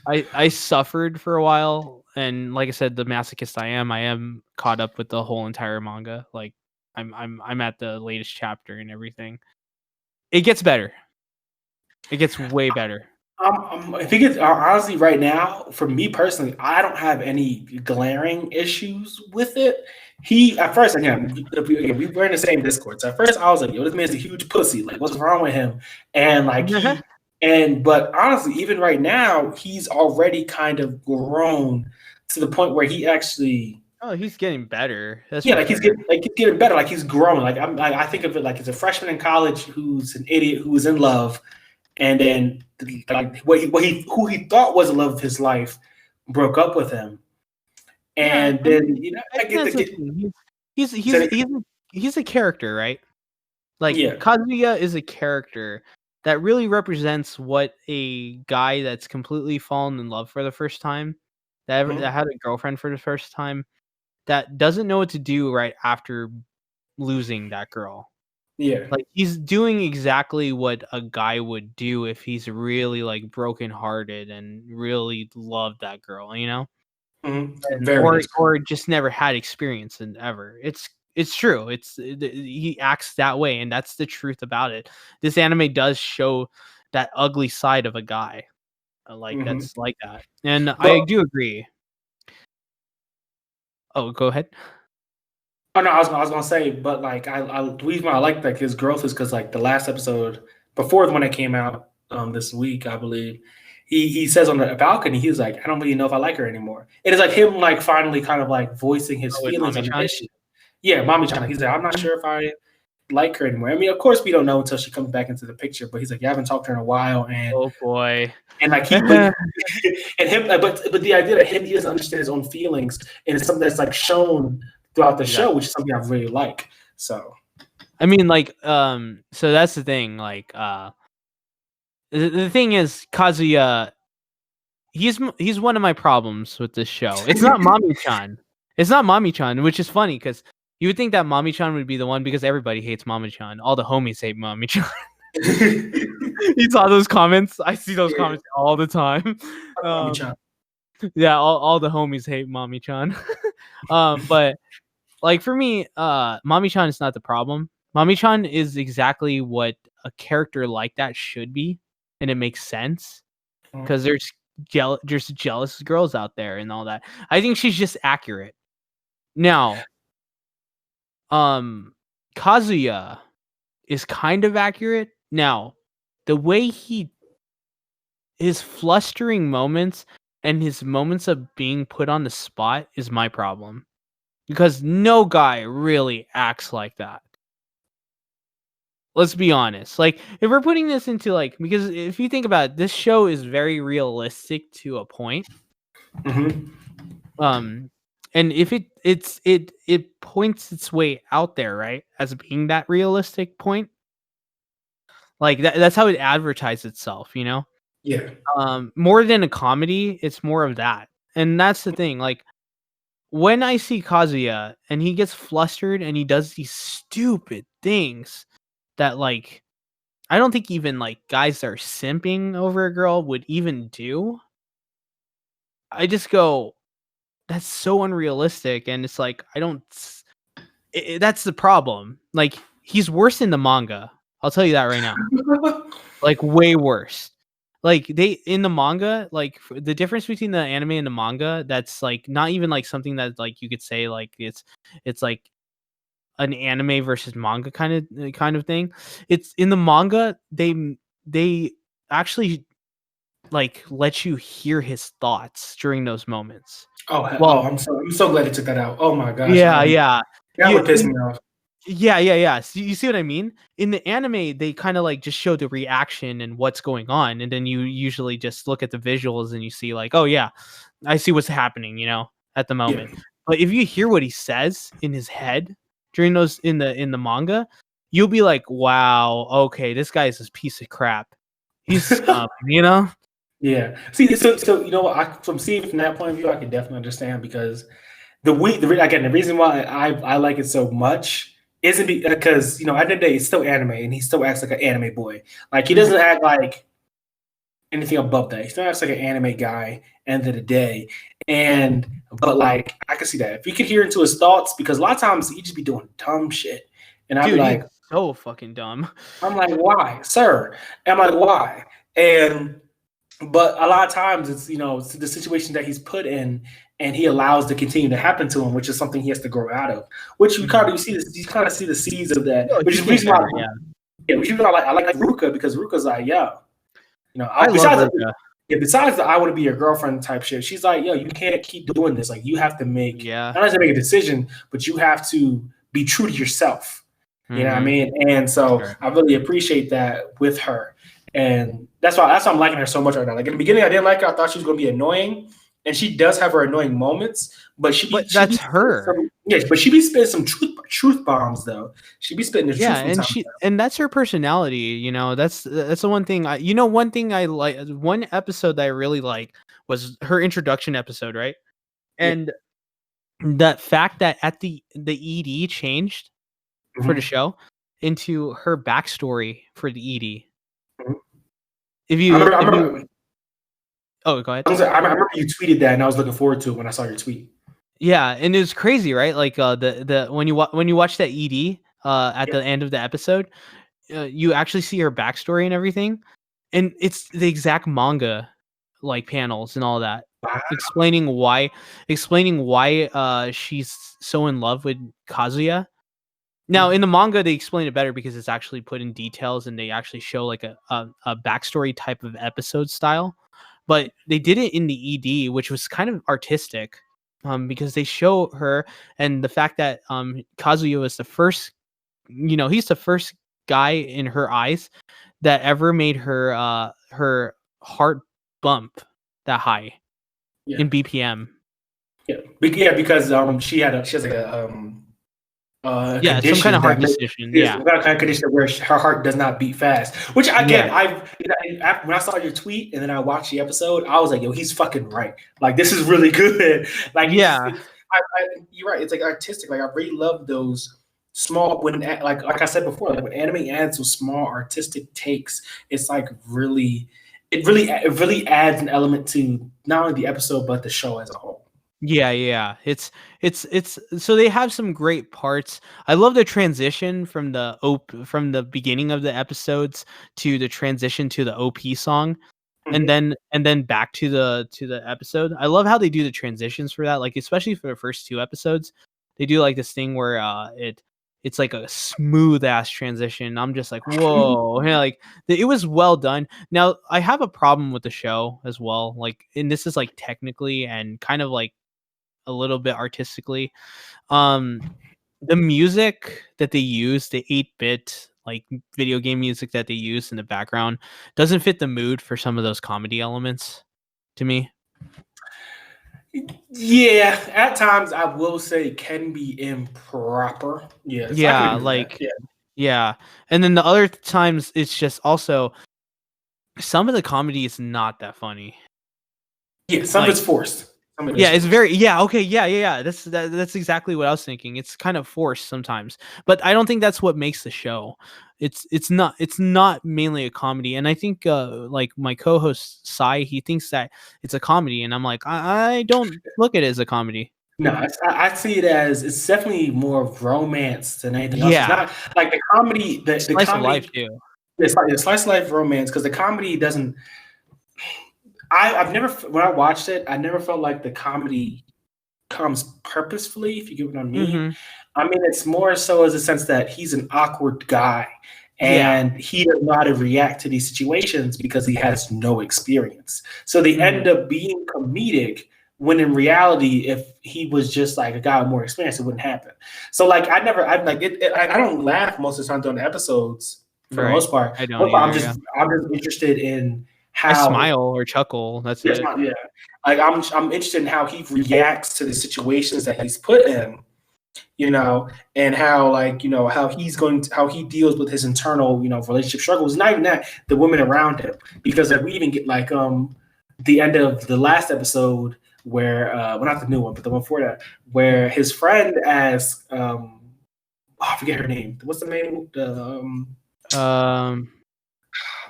I suffered for a while, and like I said, the masochist I am caught up with the whole entire manga. Like I'm at the latest chapter and everything. It gets better. It gets way better. I think it's honestly right now, for me personally, I don't have any glaring issues with it. He at first, again, we were in the same Discord. So at first, I was like, "Yo, this man's a huge pussy. Like, what's wrong with him?" And like, but honestly, even right now, he's already kind of grown to the point where he actually. Oh, he's getting better. That's like he's getting better. Like he's growing. Like I think of it like he's a freshman in college who's an idiot who's in love. And then, like who he thought was the love of his life, broke up with him, and then he's a character, right? Like Kazuya is a character that really represents what a guy that's completely fallen in love for the first time, that had a girlfriend for the first time, that doesn't know what to do right after losing that girl. Yeah, like he's doing exactly what a guy would do if he's really like brokenhearted and really loved that girl, you know, or just never had experience and ever. It's true. He acts that way, and that's the truth about it. This anime does show that ugly side of a guy, that's like that, and I do agree. Oh, go ahead. Oh no, I was gonna say, but like the reason why I like like his growth is because like the last episode before the one that came out this week, I believe, he says on the balcony, he's like, I don't really know if I like her anymore. It is like him like finally kind of like voicing his feelings on the issue. Yeah, Mommy Chan. He's like, I'm not sure if I like her anymore. I mean, of course we don't know until she comes back into the picture, but he's like, you haven't talked to her in a while, and oh boy. And like and him, but the idea that he doesn't understand his own feelings, and it's something that's like shown throughout the show, which is something I really like. So, I mean, like, so that's the thing. Like, the thing is, Kazuya, he's one of my problems with this show. It's not Mami-chan. It's not Mami-chan, which is funny because you would think that Mami-chan would be the one because everybody hates Mami-chan. All the homies hate Mami-chan. You saw those comments? I see those comments all the time. Yeah, all the homies hate Mami-chan. But like for me, Mami-chan is not the problem. Mami-chan is exactly what a character like that should be, and it makes sense because there's jealous girls out there and all that. I think she's just accurate. Now, Kazuya is kind of accurate. Now, the way his flustering moments and his moments of being put on the spot is my problem. Because no guy really acts like that. Let's be honest. Like, if we're putting this into like, because if you think about it, this show is very realistic to a point. And if it points its way out there, right, as being that realistic point, like that's how it advertises itself, you know. Yeah. More than a comedy, it's more of that, and that's the thing. Like, when I see Kazuya and he gets flustered and he does these stupid things that, like, I don't think even like guys that are simping over a girl would even do. I just go, that's so unrealistic, and it's like that's the problem. Like, he's worse in the manga. I'll tell you that right now. Like, way worse. like they in the manga, like the difference between the anime and the manga, that's like not even like something that like you could say like it's like an anime versus manga kind of thing. It's in the manga, they actually like let you hear his thoughts during those moments. Well, I'm so glad they took that out. Oh my gosh. yeah. That would piss me off. Yeah. So you see what I mean? In the anime, they kind of like just show the reaction and what's going on, and then you usually just look at the visuals and you see like, oh yeah, I see what's happening, at the moment. Yeah. But if you hear what he says in his head during those in the manga, you'll be like, wow, okay, this guy is this piece of crap. He's scum, Yeah. See, so from seeing it from that point of view, I can definitely understand because the reason why I like it so much isn't because at the end of the day it's still anime and he still acts like an anime boy. Like he doesn't act like anything above that. He still acts like an anime guy end of the day. But like I can see that if you could hear into his thoughts, because a lot of times he just be doing dumb shit. And I'm like, he's so fucking dumb. I'm like, why, sir? And I'm like, why? But a lot of times it's it's the situation that he's put in, and he allows to continue to happen to him, which is something he has to grow out of. Which you kind of see the seeds of that. Which is the reason why, which is why I like Ruka, because Ruka's like, besides the I want to be your girlfriend type shit, she's like, yo, you can't keep doing this. Like you have to make not only make a decision, but you have to be true to yourself. You know what I mean? And so I really appreciate that with her. And that's why I'm liking her so much right now. Like in the beginning, I didn't like her. I thought she was going to be annoying, and she does have her annoying moments. But that's her. But she be spitting some truth bombs though. She be spitting the truth. And that's her personality. That's the one thing. One thing I like. One episode that I really like was her introduction episode, right? And that fact that at the ED changed for the show into her backstory for the ED. If you, oh, go ahead. I remember you tweeted that, and I was looking forward to it when I saw your tweet. Yeah, and it was crazy, right? Like the when you watch that ED at the end of the episode, you actually see her backstory and everything, and it's the exact manga like panels and all that, explaining why she's so in love with Kazuya. Now, in the manga, they explain it better because it's actually put in details and they actually show like a backstory type of episode style. But they did it in the ED, which was kind of artistic because they show her and the fact that Kazuya was the first, he's the first guy in her eyes that ever made her her heart bump that high in BPM. Yeah, because she has like a some kind of heart condition. Some kind of condition where her heart does not beat fast. Which again, when I saw your tweet and then I watched the episode, I was like, "Yo, he's fucking right. Like, this is really good." Like, you're right. It's like artistic. Like, I really love those small like I said before. Like when anime adds those small artistic takes, it's like it really adds an element to not only the episode but the show as a whole. Yeah. It's so they have some great parts. I love the transition from the beginning of the episodes to the transition to the OP song, and then back to the episode. I love how they do the transitions for that. Like especially for the first two episodes, they do like this thing where it's like a smooth ass transition. I'm just like, whoa, like it was well done. Now I have a problem with the show as well. Like, and this is like technically and kind of like a little bit artistically, the music that they use, the 8-bit like video game music that they use in the background doesn't fit the mood for some of those comedy elements to me. Yeah, at times I will say it can be improper. Yeah. And then the other times it's just also some of the comedy is not that funny. Yeah, some of it's forced. It's very That's exactly what I was thinking. It's kind of forced sometimes, but I don't think that's what makes the show. It's not mainly a comedy, and I think like my co-host Sai, he thinks that it's a comedy, and I'm like, I don't look at it as a comedy. No, I see it as it's definitely more of romance than anything else. It's not like the comedy, the slice comedy, of life too. It's like a slice of life romance because the comedy doesn't. I've never when I watched it, I never felt like the comedy comes purposefully. If you get what I mean. Mm-hmm. I mean, it's more so as a sense that he's an awkward guy, and he doesn't know how to react to these situations because he has no experience. So they end up being comedic when in reality, if he was just like a guy with more experience, it wouldn't happen. So like, I don't laugh most of the time during the episodes for the most part. I don't. I'm just interested in how I smile or chuckle. That's it. Yeah, like I'm interested in how he reacts to the situations that he's put in. And how how he deals with his internal, relationship struggles. Not even that, the women around him, because we even get the end of the last episode where, well, not the new one, but the one before that, where his friend asks, I forget her name. What's the name? The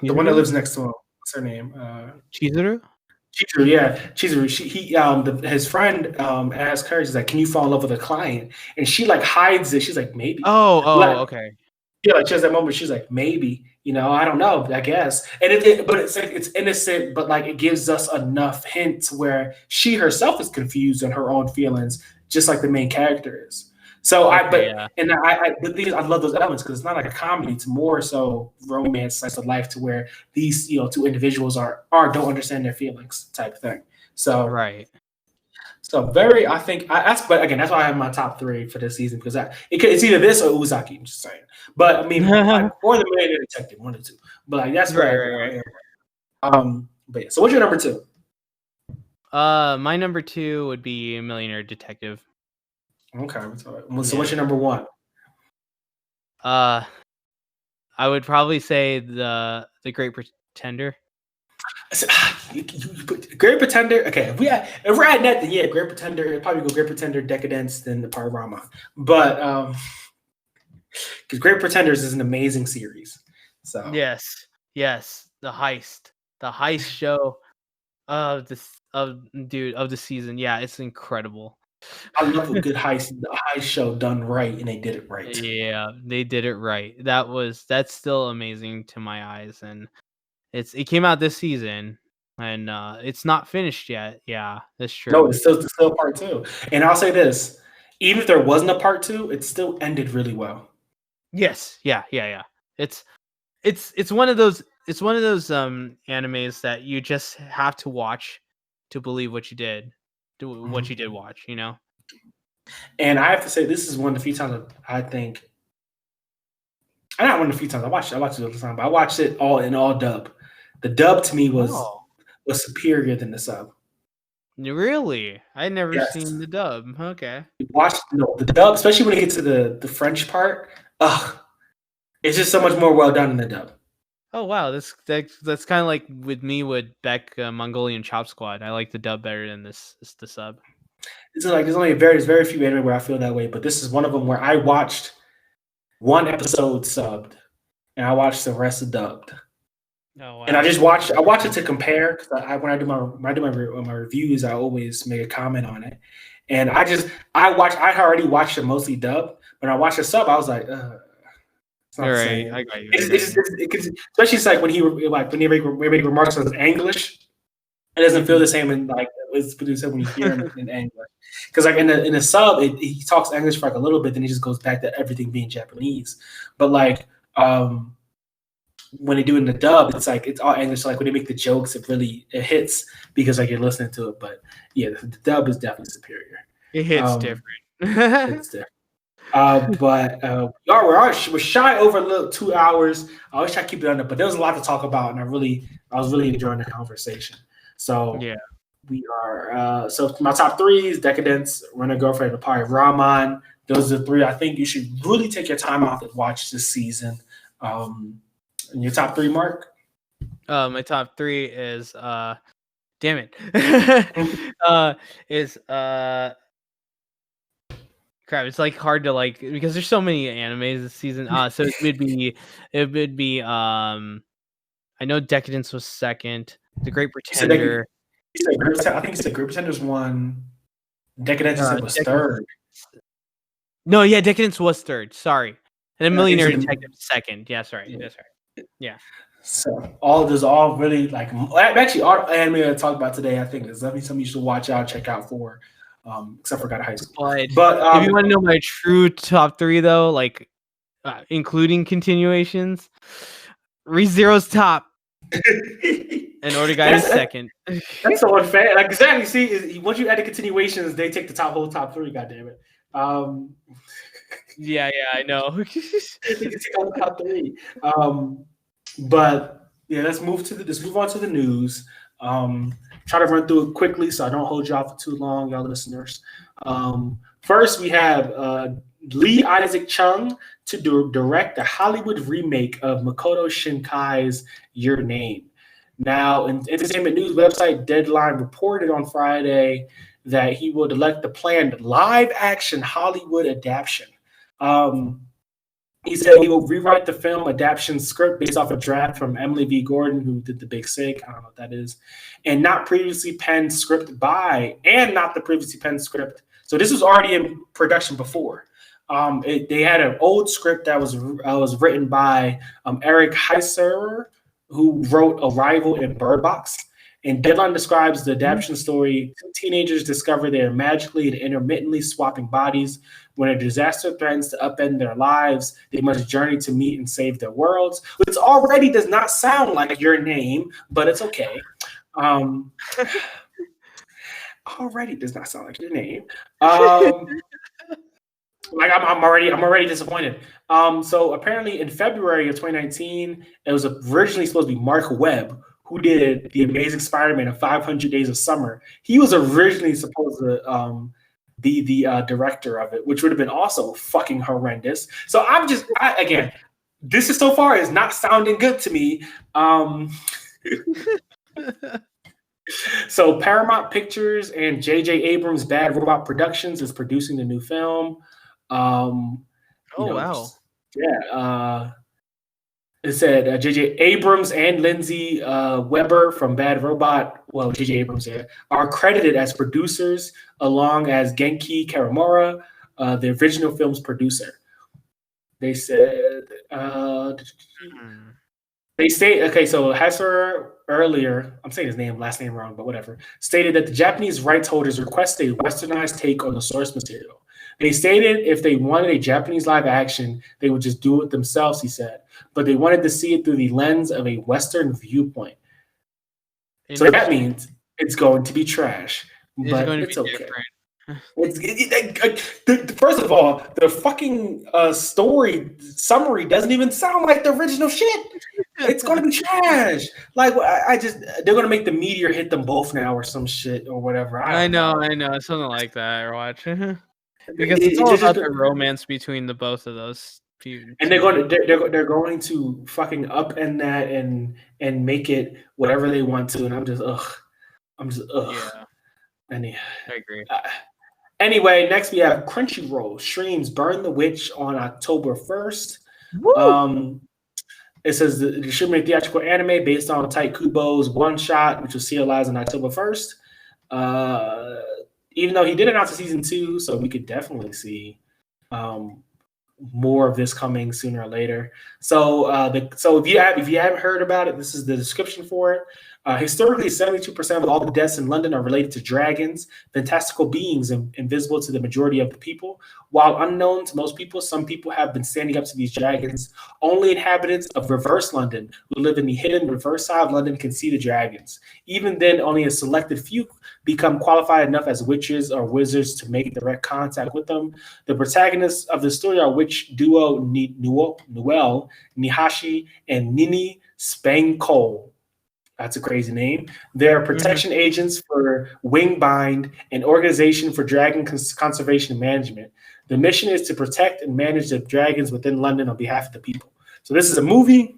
one that lives next to him. What's her name? Chizuru. Chizuru, yeah, Chizuru. His friend asked her, she's like, "Can you fall in love with a client?" And she hides it. She's like, "Maybe." Okay. Yeah, she has that moment. She's like, "Maybe." I don't know. I guess. And but it's it's innocent, but it gives us enough hints where she herself is confused on her own feelings, just like the main character is. So I love those elements because it's not like a comedy; it's more so romance, slice of life, to where these two individuals don't understand their feelings type thing. So right. So but again, that's why I have my top 3 for this season, because it's either this or Uzaki. I'm just saying, but I mean, or the Millionaire Detective, 1 or 2. But that's right. But yeah. So what's your number 2? My number 2 would be Millionaire Detective. Okay. So what's your number 1? I would probably say the Great Pretender. Great Pretender. Okay, if we're at that, then yeah, Great Pretender. It'd probably go Great Pretender, Decadence, then the Panorama. But because Great Pretenders is an amazing series. So yes, the heist show of the season. Yeah, it's incredible. I love a good heist show done right, and they did it right. Yeah, they did it right. That's still amazing to my eyes, and it came out this season, and it's not finished yet. Yeah, that's true. No, it's still part 2. And I'll say this: even if there wasn't a part 2, it still ended really well. Yes, yeah. It's one of those animes that you just have to watch to believe what you did. What you did watch, And I have to say, this is one of the few times I think. Not one of the few times I watched it all the time, but I watched it all in all dub. The dub to me was superior than the sub. Really? I never seen the dub. Okay. The dub, especially when it gets to the French part. It's just so much more well done in the dub. Oh wow, that's kind of like with me with Blxxk Mongolian Chop Squad. I like the dub better than the sub. There's only very few anime where I feel that way, but this is one of them where I watched one episode subbed, and I watched the rest dubbed. Oh wow! And I watch it to compare, because when I do my reviews, I always make a comment on it. And I already watched it mostly dubbed. When I watched the sub, I was like, it's not the same. I got you. Especially it's like when he make remarks in English, it doesn't feel the same in it's produced when you hear him in English. Because in the sub, he talks English for a little bit, then he just goes back to everything being Japanese. But when they do it in the dub, it's all English. So when they make the jokes, it hits because you're listening to it. But yeah, the dub is definitely superior. It hits different. It's different. We're shy over 2 hours. I always try to keep it under, but there was a lot to talk about, and I was really enjoying the conversation. So yeah, we are. So my top 3 is Decadence, Run a Girlfriend, and Pari Raman. Those are the 3 I think you should really take your time out to watch this season. And your top 3, Mark? My top 3 is damn it. Is crap, it's hard to because there's so many animes this season. So it would be I know Decadence was second. The Great Pretender. I think you said Great Pretender's 1. Decadence was 3rd. No, yeah, Decadence was 3rd. Sorry. And then Millionaire Detective 2nd. Yeah, sorry. That's right. Yeah. So all there's all really like actually all anime I talked about today. I think is definitely something you should watch out, check out for. Except for God of High School. But if you want to know my true top 3 though, like including continuations, ReZero's top. And Order Guide is second. That's so unfair. Like exactly. See, once you add the continuations, they take the whole top 3. God damn it. Yeah, I know. They can take all the top 3. But yeah, let's move on to the news. Try to run through it quickly so I don't hold y'all for too long, y'all listeners. First, we have Lee Isaac Chung to direct the Hollywood remake of Makoto Shinkai's Your Name. Now, entertainment news website Deadline reported on Friday that he will direct the planned live-action Hollywood adaptation. He said he will rewrite the film adaptation script based off a draft from Emily V. Gordon, who did The Big Sick. I don't know what that is. And not previously penned script by, and not the previously penned script. So this was already in production before. They had an old script that was written by Eric Heiserer, who wrote Arrival and Bird Box. And Deadline describes the adaptation story. 2 teenagers discover they are magically and intermittently swapping bodies. When a disaster threatens to upend their lives, they must journey to meet and save their worlds. Which already does not sound like Your Name, but it's okay. Already does not sound like Your Name. Like I'm already disappointed. So apparently in February of 2019, it was originally supposed to be Marc Webb, who did The Amazing Spider-Man and 500 Days of Summer. He was originally supposed to be the director of it, which would have been also fucking horrendous. So again, this is so far is not sounding good to me. So Paramount Pictures and J.J. Abrams' Bad Robot Productions is producing the new film. Wow. Yeah. It said J.J. Abrams and Lindsay Weber from Bad Robot, well, J.J. Abrams are credited as producers, along as Genki Karamura, the original film's producer. They said, so Hasser earlier, I'm saying his last name wrong, but whatever, stated that the Japanese rights holders requested a westernized take on the source material. They stated if they wanted a Japanese live action, they would just do it themselves, he said. But they wanted to see it through the lens of a Western viewpoint. So that means it's going to be trash. But it's okay. First of all, the fucking story summary doesn't even sound like the original shit. It's going to be trash. Like they're going to make the meteor hit them both now or some shit or whatever. I know. Something like that. Or watch. Because it's all about the romance between the both of those people. And they're going to fucking upend that and make it whatever they want to. And I'm just ugh. Yeah. I agree. Anyway, next we have Crunchyroll streams Burn the Witch on October 1st. It says the distributed theatrical anime based on Tai Kubo's One Shot, which was serialized on October 1st. Even though he did announce a season 2, so we could definitely see more of this coming sooner or later. So if you haven't heard about it, this is the description for it. Historically, 72% of all the deaths in London are related to dragons, fantastical beings invisible to the majority of the people. While unknown to most people, some people have been standing up to these dragons. Only inhabitants of reverse London who live in the hidden reverse side of London can see the dragons. Even then, only a selected few become qualified enough as witches or wizards to make direct contact with them. The protagonists of the story are witch duo Noel Nihashi and Nini Spankole. That's a crazy name. They're protection agents for Wingbind, an organization for dragon conservation and management. The mission is to protect and manage the dragons within London on behalf of the people. So this is a movie.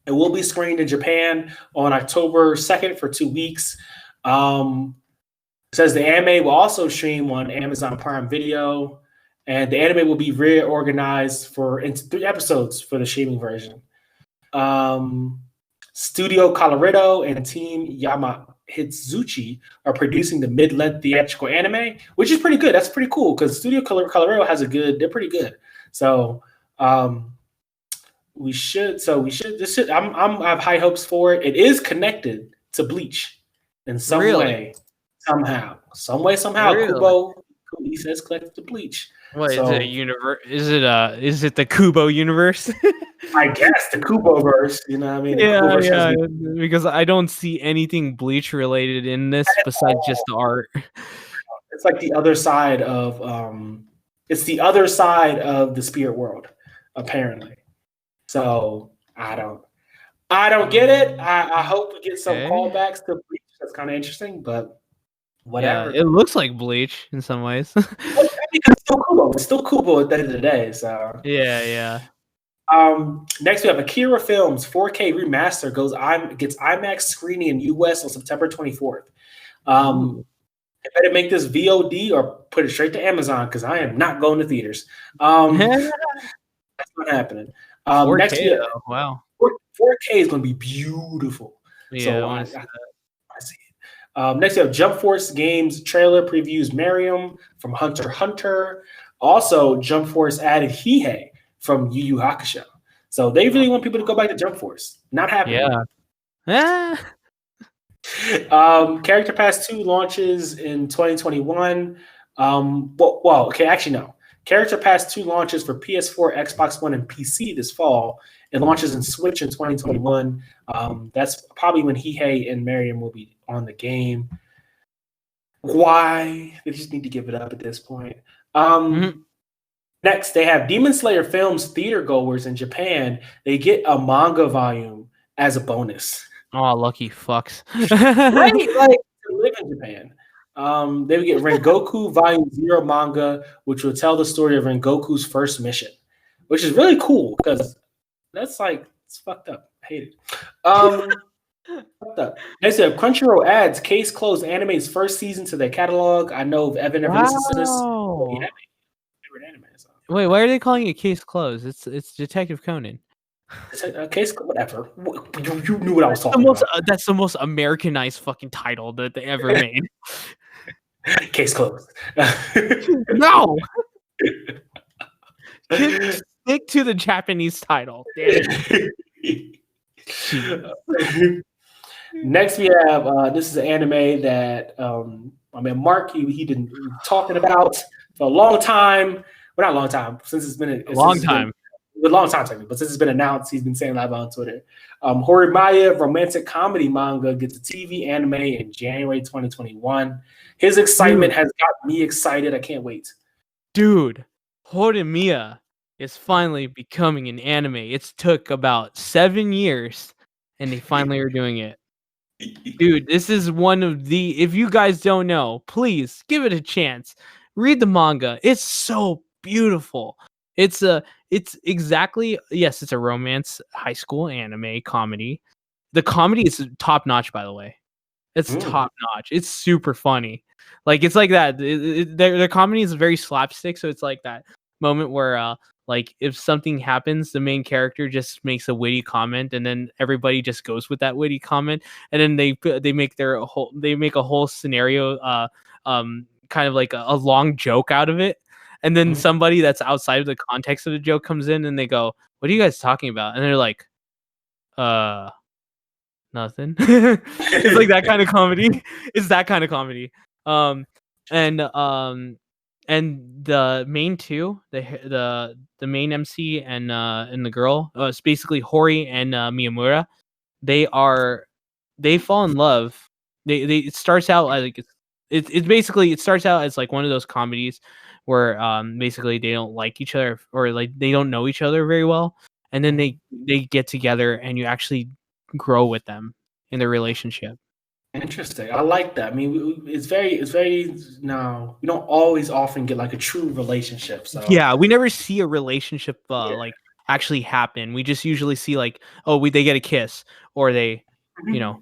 It will be screened in Japan on October 2nd for 2 weeks. It says the anime will also stream on Amazon Prime Video, and the anime will be reorganized into 3 episodes for the streaming version. Studio Colorado and Team Yamahitsuchi are producing the mid-length theatrical anime, which is pretty good. That's pretty cool because Studio Colorado they're pretty good. So we should. So we should. This should. I have high hopes for it. It is connected to Bleach in some way, somehow, somehow. Really? Kubo, he says connected to Bleach. What So- is it? A universe? Is it the Kubo universe? I guess the Kubo verse. You know what I mean? The Kubo verse has Because I don't see anything Bleach related in this besides just the art. It's like the other side of it's the other side of the spirit world, apparently. So I don't get it. I hope we get some callbacks to Bleach. That's kind of interesting, but whatever. Yeah, it looks like Bleach in some ways. It's still Kubo. It's still Kubo at the end of the day. So yeah. Next we have Akira Films 4K remaster gets IMAX screening in US on September 24th. I better make this VOD or put it straight to Amazon because I am not going to theaters. That's not happening. 4K, next year, wow. 4K is going to be beautiful. Yeah, So I see it. Next, we have Jump Force Games trailer previews Miriam from Hunter x Hunter. Also, Jump Force added Hihei from Yu Yu Hakusho. So they really want people to go back to Jump Force. Not happening. Yeah. Character Pass 2 launches in 2021. Okay, actually no. Character Pass 2 launches for PS4, Xbox One, and PC this fall. It launches in Switch in 2021. That's probably when Hihei and Miriam will be on the game. Why? They just need to give it up at this point. Next, they have Demon Slayer Films theater goers in Japan. They get a manga volume as a bonus. Oh, lucky fucks. Right? Like, to live in Japan. They would get Rengoku Volume 0 manga, which will tell the story of Rengoku's first mission, which is really cool because that's like, it's fucked up. I hate it. Fucked up. Next, we have Crunchyroll adds Case Closed Anime's first season to their catalog. I know if Evan ever listens to this. Favorite anime. So. Wait, why are they calling it Case Closed? It's Detective Conan. Case, whatever. You knew what I was talking about. That's the most Americanized fucking title that they ever made. Case closed. No. Stick to the Japanese title. Next, we have this is an anime that Marc he been talking about for a long time. Well, not a long time since it's been a long time. A long time, but since it's been announced, he's been saying live on Twitter. Horimiya romantic comedy manga gets a TV anime in January 2021. His excitement has got me excited. I can't wait. Dude, Horimiya is finally becoming an anime. It's took about 7 years, and they finally are doing it. Dude, this is one of the... If you guys don't know, please give it a chance. Read the manga. It's so beautiful. It's exactly, yes, it's a romance high school anime comedy. The comedy is top notch, by the way. It's top notch. It's super funny. Like, it's like that. Their comedy is very slapstick. So it's like that moment where, like, if something happens, the main character just makes a witty comment, and then everybody just goes with that witty comment, and then they make a whole scenario, kind of like a long joke out of it. And then somebody that's outside of the context of the joke comes in and they go, "What are you guys talking about?" And they're like, nothing. It's like that kind of comedy. It's that kind of comedy. And the main two, the main MC and the girl, it's basically Hori and Miyamura. They fall in love. It starts out like it starts out as like one of those comedies where basically they don't like each other or like they don't know each other very well, and then they get together and you actually grow with them in their relationship. Interesting. I like that. I mean, it's very no, we don't always often get like a true relationship. So yeah, we never see a relationship like actually happen. We just usually see like, they get a kiss, or they you know,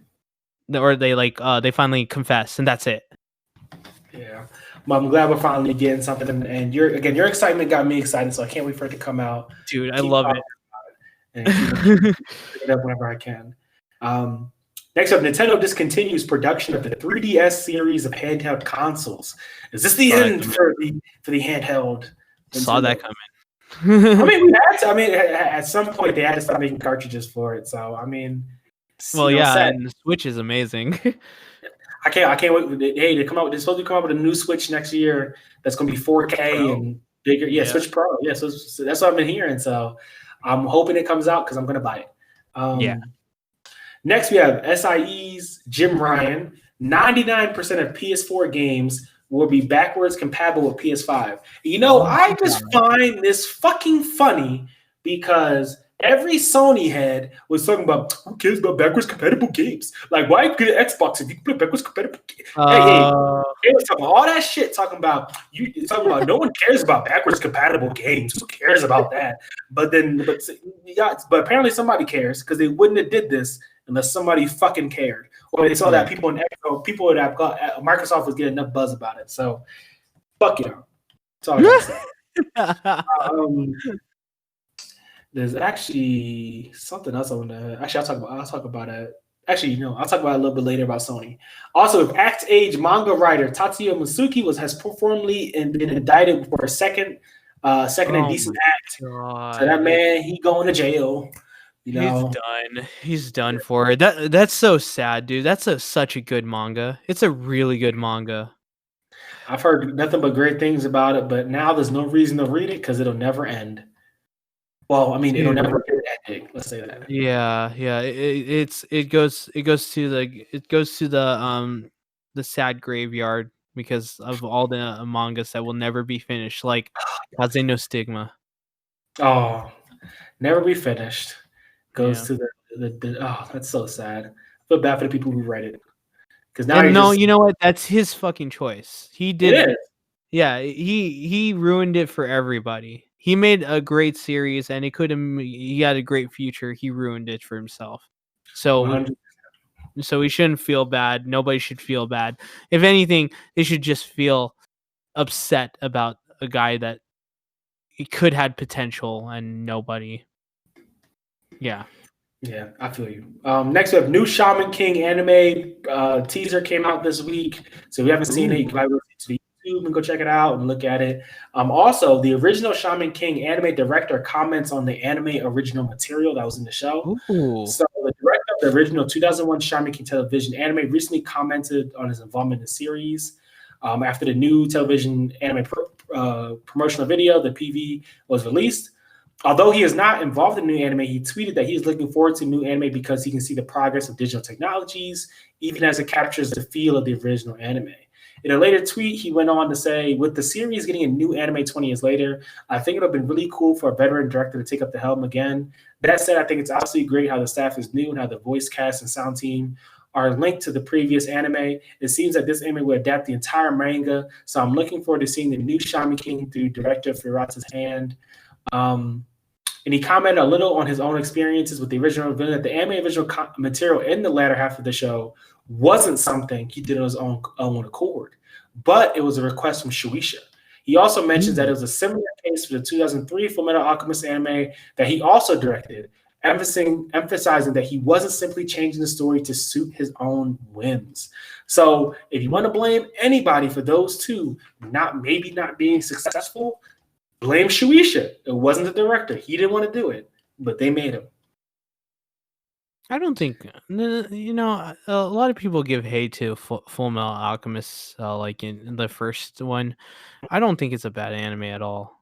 or they like they finally confess, and that's it. Yeah. Well, I'm glad we're finally getting something, and your excitement got me excited, so I can't wait for it to come out. Dude, I love it. And keep it up whenever I can. Next up, Nintendo discontinues production of the 3DS series of handheld consoles. Is this the end for the handheld? Saw that coming. I mean, we had to. I mean, at some point they had to start making cartridges for it. So I mean, well, yeah, and the Switch is amazing. I can't wait. Hey, they're supposed to come out with a new Switch next year that's going to be 4K and bigger. Yeah, Switch Pro. Yeah, so that's what I've been hearing. So I'm hoping it comes out because I'm going to buy it. Next, we have SIE's Jim Ryan. 99% of PS4 games will be backwards compatible with PS5. You know, I just find this fucking funny because every Sony head was talking about who cares about backwards compatible games? Like, why get an Xbox if you can play backwards compatible games? They was talking all that shit, talking about no one cares about backwards compatible games. Who cares about that? But apparently somebody cares because they wouldn't have did this unless somebody fucking cared. Or they saw that people at Microsoft was getting enough buzz about it. So fuck you. That's all I gotta say. There's actually something else I want to. Actually, I'll talk about it. Actually, I'll talk about it a little bit later about Sony. Also, Act Age manga writer Tatsuya Masuki has formally been indicted for a second indecent act. God. So that man, he going to jail. He's done. He's done for it. That's so sad, dude. That's such a good manga. It's a really good manga. I've heard nothing but great things about it, but now there's no reason to read it because it'll never end. Well, I mean, it'll never get ending. Let's say that. Yeah. It goes to the sad graveyard because of all the mangas that will never be finished, like Kaze no Stigma. Oh, never be finished. Goes to the that's so sad. I feel bad for the people who read it. Because now you know what? That's his fucking choice. He did it. Yeah, he ruined it for everybody. He made a great series and he had a great future. He ruined it for himself. So 100%. So we shouldn't feel bad. Nobody should feel bad. If anything, they should just feel upset about a guy that he could had potential and nobody. Yeah, I feel you. Next, we have new Shaman King anime teaser came out this week. So if you haven't seen it, you can go to YouTube and go check it out and look at it. Also, the original Shaman King anime director comments on the anime original material that was in the show. Ooh. So the director of the original 2001 Shaman King television anime recently commented on his involvement in the series. After the new television anime promotional video, the PV, was released. Although he is not involved in new anime, he tweeted that he is looking forward to new anime because he can see the progress of digital technologies, even as it captures the feel of the original anime. In a later tweet, he went on to say, with the series getting a new anime 20 years later, I think it would have been really cool for a veteran director to take up the helm again. That said, I think it's absolutely great how the staff is new and how the voice cast and sound team are linked to the previous anime. It seems that this anime will adapt the entire manga, so I'm looking forward to seeing the new Shaman King through director Furata's hand. And he commented a little on his own experiences with the original villain, that the anime original material in the latter half of the show wasn't something he did on his own accord, but it was a request from Shueisha. He also mentions that it was a similar case for the 2003 Fullmetal Alchemist anime that he also directed, emphasizing that he wasn't simply changing the story to suit his own whims. So if you want to blame anybody for those two not being successful, blame Shueisha. It wasn't the director. He didn't want to do it, but they made him. I don't think, a lot of people give hate to Fullmetal Alchemist, like in the first one. I don't think it's a bad anime at all.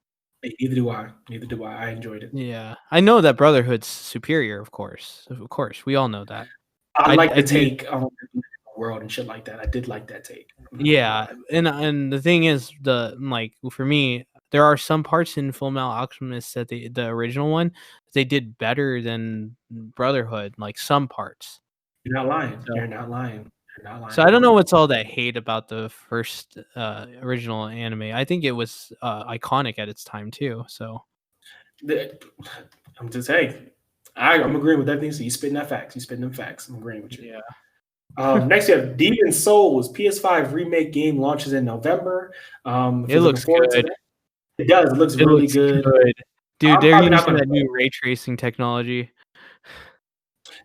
Neither do I. I enjoyed it. Yeah. I know that Brotherhood's superior, of course. We all know that. I like the take on the world and shit like that. I did like that take. Yeah. And the thing is, for me, there are some parts in Fullmetal Alchemist that the original one, they did better than Brotherhood, like some parts. You're not lying. You're not lying. So I don't know what's all that hate about the first original anime. I think it was iconic at its time too. So I'm just saying, I'm agreeing with everything. So you spitting that facts. You spitting them facts. I'm agreeing with you. Yeah. Next, we have Demon Souls PS5 remake game launches in November. It looks good. It does. It looks really good. Dude, they're using that new ray tracing technology.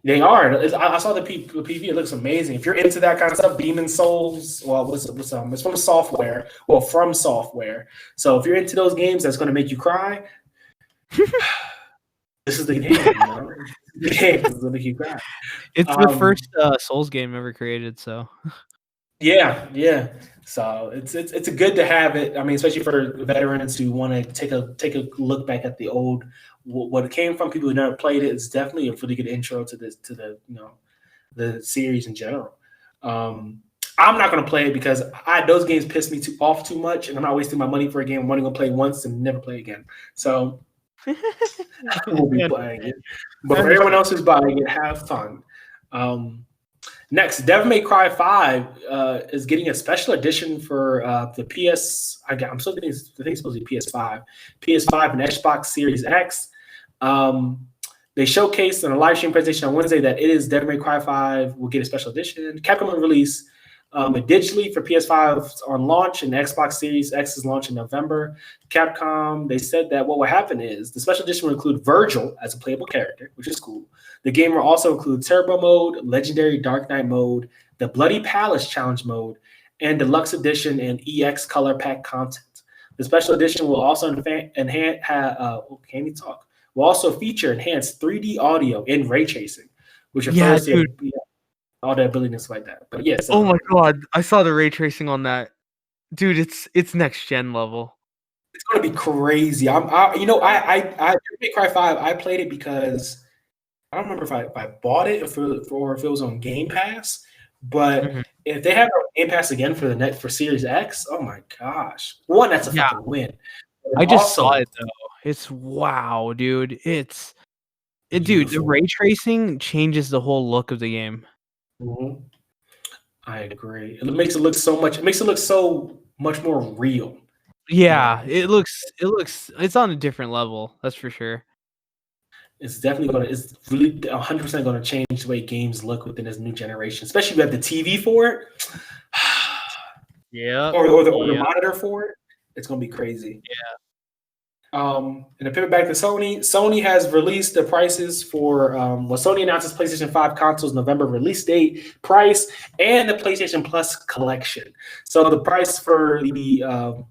They are. I saw the PV. It looks amazing. If you're into that kind of stuff, Demon Souls. Well, it's from software. Well, from software. So if you're into those games, that's going to make you cry. This is the game, you know. The game is gonna keep that. It's the first Souls game ever created, so Yeah. So it's a good to have it. I mean, especially for veterans who want to take a look back at the old what it came from. People who never played it. It's definitely a really good intro to the the series in general. I'm not going to play it because those games piss me off too much, and I'm not wasting my money for a game I'm only going to play once and never play again. So I won't be playing it. But for everyone else who's buying it, have fun. Next, Devil May Cry 5 is getting a special edition for the PS. I'm still thinking it's supposed to be PS5, PS5 and Xbox Series X. They showcased in a live stream presentation on Wednesday that it is Devil May Cry 5 will get a special edition. Capcom will release it digitally for PS5 on launch, and Xbox Series X is launched in November. Capcom, they said that what will happen is the special edition will include Virgil as a playable character, which is cool. The game will also include Turbo Mode, Legendary Dark Knight Mode, the Bloody Palace Challenge Mode, and Deluxe Edition and EX Color Pack content. The special edition will also will also feature enhanced 3D audio and ray tracing, which refers to all the ability and stuff like that. But yes. Oh my god, I saw the ray tracing on that, dude. It's next gen level. It's gonna be crazy. I Devil May Cry 5. I played it because I don't remember if I bought it or if it was on Game Pass. But if they have it on Game Pass again for Series X, oh my gosh! One, that's a fucking win. I just saw it though. It's wow, dude. Dude, the ray tracing changes the whole look of the game. Mm-hmm. I agree. It makes it look so much more real. Yeah, it's on a different level. That's for sure. It's really 100% going to change the way games look within this new generation, especially if you have the TV for it. Yeah. Or the monitor for it. It's going to be crazy. Yeah. And to pivot back to Sony, Sony has released the prices for Sony announces PlayStation 5 consoles November release date, price, and the PlayStation Plus collection. So the price for the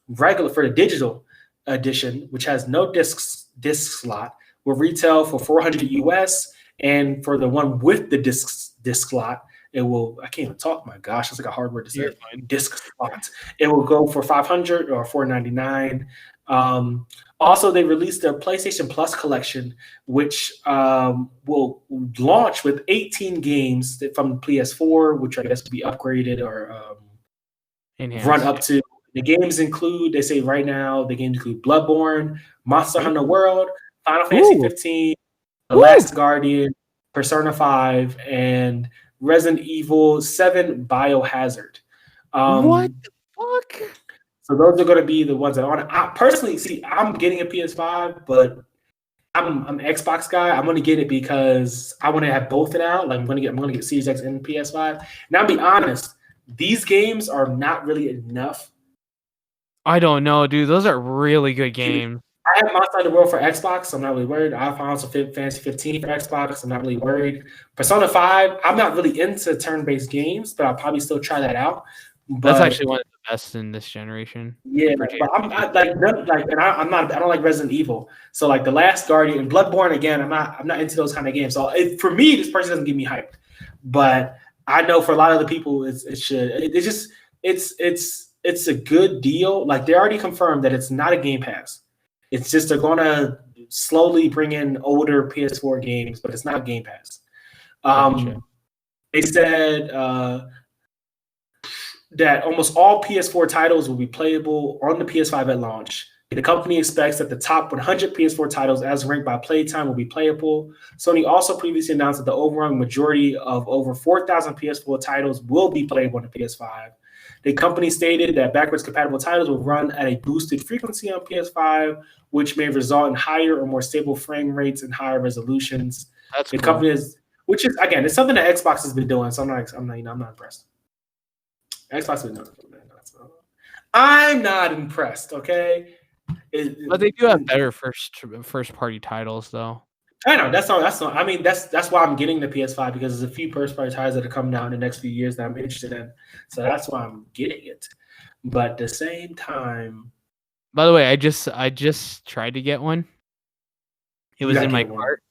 the digital edition, which has no disc slot, will retail for $400 US, and for the one with the disc slot, it will. I can't even talk. My gosh, that's like a hard word to say. Disc slot. It will go for $500 or $499. Also, they released their PlayStation Plus collection, which will launch with 18 games from the PS4, which I guess will be upgraded or run up to. The games include, they say right now, the games include Bloodborne, Monster Hunter World, Final Fantasy 15, The Last Guardian, Persona 5, and Resident Evil 7 Biohazard. What the fuck? So those are going to be the ones that I want. I personally I'm getting a PS5, but I'm an Xbox guy. I'm going to get it because I want to have both it out. Like I'm going to get Series X and PS5. Now, I'll be honest, these games are not really enough. I don't know, dude. Those are really good games. I have Monster Hunter World for Xbox, so I'm not really worried. I have Final Fantasy 15 for Xbox. I'm not really worried. Persona 5, I'm not really into turn-based games, but I'll probably still try that out. But, that's actually one of the best in this generation. Yeah, but I don't like Resident Evil. So like The Last Guardian and Bloodborne, again, I'm not into those kind of games. So for me, this person doesn't get me hyped. But I know for a lot of the people, it's a good deal. Like they already confirmed that it's not a Game Pass. It's just they're going to slowly bring in older PS4 games, but it's not Game Pass. They said that almost all PS4 titles will be playable on the PS5 at launch. The company expects that the top 100 PS4 titles as ranked by playtime will be playable. Sony also previously announced that the overwhelming majority of over 4,000 PS4 titles will be playable on the PS5. The company stated that backwards compatible titles will run at a boosted frequency on PS5, which may result in higher or more stable frame rates and higher resolutions. That's the company which is again, it's something that Xbox has been doing. So I'm not impressed. Xbox has been doing it. I'm not impressed. Okay, but they do have better first party titles, though. I know that's not. I mean, that's why I'm getting the PS5 because there's a few first party titles that are coming out in the next few years that I'm interested in. So that's why I'm getting it. But at the same time, by the way, I just tried to get one. It was in my cart.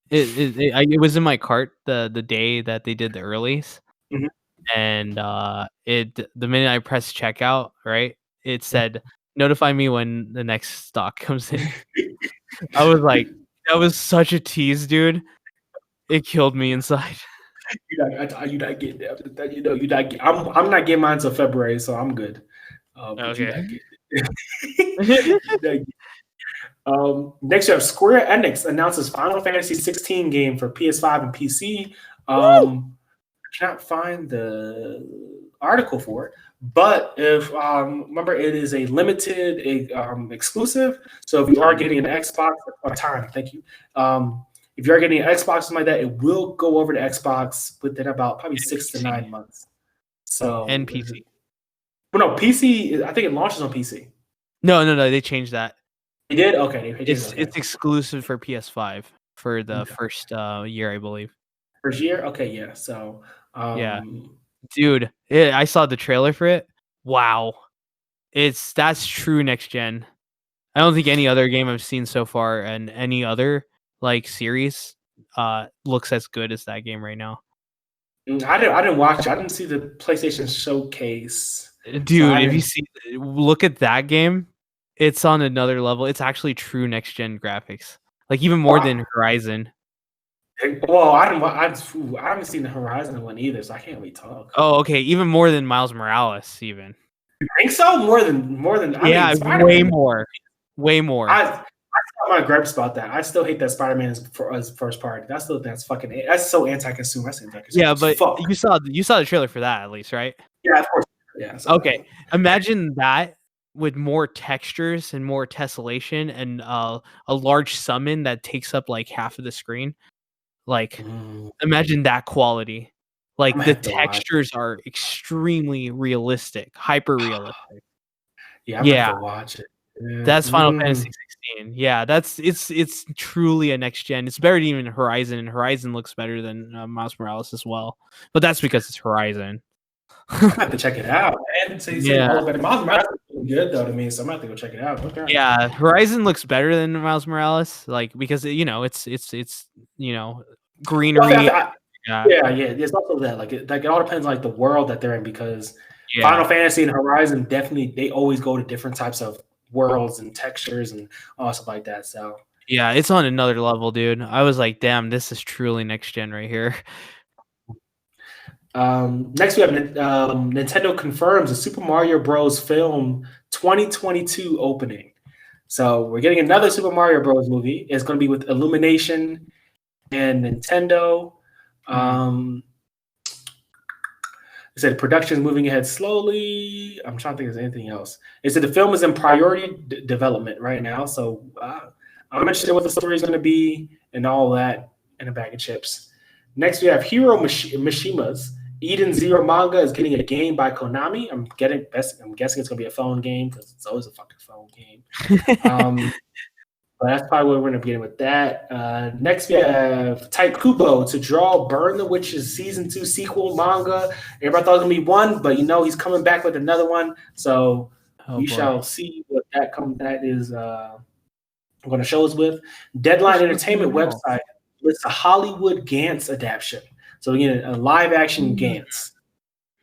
It was in my cart the day that they did the earlies, Mhm. and the minute I pressed checkout, right, it said notify me when the next stock comes in. I was like, that was such a tease, dude. It killed me inside. You're not getting that. You know, you're not. I'm not getting mine until February, so I'm good. But you're Okay. not getting it. Next, you have Square Enix announces Final Fantasy 16 game for PS5 and PC. I cannot find the article for it, but if remember, it is a limited exclusive. So if you are getting an Xbox or time, thank you. If you are getting an Xbox, something like that, it will go over to Xbox within about probably 6 to 9 months. So And PC. Well, no, PC. I think it launches on PC. No, they changed that. They did? Okay. It's exclusive for PS5 for the first year, I believe. First year? Okay, yeah. So yeah. Dude, I saw the trailer for it. Wow. That's true next gen. I don't think any other game I've seen so far and any other like series looks as good as that game right now. I didn't watch it. I didn't see the PlayStation showcase. Dude, so if you look at that game, it's on another level. It's actually true next gen graphics. Like even more than Horizon. Well, I haven't seen the Horizon one either, so I can't really talk. Oh, okay. Even more than Miles Morales, even. You think so? More than. Yeah, way more. Way more. I got my gripes about that. I still hate that Spider-Man's first part. That's so anti-consumer. That's anti-consumer. Yeah, but you saw the trailer for that at least, right? Yeah, of course. Yeah. Okay. Imagine that with more textures and more tessellation and a large summon that takes up like half of the screen. Like, imagine that quality. Like the textures are extremely realistic, hyper realistic. Yeah, I'm gonna have to watch it. Yeah. That's Final Fantasy 16. Yeah, it's truly a next gen. It's better than even Horizon, and Horizon looks better than Miles Morales as well. But that's because it's Horizon. I have to check it out, man. So Miles Morales is good though to me, so I'm gonna have to go check it out. Okay. Yeah, Horizon looks better than Miles Morales, like because it's greenery. Yeah. There's also that like it all depends on like the world that they're in because Final Fantasy and Horizon definitely they always go to different types of worlds and textures and all stuff like that. So yeah, it's on another level, dude. I was like, damn, this is truly next gen right here. Next we have Nintendo confirms a Super Mario Bros. Film 2022 opening. So we're getting another Super Mario Bros. Movie. It's going to be with Illumination and Nintendo. It said production is moving ahead slowly. I'm trying to think if there's anything else. It said the film is in priority development right now. So I'm interested in what the story is going to be and all that in a bag of chips. Next, we have Hiro Mishima's Eden Zero manga is getting a game by Konami. I'm guessing it's going to be a phone game because it's always a fucking phone game. But that's probably what we're going to be getting with that. Next, we have Type Kubo to draw Burn the Witches Season 2 sequel manga. Everybody thought it was going to be one, but he's coming back with another one. So we shall see what that is going to show us with. Deadline Entertainment website lists a Hollywood Gantz adaptation. So again, a live action Gantz.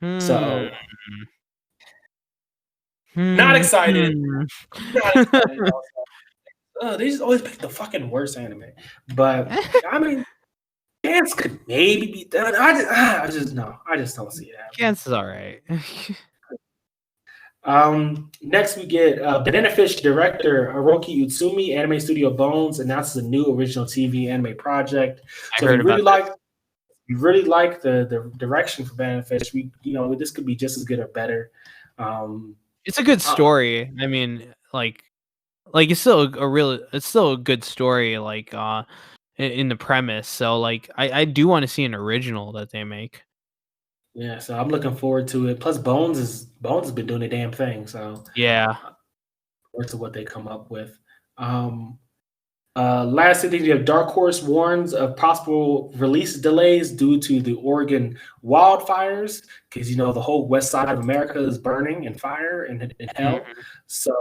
So not excited. Not excited. They just always pick the fucking worst anime. But I mean, Gantz could maybe be done. I just don't see it happening. Gantz is all right. Next we get Banana Fish director Hiroki Utsumi, anime studio Bones announces a new original TV anime project. So we really like the direction for Banana Fish. This could be just as good or better. It's a good story. I mean, it's still a good story, like in the premise. So like I do want to see an original that they make. Yeah, so I'm looking forward to it. Plus Bones has been doing a damn thing. So yeah. Forward to what they come up with. Last thing, you have Dark Horse warns of possible release delays due to the Oregon wildfires, because the whole west side of America is burning in fire and in hell. So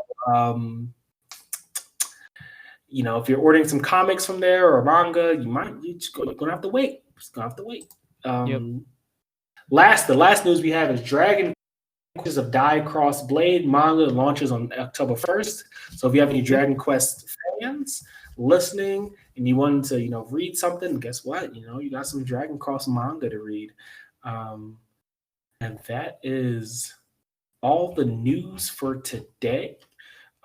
if you're ordering some comics from there or manga, you're gonna have to wait. Just gonna have to wait. The last news we have is Dragon Quest of Die Cross Blade manga launches on October 1st. So if you have any Dragon Quest fans listening and you wanted to, read something, guess what? You got some Dragon Cross manga to read. And that is all the news for today.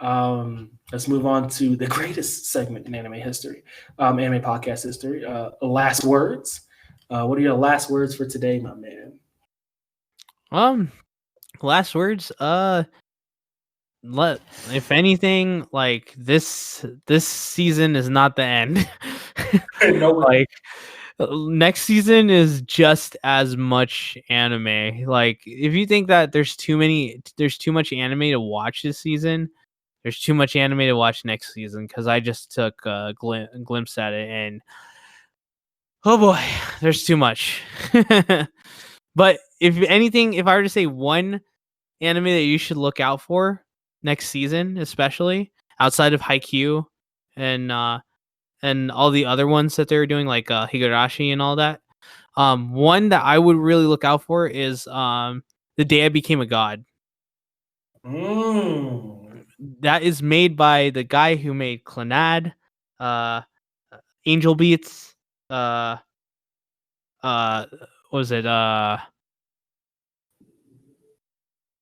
Let's move on to the greatest segment in anime history, anime podcast history. Last words. What are your last words for today, my man? Last words. If anything, like this season is not the end. No, like next season is just as much anime. Like if you think that there's too much anime to watch this season, there's too much anime to watch next season, because I just took a glimpse at it and oh boy, there's too much. But if anything, if I were to say one anime that you should look out for next season, especially outside of Haikyuu and all the other ones that they're doing, like Higurashi and all that, one that I would really look out for is The Day I Became a God. That is made by the guy who made Clannad, Angel Beats, what was it?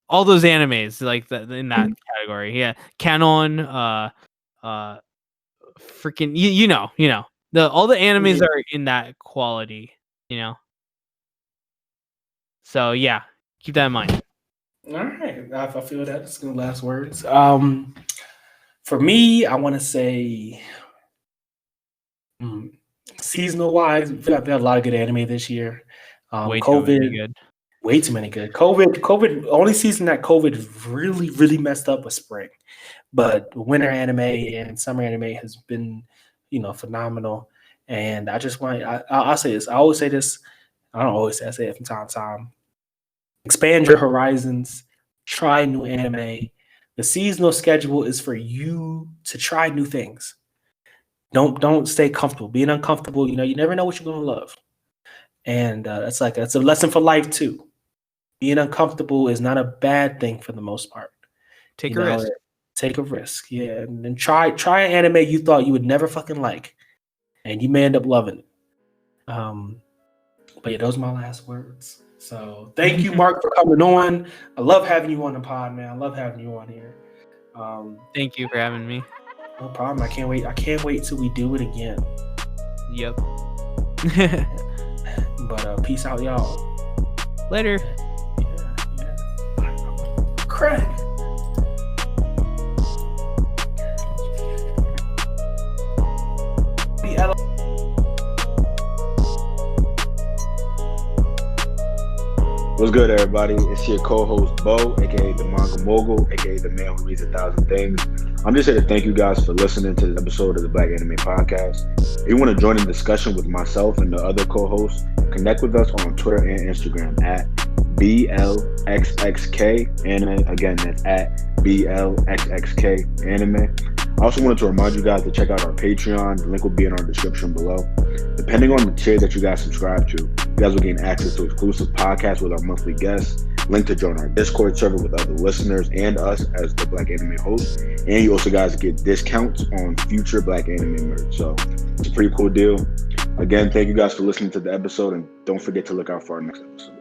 All those animes like in that category. Yeah, Canon, freaking you know. All the animes are in that quality, So yeah, keep that in mind. All right, I feel that. It's gonna last words. For me, I want to say, seasonal wise, we had a lot of good anime this year. Way COVID, way too many good. COVID. Only season that COVID really, really messed up was spring, but winter anime and summer anime has been, phenomenal. And I just want, I'll say this. I always say this. I don't always say. I say it from time to time. Expand your horizons. Try new anime. The seasonal schedule is for you to try new things. Don't stay comfortable. Being uncomfortable, you never know what you're gonna love. And that's a lesson for life too. Being uncomfortable is not a bad thing for the most part. Take a risk. Take a risk, yeah. And then try an anime you thought you would never fucking like, and you may end up loving it. But yeah, those are my last words. So thank you, Marc, for coming on. I love having you on the pod, man. I love having you on here. Thank you for having me. No problem. I can't wait till we do it again. Yep. But peace out, y'all. Later. Yeah. Craig. What's good, everybody? It's your co-host, Bo, aka the Manga Mogul, aka the man who reads 1,000 things. I'm just here to thank you guys for listening to this episode of the Black Anime Podcast. If you want to join in discussion with myself and the other co-hosts, connect with us on Twitter and Instagram at Blxxk Anime. Again, that's at Blxxk Anime. I also wanted to remind you guys to check out our Patreon. The link will be in our description below. Depending on the tier that you guys subscribe to, you guys will gain access to exclusive podcasts with our monthly guests, link to join our Discord server with other listeners and us as the Black Anime host, and you also guys get discounts on future Black Anime merch. So it's a pretty cool deal. Again, thank you guys for listening to the episode, and don't forget to look out for our next episode.